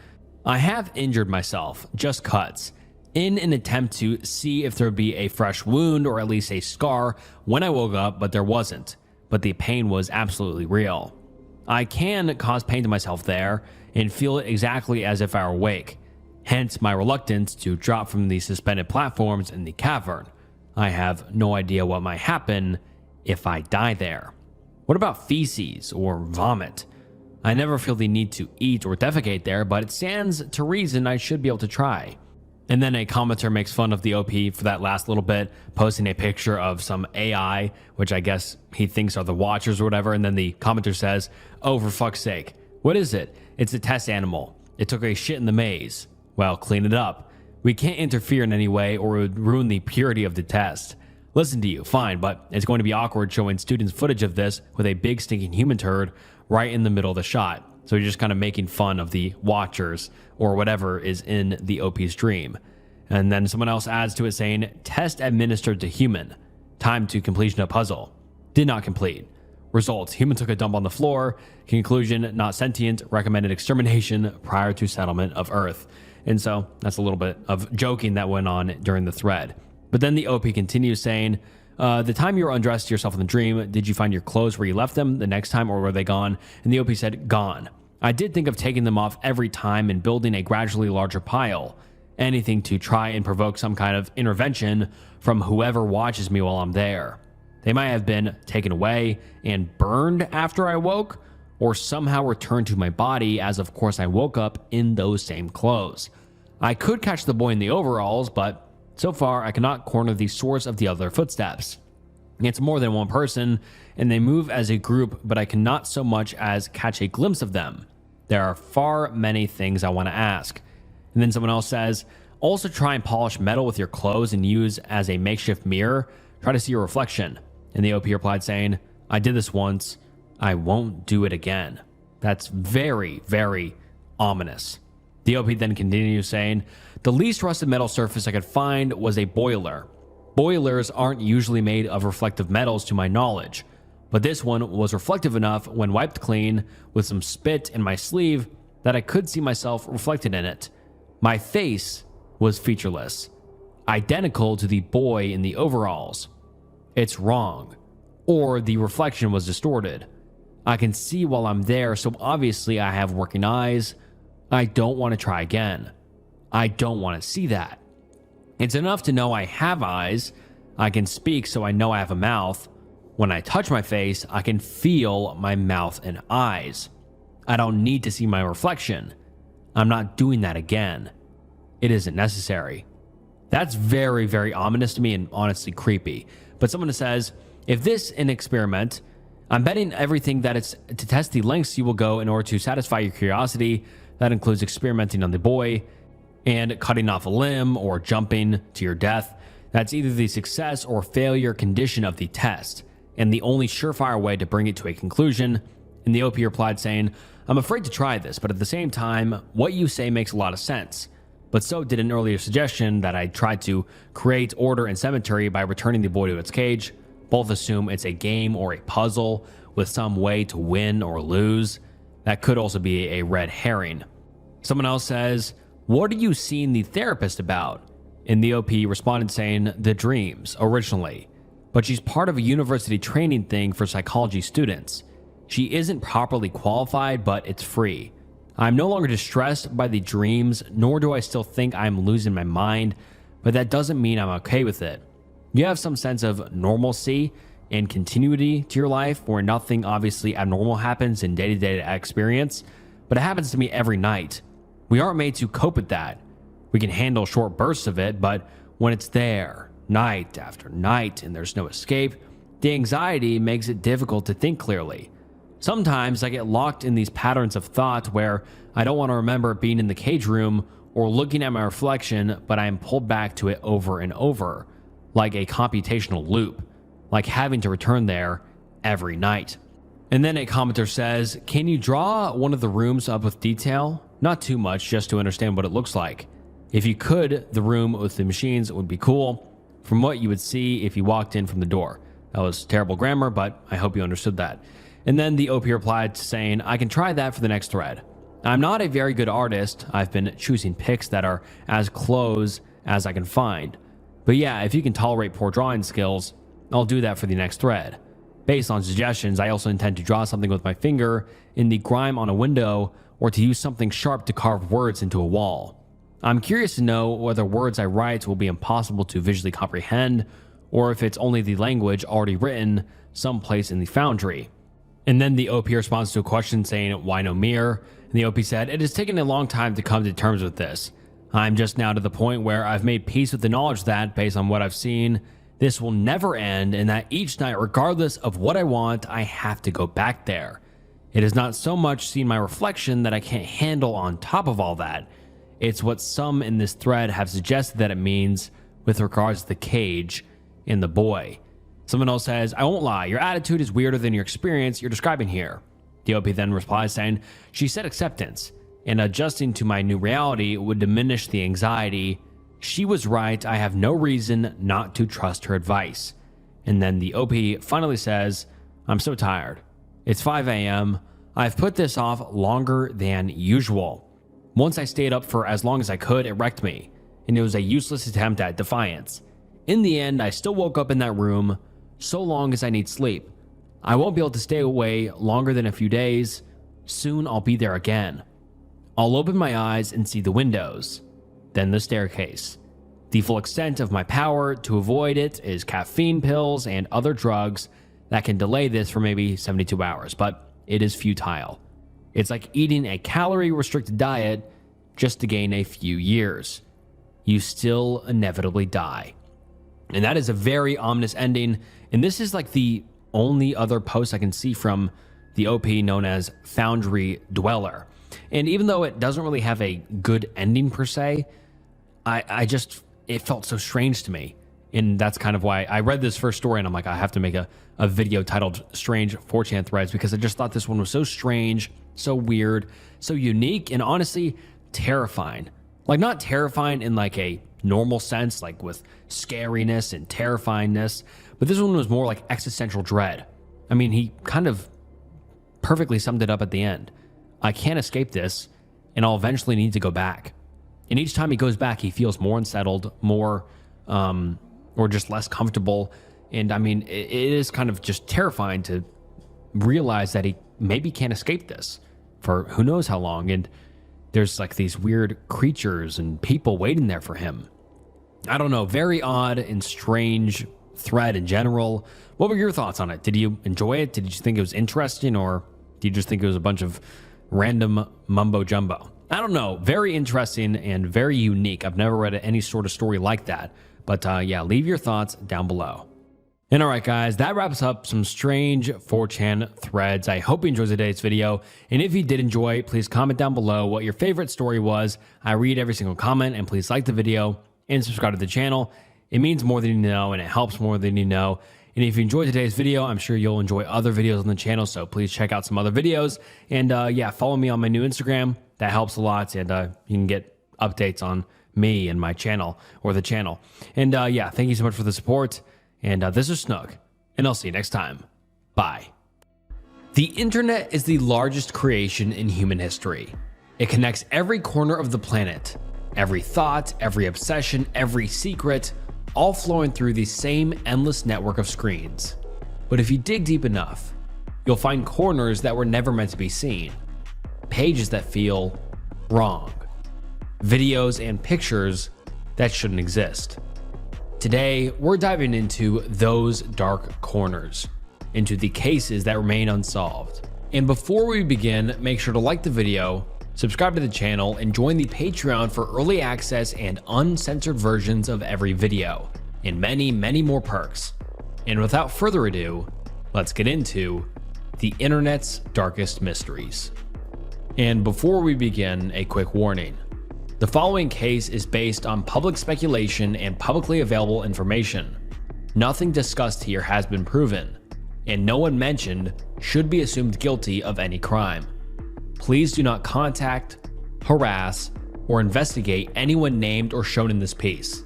S1: I have injured myself, just cuts. in an attempt to see if there would be a fresh wound or at least a scar when I woke up, but there wasn't. But the pain was absolutely real. I can cause pain to myself there and feel it exactly as if I were awake, hence my reluctance to drop from the suspended platforms in the cavern. I have no idea what might happen if I die there. What about feces or vomit? I never feel the need to eat or defecate there, but it stands to reason I should be able to try. And then a commenter makes fun of the OP for that last little bit, posting a picture of some AI, which I guess he thinks are the Watchers or whatever. And then the commenter says, "Oh, for fuck's sake. What is it? It's a test animal. It took a shit in the maze. Well, clean it up. We can't interfere in any way or it would ruin the purity of the test. Listen to you, fine, but it's going to be awkward showing students footage of this with a big stinking human turd right in the middle of the shot." So you're just kind of making fun of the Watchers or whatever is in the OP's dream. And then someone else adds to it saying, "Test administered to human. Time to completion of puzzle. Did not complete. Results, human took a dump on the floor. Conclusion, not sentient. Recommended extermination prior to settlement of Earth." And so that's a little bit of joking that went on during the thread. But then the OP continues saying, "The time you were undressed yourself in the dream, did you find your clothes where you left them the next time or were they gone?" And the OP said, "Gone. I did think of taking them off every time and building a gradually larger pile. Anything to try and provoke some kind of intervention from whoever watches me while I'm there. They might have been taken away and burned after I woke, or somehow returned to my body as of course I woke up in those same clothes. I could catch the boy in the overalls, but so far I cannot corner the source of the other footsteps. It's more than one person, and they move as a group, but I cannot so much as catch a glimpse of them. There are far many things I want to ask." And then someone else says, "Also try and polish metal with your clothes and use as a makeshift mirror. Try to see your reflection." And the OP replied saying, "I did this once. I won't do it again." That's very, very ominous. The OP then continues saying, "The least rusted metal surface I could find was a boiler. Boilers aren't usually made of reflective metals to my knowledge, but this one was reflective enough when wiped clean with some spit in my sleeve that I could see myself reflected in it. My face was featureless, identical to the boy in the overalls. It's wrong, or the reflection was distorted. I can see while I'm there, so obviously I have working eyes. I don't want to try again. I don't want to see that. It's enough to know I have eyes. I can speak, so I know I have a mouth. When I touch my face, I can feel my mouth and eyes. I don't need to see my reflection. I'm not doing that again. It isn't necessary." That's very, very ominous to me and honestly creepy. But someone says, "If this is an experiment, I'm betting everything that it's to test the lengths you will go in order to satisfy your curiosity. That includes experimenting on the boy and cutting off a limb or jumping to your death. That's either the success or failure condition of the test, and the only surefire way to bring it to a conclusion." And the OP replied saying, "I'm afraid to try this, but at the same time, what you say makes a lot of sense. But so did an earlier suggestion that I tried to create order in cemetery by returning the boy to its cage. Both assume it's a game or a puzzle with some way to win or lose. That could also be a red herring." Someone else says, "What are you seeing the therapist about?" And the OP responded saying, "The dreams, originally. But she's part of a university training thing for psychology students. She isn't properly qualified, but it's free. I'm no longer distressed by the dreams, nor do I still think I'm losing my mind, but that doesn't mean I'm okay with it. You have some sense of normalcy and continuity to your life where nothing obviously abnormal happens in day-to-day experience, but it happens to me every night. We aren't made to cope with that. We can handle short bursts of it, but when it's there, night after night, and there's no escape, the anxiety makes it difficult to think clearly. Sometimes I get locked in these patterns of thought where I don't want to remember being in the cage room or looking at my reflection, but I am pulled back to it over and over, like a computational loop, like having to return there every night." And then a commenter says, "Can you draw one of the rooms up with detail? Not too much, just to understand what it looks like. If you could, the room with the machines would be cool, from what you would see if you walked in from the door." That was terrible grammar, but I hope you understood that. And then the OP replied saying, "I can try that for the next thread. I'm not a very good artist. I've been choosing pics that are as close as I can find. But yeah, if you can tolerate poor drawing skills, I'll do that for the next thread. Based on suggestions, I also intend to draw something with my finger in the grime on a window, or to use something sharp to carve words into a wall. I'm curious to know whether words I write will be impossible to visually comprehend, or if it's only the language already written someplace in the foundry. And then the OP responds to a question saying, why no mirror? And the OP said, it has taken a long time to come to terms with this. I'm just now to the point where I've made peace with the knowledge that, based on what I've seen, this will never end, and that each night, regardless of what I want, I have to go back there. It is not so much seeing my reflection that I can't handle on top of all that. It's what some in this thread have suggested that it means with regards to the cage and the boy. Someone else says, I won't lie, your attitude is weirder than your experience you're describing here. The OP then replies saying, she said acceptance, and adjusting to my new reality would diminish the anxiety. She was right, I have no reason not to trust her advice. And then the OP finally says, I'm so tired. It's 5 a.m. I've put this off longer than usual. Once I stayed up for as long as I could, it wrecked me, and it was a useless attempt at defiance. In the end, I still woke up in that room, so long as I need sleep. I won't be able to stay away longer than a few days. Soon I'll be there again. I'll open my eyes and see the windows, then the staircase. The full extent of my power to avoid it is caffeine pills and other drugs that can delay this for maybe 72 hours, but it is futile. It's like eating a calorie-restricted diet just to gain a few years. You still inevitably die. And that is a very ominous ending, and this is like the only other post I can see from the OP known as Foundry Dweller. And even though it doesn't really have a good ending per se, it felt so strange to me. And that's kind of why I read this first story and I'm like, I have to make a video titled Strange 4chan Threads, because I just thought this one was so strange, so weird, so unique, and honestly terrifying. Like, not terrifying in like a normal sense, like with scariness and terrifyingness, but this one was more like existential dread. I mean, he kind of perfectly summed it up at the end. I can't escape this, and I'll eventually need to go back. And each time he goes back, he feels more unsettled, more, or just less comfortable. And I mean, it is kind of just terrifying to realize that he maybe can't escape this for who knows how long. And there's like these weird creatures and people waiting there for him. I don't know, very odd and strange thread in general. What were your thoughts on it? Did you enjoy it? Did you think it was interesting, or do you just think it was a bunch of random mumbo jumbo? I don't know. Very interesting and very unique. I've never read any sort of story like that. But yeah, leave your thoughts down below. And all right, guys, that wraps up some strange 4chan threads. I hope you enjoyed today's video. And if you did enjoy, please comment down below what your favorite story was. I read every single comment, and please like the video and subscribe to the channel. It means more than you know, and it helps more than you know. And if you enjoyed today's video, I'm sure you'll enjoy other videos on the channel, so please check out some other videos. And yeah, follow me on my new Instagram. That helps a lot, and you can get updates on me and my channel, or the channel. And yeah, thank you so much for the support. And this is Snook, and I'll see you next time. Bye. The internet is the largest creation in human history. It connects every corner of the planet, every thought, every obsession, every secret, all flowing through the same endless network of screens. But if you dig deep enough, you'll find corners that were never meant to be seen, pages that feel wrong, videos and pictures that shouldn't exist. Today, we're diving into those dark corners, into the cases that remain unsolved. And before we begin, make sure to like the video, subscribe to the channel, and join the Patreon for early access and uncensored versions of every video, and many, many more perks. And without further ado, let's get into the internet's darkest mysteries. And before we begin, a quick warning. The following case is based on public speculation and publicly available information. Nothing discussed here has been proven, and no one mentioned should be assumed guilty of any crime. Please do not contact, harass, or investigate anyone named or shown in this piece.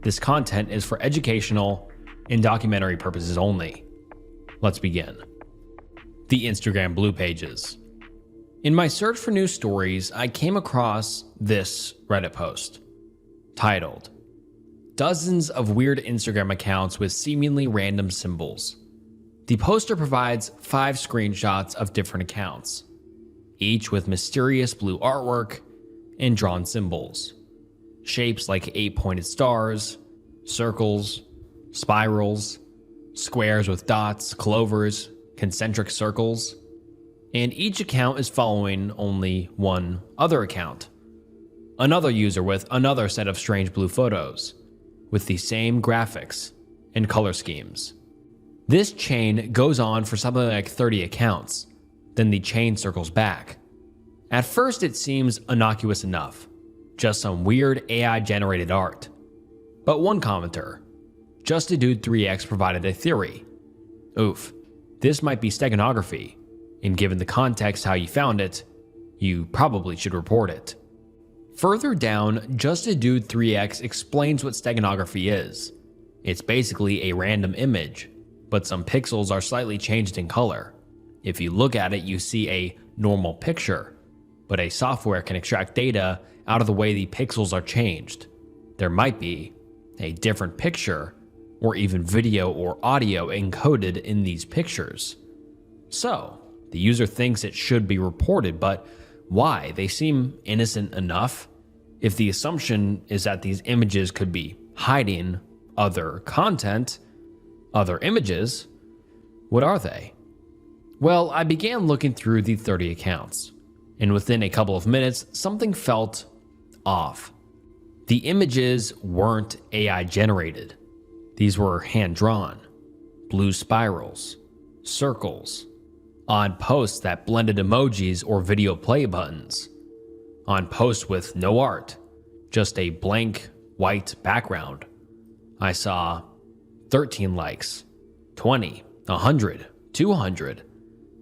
S1: This content is for educational and documentary purposes only. Let's begin. The Instagram Blue Pages. In my search for news stories, I came across this Reddit post titled, dozens of weird Instagram accounts with seemingly random symbols. The poster provides 5 screenshots of different accounts, each with mysterious blue artwork and drawn symbols. Shapes like 8-pointed stars, circles, spirals, squares with dots, clovers, concentric circles, and each account is following only one other account. Another user with another set of strange blue photos, with the same graphics and color schemes. This chain goes on for something like 30 accounts, then the chain circles back. At first it seems innocuous enough, just some weird AI-generated art. But one commenter, JustADude3X, provided a theory. Oof, this might be steganography, and given the context how you found it, you probably should report it. Further down, JustADude3X explains what steganography is. It's basically a random image, but some pixels are slightly changed in color. If you look at it, you see a normal picture, but a software can extract data out of the way the pixels are changed. There might be a different picture, or even video or audio encoded in these pictures. So, the user thinks it should be reported, but why? They seem innocent enough. If the assumption is that these images could be hiding other content, other images, what are they? Well, I began looking through the 30 accounts, and within a couple of minutes, something felt off. The images weren't AI generated. These were hand-drawn, blue spirals, circles, odd posts that blended emojis or video play buttons, on posts with no art, just a blank white background. I saw 13 likes, 20, 100, 200.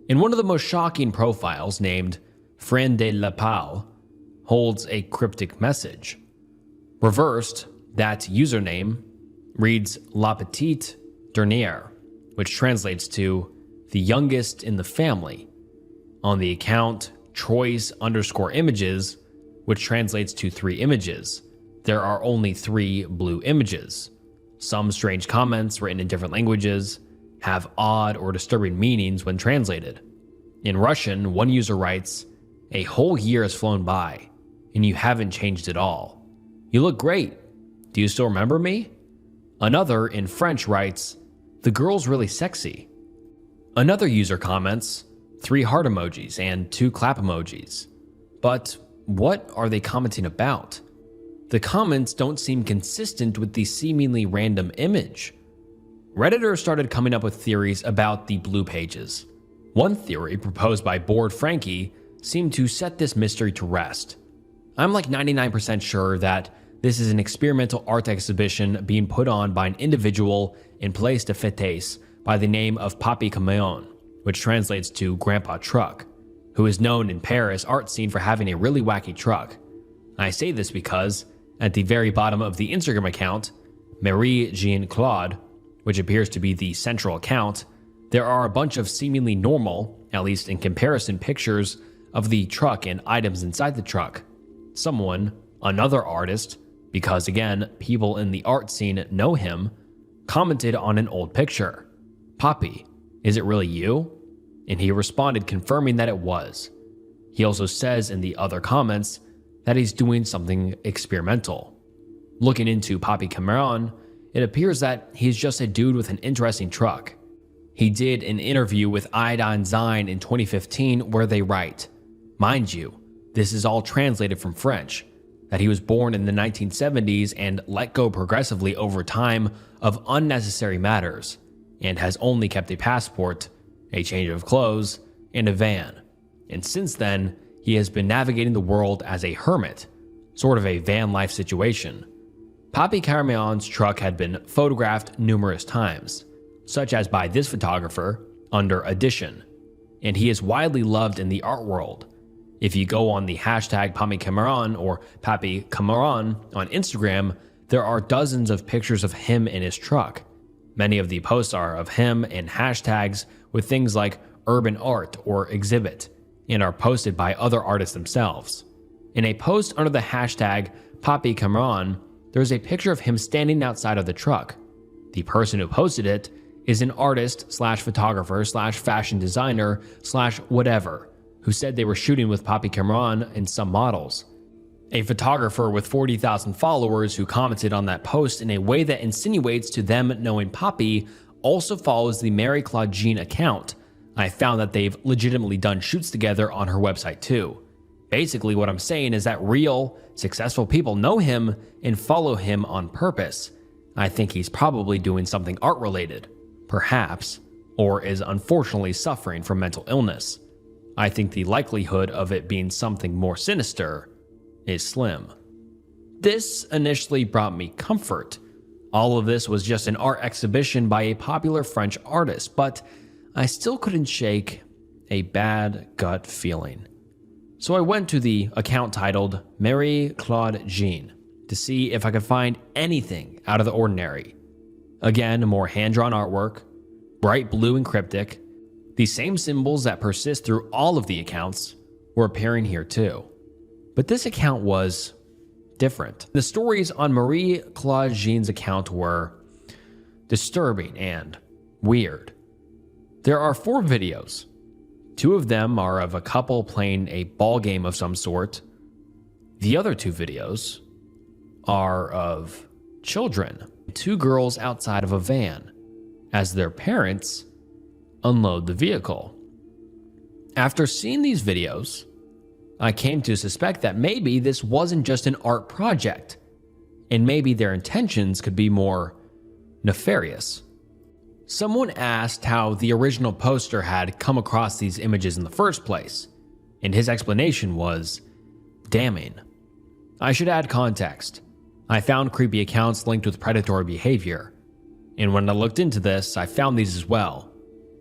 S1: In one of the most shocking profiles, named Friend de la Pau, holds a cryptic message. Reversed, that username reads La Petite Dernière, which translates to the youngest in the family. On the account Troyes_images, which translates to 3 images, there are only 3 blue images. Some strange comments written in different languages have odd or disturbing meanings when translated. In Russian, one user writes, "A whole year has flown by, and you haven't changed at all. You look great. Do you still remember me?" Another in French writes, "The girl's really sexy." Another user comments, 3 heart emojis and 2 clap emojis. But what are they commenting about? The comments don't seem consistent with the seemingly random image. Redditors started coming up with theories about the blue pages. One theory, proposed by Bored Frankie, seemed to set this mystery to rest. I'm like 99% sure that this is an experimental art exhibition being put on by an individual in Place de Fêtes by the name of Papi Camion, which translates to Grandpa Truck, who is known in Paris art scene for having a really wacky truck. I say this because, at the very bottom of the Instagram account, Marie Jean Claude, which appears to be the central account, there are a bunch of seemingly normal, at least in comparison, pictures of the truck and items inside the truck. Someone, another artist, because again, people in the art scene know him, commented on an old picture. "Papi, is it really you?" And he responded confirming that it was. He also says in the other comments that he's doing something experimental. Looking into Papi Cameron, it appears that he's just a dude with an interesting truck. He did an interview with Iodine Zine in 2015 where they write, mind you, this is all translated from French, that he was born in the 1970s and let go progressively over time of unnecessary matters, and has only kept a passport, a change of clothes, and a van. And since then, he has been navigating the world as a hermit, sort of a van life situation. Papi Caramelon's truck had been photographed numerous times, such as by this photographer under Edition, and he is widely loved in the art world. If you go on the hashtag Papi Cameron or Papi Cameron on Instagram, there are dozens of pictures of him in his truck. Many of the posts are of him and hashtags with things like urban art or exhibit, and are posted by other artists themselves. In a post under the hashtag Papi Cameron, there's a picture of him standing outside of the truck. The person who posted it is an artist slash photographer slash fashion designer slash whatever, who said they were shooting with Papi Cameron and some models. A photographer with 40,000 followers who commented on that post in a way that insinuates to them knowing Papi also follows the Mary Claude Jean account. I found that they've legitimately done shoots together on her website too. Basically what I'm saying is that real, successful people know him and follow him on purpose. I think he's probably doing something art related, perhaps, or is unfortunately suffering from mental illness. I think the likelihood of it being something more sinister is slim. This initially brought me comfort. All of this was just an art exhibition by a popular French artist, but I still couldn't shake a bad gut feeling. So I went to the account titled Mary Claude Jean to see if I could find anything out of the ordinary. Again, more hand-drawn artwork, bright blue and cryptic. The same symbols that persist through all of the accounts were appearing here too. But this account was different. The stories on Marie Claude Jean's account were disturbing and weird. There are 4 videos. 2 of them are of a couple playing a ball game of some sort. The other 2 videos are of children, 2 girls outside of a van, as their parents unload the vehicle. After seeing these videos, I came to suspect that maybe this wasn't just an art project, and maybe their intentions could be more nefarious. Someone asked how the original poster had come across these images in the first place, and his explanation was damning. I should add context. I found creepy accounts linked with predatory behavior, and when I looked into this, I found these as well.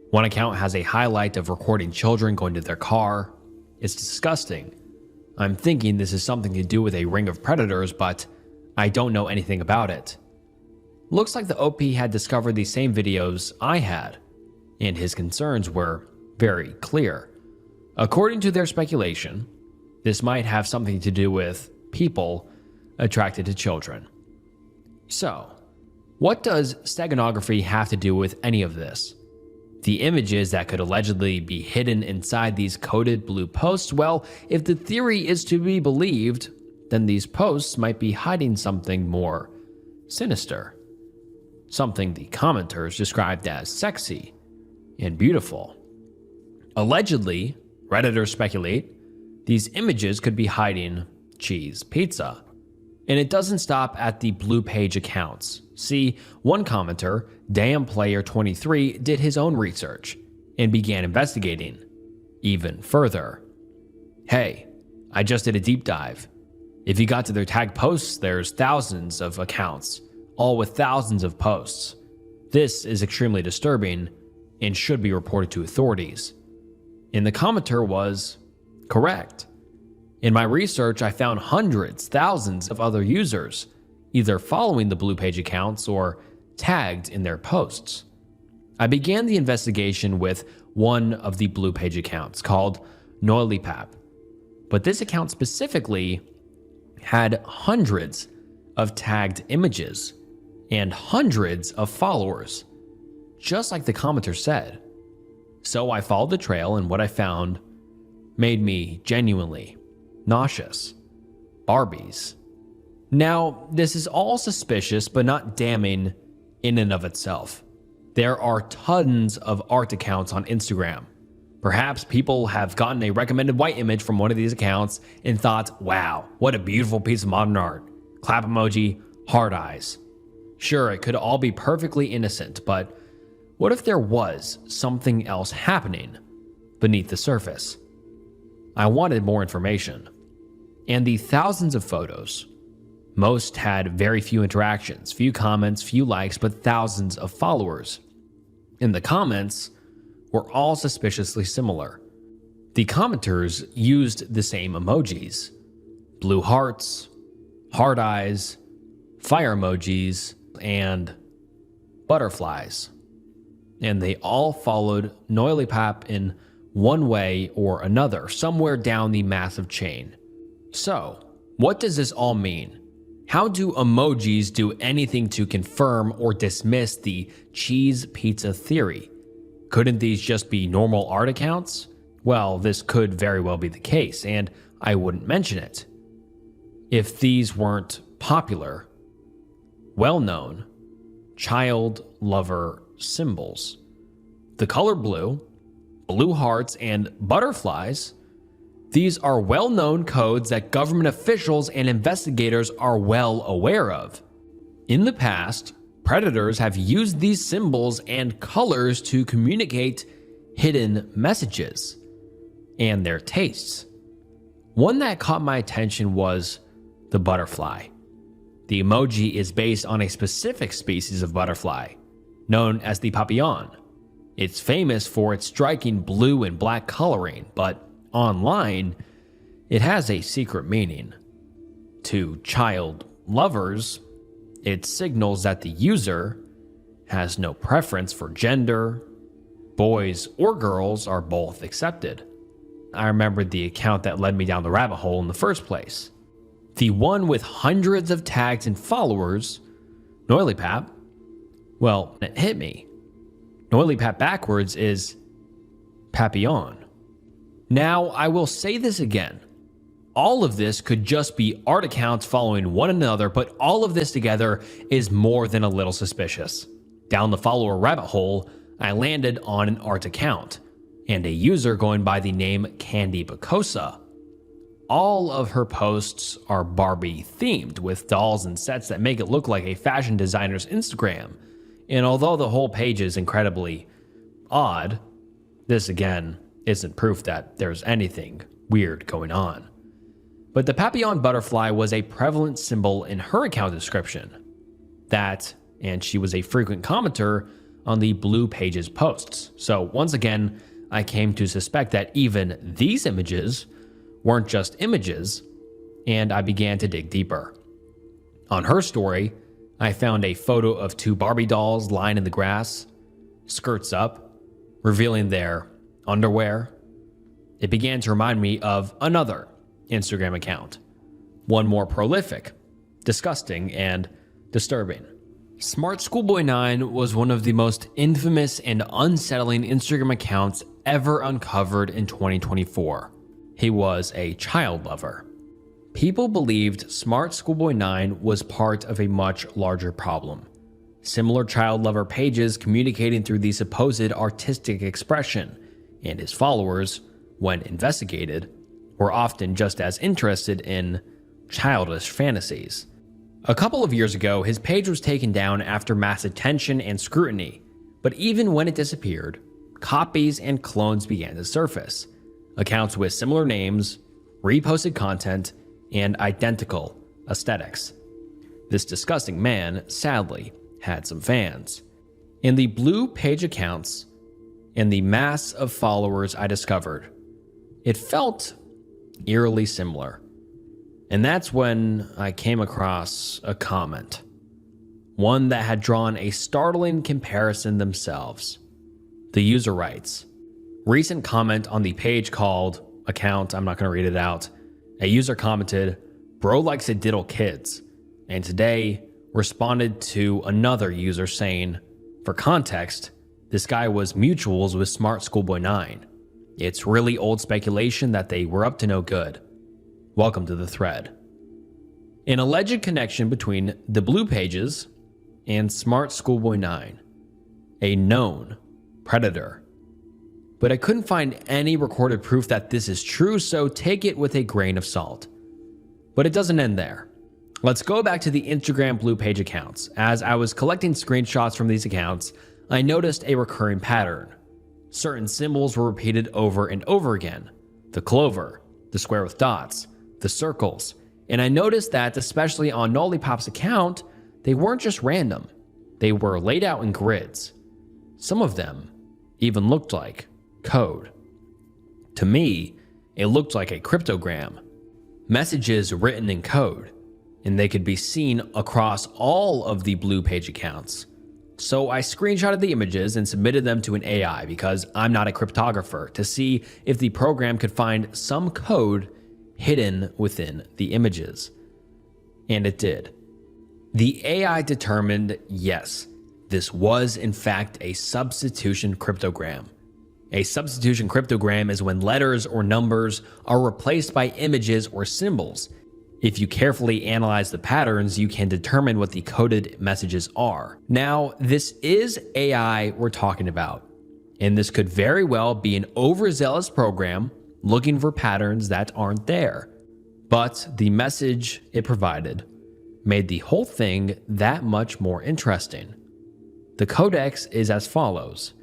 S1: One account has a highlight of recording children going to their car. It's disgusting. I'm thinking this is something to do with a ring of predators, but I don't know anything about it. Looks like the OP had discovered the same videos I had, and his concerns were very clear. According to their speculation, this might have something to do with people attracted to children. So, what does steganography have to do with any of this? The images that could allegedly be hidden inside these coded blue posts, well, if the theory is to be believed, then these posts might be hiding something more sinister. Something the commenters described as sexy and beautiful. Allegedly, Redditors speculate, these images could be hiding cheese pizza. And it doesn't stop at the blue page accounts. See, one commenter, DamnPlayer23, did his own research and began investigating even further. Hey, I just did a deep dive. If you got to their tag posts, there's thousands of accounts, all with thousands of posts. This is extremely disturbing and should be reported to authorities. And the commenter was correct. In my research, I found hundreds, thousands of other users, either following the blue page accounts or tagged in their posts. I began the investigation with one of the blue page accounts called Noilipap, but this account specifically had hundreds of tagged images and hundreds of followers, just like the commenter said. So I followed the trail, and what I found made me genuinely nauseous. Barbies. Now, this is all suspicious but not damning in and of itself. There are tons of art accounts on Instagram. Perhaps people have gotten a recommended white image from one of these accounts and thought, wow, what a beautiful piece of modern art. Clap emoji, heart eyes. Sure, it could all be perfectly innocent, but what if there was something else happening beneath the surface? I wanted more information. And the thousands of photos, most had very few interactions, few comments, few likes, but thousands of followers. And the comments were all suspiciously similar. The commenters used the same emojis: blue hearts, heart eyes, fire emojis, and butterflies. And they all followed Noilipap in one way or another, somewhere down the massive chain. So, what does this all mean? How do emojis do anything to confirm or dismiss the cheese pizza theory? Couldn't these just be normal art accounts? Well, this could very well be the case, and I wouldn't mention it if these weren't popular, well-known child lover symbols. The color blue, blue hearts, and butterflies, these are well-known codes that government officials and investigators are well aware of. In the past, predators have used these symbols and colors to communicate hidden messages and their tastes. One that caught my attention was the butterfly. The emoji is based on a specific species of butterfly, known as the papillon. It's famous for its striking blue and black coloring, but online, it has a secret meaning. To child lovers, it signals that the user has no preference for gender. Boys or girls are both accepted. I remembered the account that led me down the rabbit hole in the first place. The one with hundreds of tags and followers, Noilipap, well, it hit me. Noilipap backwards is Papillon. Now, I will say this again. All of this could just be art accounts following one another, but all of this together is more than a little suspicious. Down the follower rabbit hole, I landed on an art account and a user going by the name Candy Bacosa. All of her posts are Barbie themed with dolls and sets that make it look like a fashion designer's Instagram. And although the whole page is incredibly odd, this again isn't proof that there's anything weird going on. But the papillon butterfly was a prevalent symbol in her account description. That, and she was a frequent commenter on the Blue Pages posts. So once again, I came to suspect that even these images weren't just images, and I began to dig deeper. On her story, I found a photo of two Barbie dolls lying in the grass, skirts up, revealing their underwear. It began to remind me of another Instagram account, one more prolific, disgusting, and disturbing. Smart Schoolboy 9 was one of the most infamous and unsettling Instagram accounts ever uncovered in 2024. He was a child lover. People believed Smart Schoolboy 9 was part of a much larger problem. Similar child lover pages communicating through the supposed artistic expression, and his followers, when investigated, were often just as interested in childish fantasies. A couple of years ago, his page was taken down after mass attention and scrutiny, but even when it disappeared, copies and clones began to surface. Accounts with similar names, reposted content, and identical aesthetics. This disgusting man, sadly, had some fans. In the Blue Page accounts and the mass of followers I discovered, it felt eerily similar. And that's when I came across a comment. One that had drawn a startling comparison themselves. The user writes, recent comment on the page called account, I'm not going to read it out. A user commented, bro likes to diddle kids. And today responded to another user saying, for context, this guy was mutuals with Smart Schoolboy 9. It's really old speculation that they were up to no good. Welcome to the thread. An alleged connection between the Blue Pages and Smart Schoolboy 9. A known predator. But I couldn't find any recorded proof that this is true, so take it with a grain of salt. But it doesn't end there. Let's go back to the Instagram Blue Page accounts. As I was collecting screenshots from these accounts, I noticed a recurring pattern. Certain symbols were repeated over and over again. The clover, the square with dots, the circles. And I noticed that, especially on Noilipop's account, they weren't just random. They were laid out in grids. Some of them even looked like code. To me, it looked like a cryptogram. Messages written in code, and they could be seen across all of the Blue Page accounts. So I screenshotted the images and submitted them to an AI because I'm not a cryptographer, to see if the program could find some code hidden within the images. And it did. The AI determined, yes, this was in fact a substitution cryptogram. A substitution cryptogram is when letters or numbers are replaced by images or symbols. If you carefully analyze the patterns, you can determine what the coded messages are. Now, this is AI we're talking about, and this could very well be an overzealous program looking for patterns that aren't there. But the message it provided made the whole thing that much more interesting. The codex is as follows: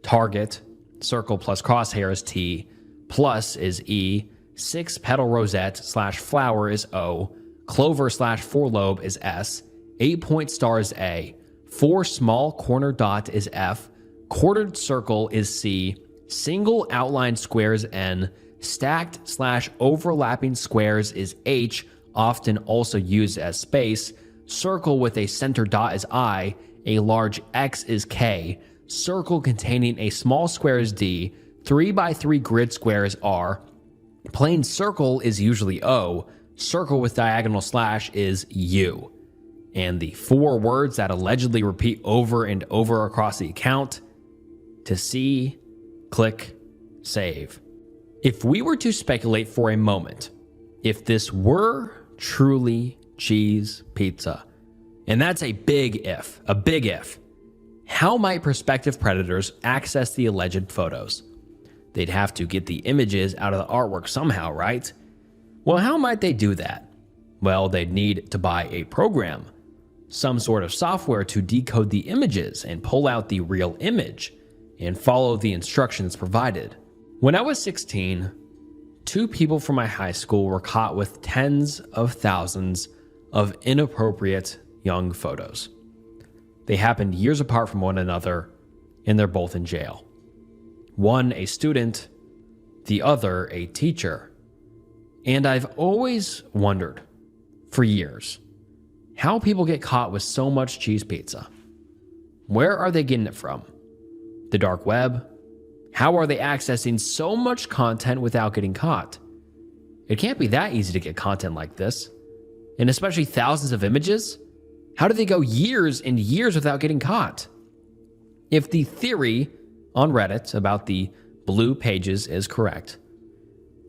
S1: target, circle plus crosshair is T, plus is E, 6-petal rosette / flower is O, clover / four-lobe is S, 8-point star is A, 4 small corner dot is F, quartered circle is C, single outline square is N, stacked / overlapping squares is H, often also used as space, circle with a center dot is I, a large X is K, circle containing a small square is D, 3x3 grid square is R, plain circle is usually O, circle with diagonal slash is U. And the 4 words that allegedly repeat over and over across the account: to see, click, save. If we were to speculate for a moment, if this were truly cheese pizza, and that's a big if, how might prospective predators access the alleged photos? They'd have to get the images out of the artwork somehow, right? Well, how might they do that? Well, they'd need to buy a program, some sort of software to decode the images and pull out the real image and follow the instructions provided. When I was 16, 2 people from my high school were caught with tens of thousands of inappropriate young photos. They happened years apart from one another, and they're both in jail. One a student, the other a teacher. And I've always wondered, for years, how people get caught with so much cheese pizza. Where are they getting it from? The dark web? How are they accessing so much content without getting caught? It can't be that easy to get content like this, and especially thousands of images. How do they go years and years without getting caught? If the theory on Reddit about the blue pages is correct,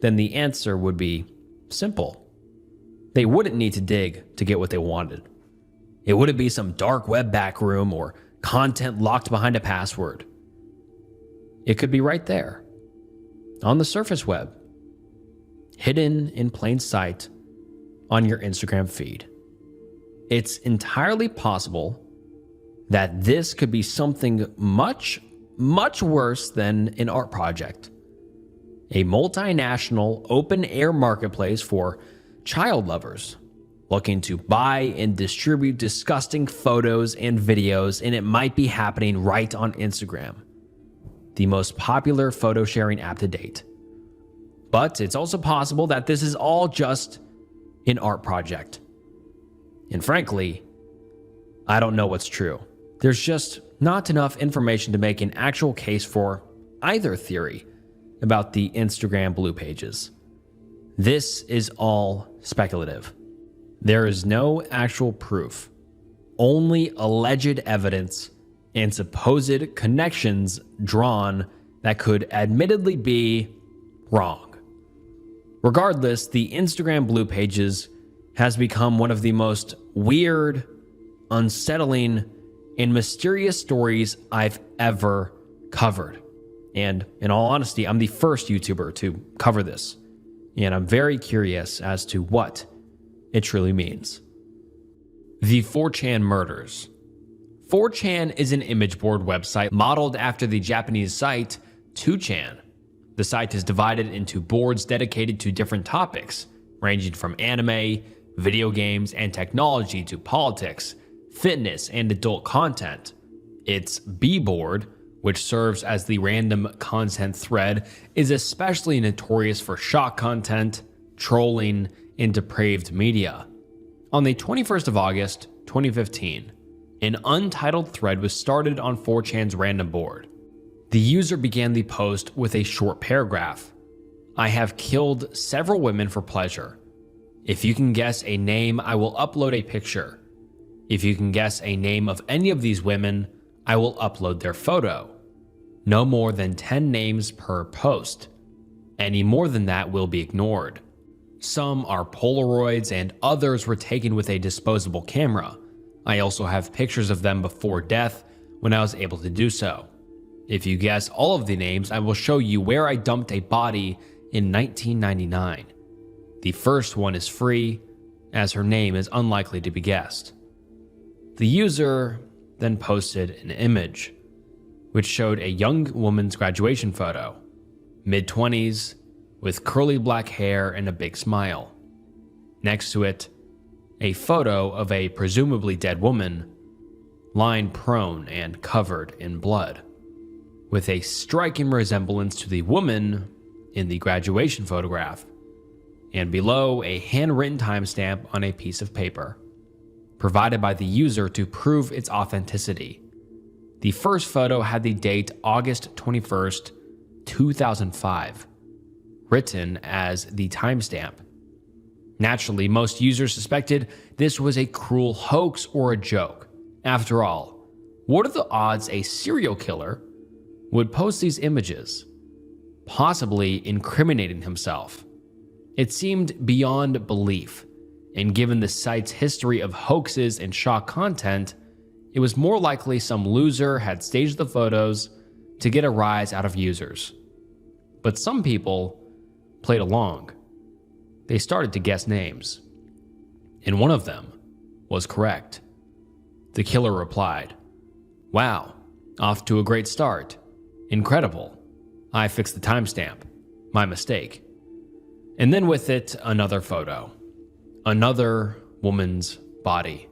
S1: then the answer would be simple. They wouldn't need to dig to get what they wanted. It wouldn't be some dark web backroom or content locked behind a password. It could be right there, on the surface web, hidden in plain sight on your Instagram feed. It's entirely possible that this could be something much, much worse than an art project. A multinational open-air marketplace for child lovers looking to buy and distribute disgusting photos and videos, and it might be happening right on Instagram, the most popular photo sharing app to date. But it's also possible that this is all just an art project. And frankly, I don't know what's true. There's just not enough information to make an actual case for either theory about the Instagram blue pages. This is all speculative. There is no actual proof, only alleged evidence and supposed connections drawn that could admittedly be wrong. Regardless, the Instagram blue pages has become one of the most weird, unsettling, and mysterious stories I've ever covered. And in all honesty, I'm the first YouTuber to cover this, and I'm very curious as to what it truly means. The 4chan murders. 4chan is an image board website modeled after the Japanese site 2chan. The site is divided into boards dedicated to different topics, ranging from anime, video games, and technology to politics, fitness, and adult content. Its B board, which serves as the random content thread, is especially notorious for shock content, trolling, and depraved media. On the 21st of August, 2015, an untitled thread was started on 4chan's random board. The user began the post with a short paragraph. "I have killed several women for pleasure. If you can guess a name, I will upload a picture. If you can guess a name of any of these women, I will upload their photo. No more than 10 names per post. Any more than that will be ignored. Some are Polaroids and others were taken with a disposable camera. I also have pictures of them before death when I was able to do so. If you guess all of the names, I will show you where I dumped a body in 1999. The first one is free, as her name is unlikely to be guessed. The user then posted an image, which showed a young woman's graduation photo, mid-20s, with curly black hair and a big smile. Next to it, a photo of a presumably dead woman, lying prone and covered in blood, with a striking resemblance to the woman in the graduation photograph, and below a handwritten timestamp on a piece of paper, provided by the user to prove its authenticity. The first photo had the date August 21st, 2005, written as the timestamp. Naturally, most users suspected this was a cruel hoax or a joke. After all, what are the odds a serial killer would post these images, possibly incriminating himself? It seemed beyond belief, and given the site's history of hoaxes and shock content, it was more likely some loser had staged the photos to get a rise out of users. But some people played along. They started to guess names, and one of them was correct. The killer replied, "Wow, off to a great start. Incredible. I fixed the timestamp. My mistake." And then with it, another photo. Another woman's body.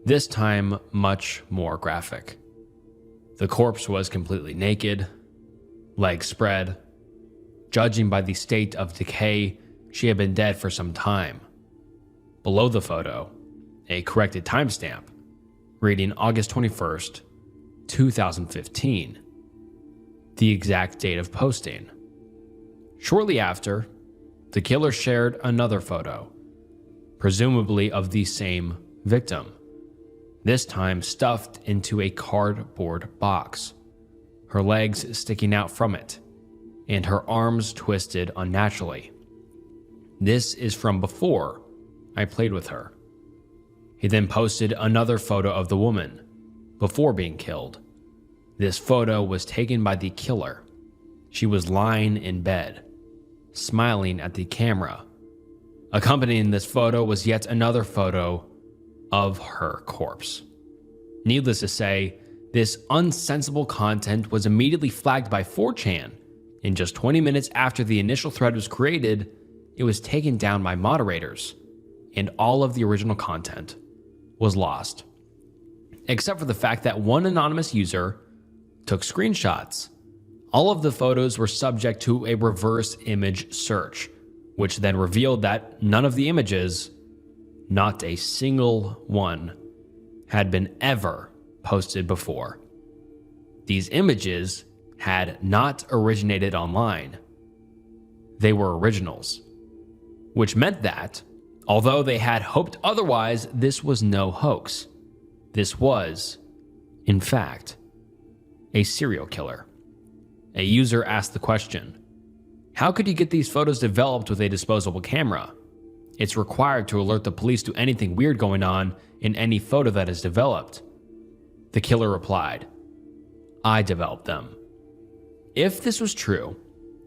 S1: This time, much more graphic. The corpse was completely naked, legs spread. Judging by the state of decay, she had been dead for some time. Below the photo, a corrected timestamp, reading August 21st, 2015, the exact date of posting. Shortly after, the killer shared another photo, presumably of the same victim, this time stuffed into a cardboard box, her legs sticking out from it, and her arms twisted unnaturally. This is from before I played with her. He then posted another photo of the woman before being killed. This photo was taken by the killer. She was lying in bed, smiling at the camera. Accompanying this photo was yet another photo of her corpse. Needless to say, this unsensible content was immediately flagged by 4chan. In just 20 minutes after the initial thread was created, it was taken down by moderators, and all of the original content was lost. Except for the fact that one anonymous user took screenshots. All of the photos were subject to a reverse image search, which then revealed that none of the images, not a single one, had been ever posted before. These images had not originated online. They were originals, which meant that, although they had hoped otherwise, this was no hoax. This was, in fact, a serial killer. A user asked the question, how could you get these photos developed with a disposable camera? It's required to alert the police to anything weird going on in any photo that is developed. The killer replied, I developed them. If this was true,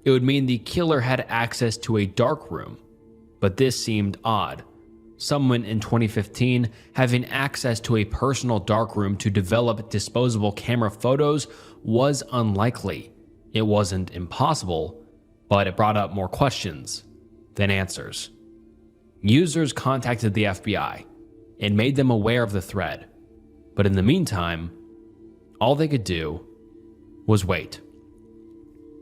S1: it would mean the killer had access to a dark room, but this seemed odd. Someone in 2015 having access to a personal darkroom to develop disposable camera photos was unlikely. It wasn't impossible, but it brought up more questions than answers. Users contacted the FBI and made them aware of the thread, but in the meantime, all they could do was wait.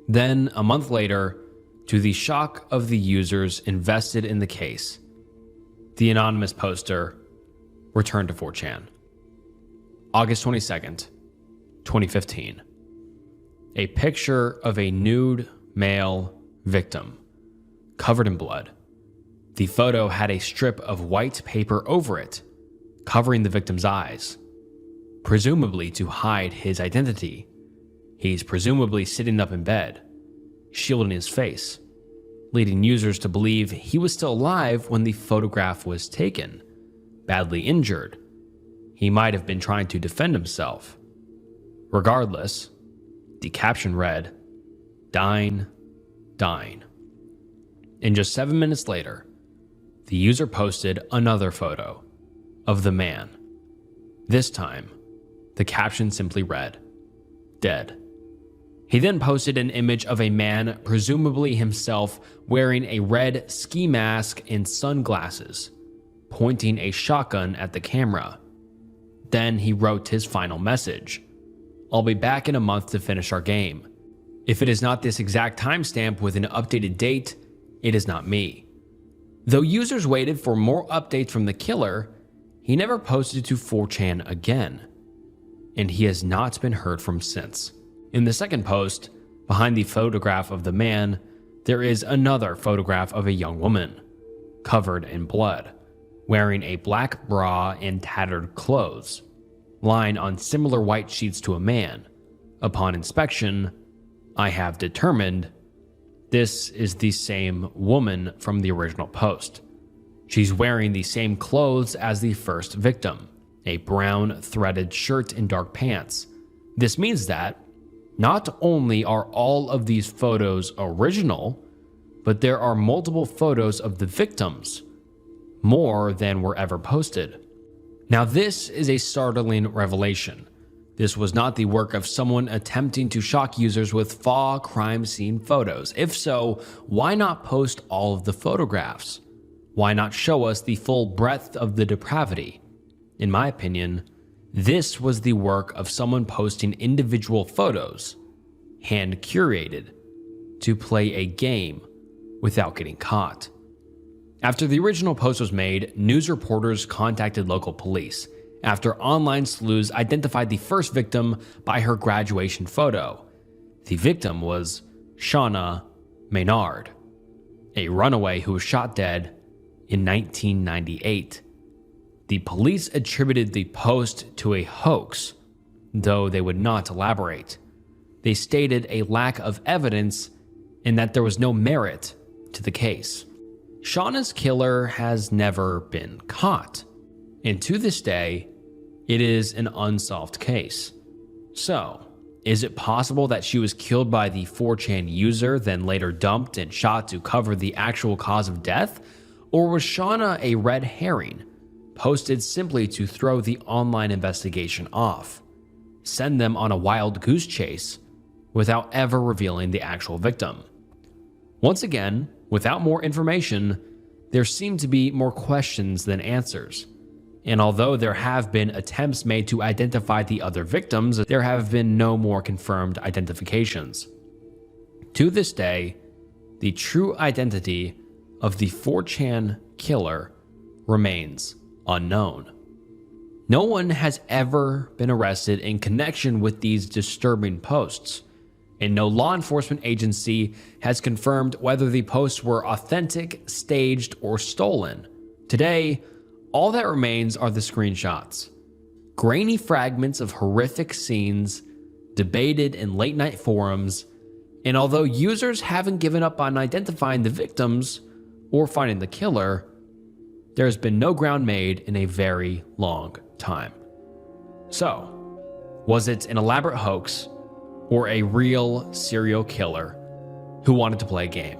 S1: Then, a month later, to the shock of the users invested in the case, the anonymous poster returned to 4chan. August 22nd, 2015. A picture of a nude male victim, covered in blood, The photo had a strip of white paper over it, covering the victim's eyes, presumably to hide his identity. He's presumably sitting up in bed, shielding his face, leading users to believe he was still alive when the photograph was taken, badly injured. He might have been trying to defend himself. Regardless, the caption read, "Dying, dying." And just 7 minutes later, the user posted another photo of the man. This time, the caption simply read, "Dead." He then posted an image of a man, presumably himself, wearing a red ski mask and sunglasses, pointing a shotgun at the camera. Then he wrote his final message, "I'll be back in a month to finish our game. If it is not this exact timestamp with an updated date, it is not me." Though users waited for more updates from the killer, he never posted to 4chan again, and he has not been heard from since. In the second post, behind the photograph of the man, there is another photograph of a young woman, covered in blood, wearing a black bra and tattered clothes, lying on similar white sheets to a man. Upon inspection, I have determined this is the same woman from the original post. She's wearing the same clothes as the first victim, a brown threaded shirt and dark pants. This means that not only are all of these photos original, but there are multiple photos of the victims, more than were ever posted. Now, this is a startling revelation. This was not the work of someone attempting to shock users with faux crime scene photos. If so, why not post all of the photographs? Why not show us the full breadth of the depravity? In my opinion, this was the work of someone posting individual photos, hand-curated, to play a game without getting caught. After the original post was made, news reporters contacted local police after online sleuths identified the first victim by her graduation photo. The victim was Shauna Maynard, a runaway who was shot dead in 1998. The police attributed the post to a hoax, though they would not elaborate. They stated a lack of evidence and that there was no merit to the case. Shauna's killer has never been caught, and to this day, it is an unsolved case. So, is it possible that she was killed by the 4chan user, then later dumped and shot to cover the actual cause of death? Or was Shauna a red herring, posted simply to throw the online investigation off, send them on a wild goose chase without ever revealing the actual victim? Once again, without more information, there seem to be more questions than answers. And although there have been attempts made to identify the other victims, there have been no more confirmed identifications. To this day, the true identity of the 4chan killer remains unknown. No one has ever been arrested in connection with these disturbing posts, and no law enforcement agency has confirmed whether the posts were authentic, staged, or stolen. Today, all that remains are the screenshots, grainy fragments of horrific scenes debated in late-night forums, and although users haven't given up on identifying the victims or finding the killer, there has been no ground made in a very long time. So, was it an elaborate hoax or a real serial killer who wanted to play a game?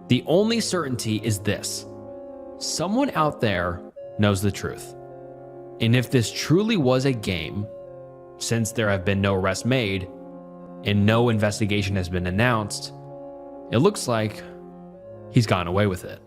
S1: The only certainty is this: someone out there knows the truth. And if this truly was a game, since there have been no arrests made and no investigation has been announced, it looks like he's gotten away with it.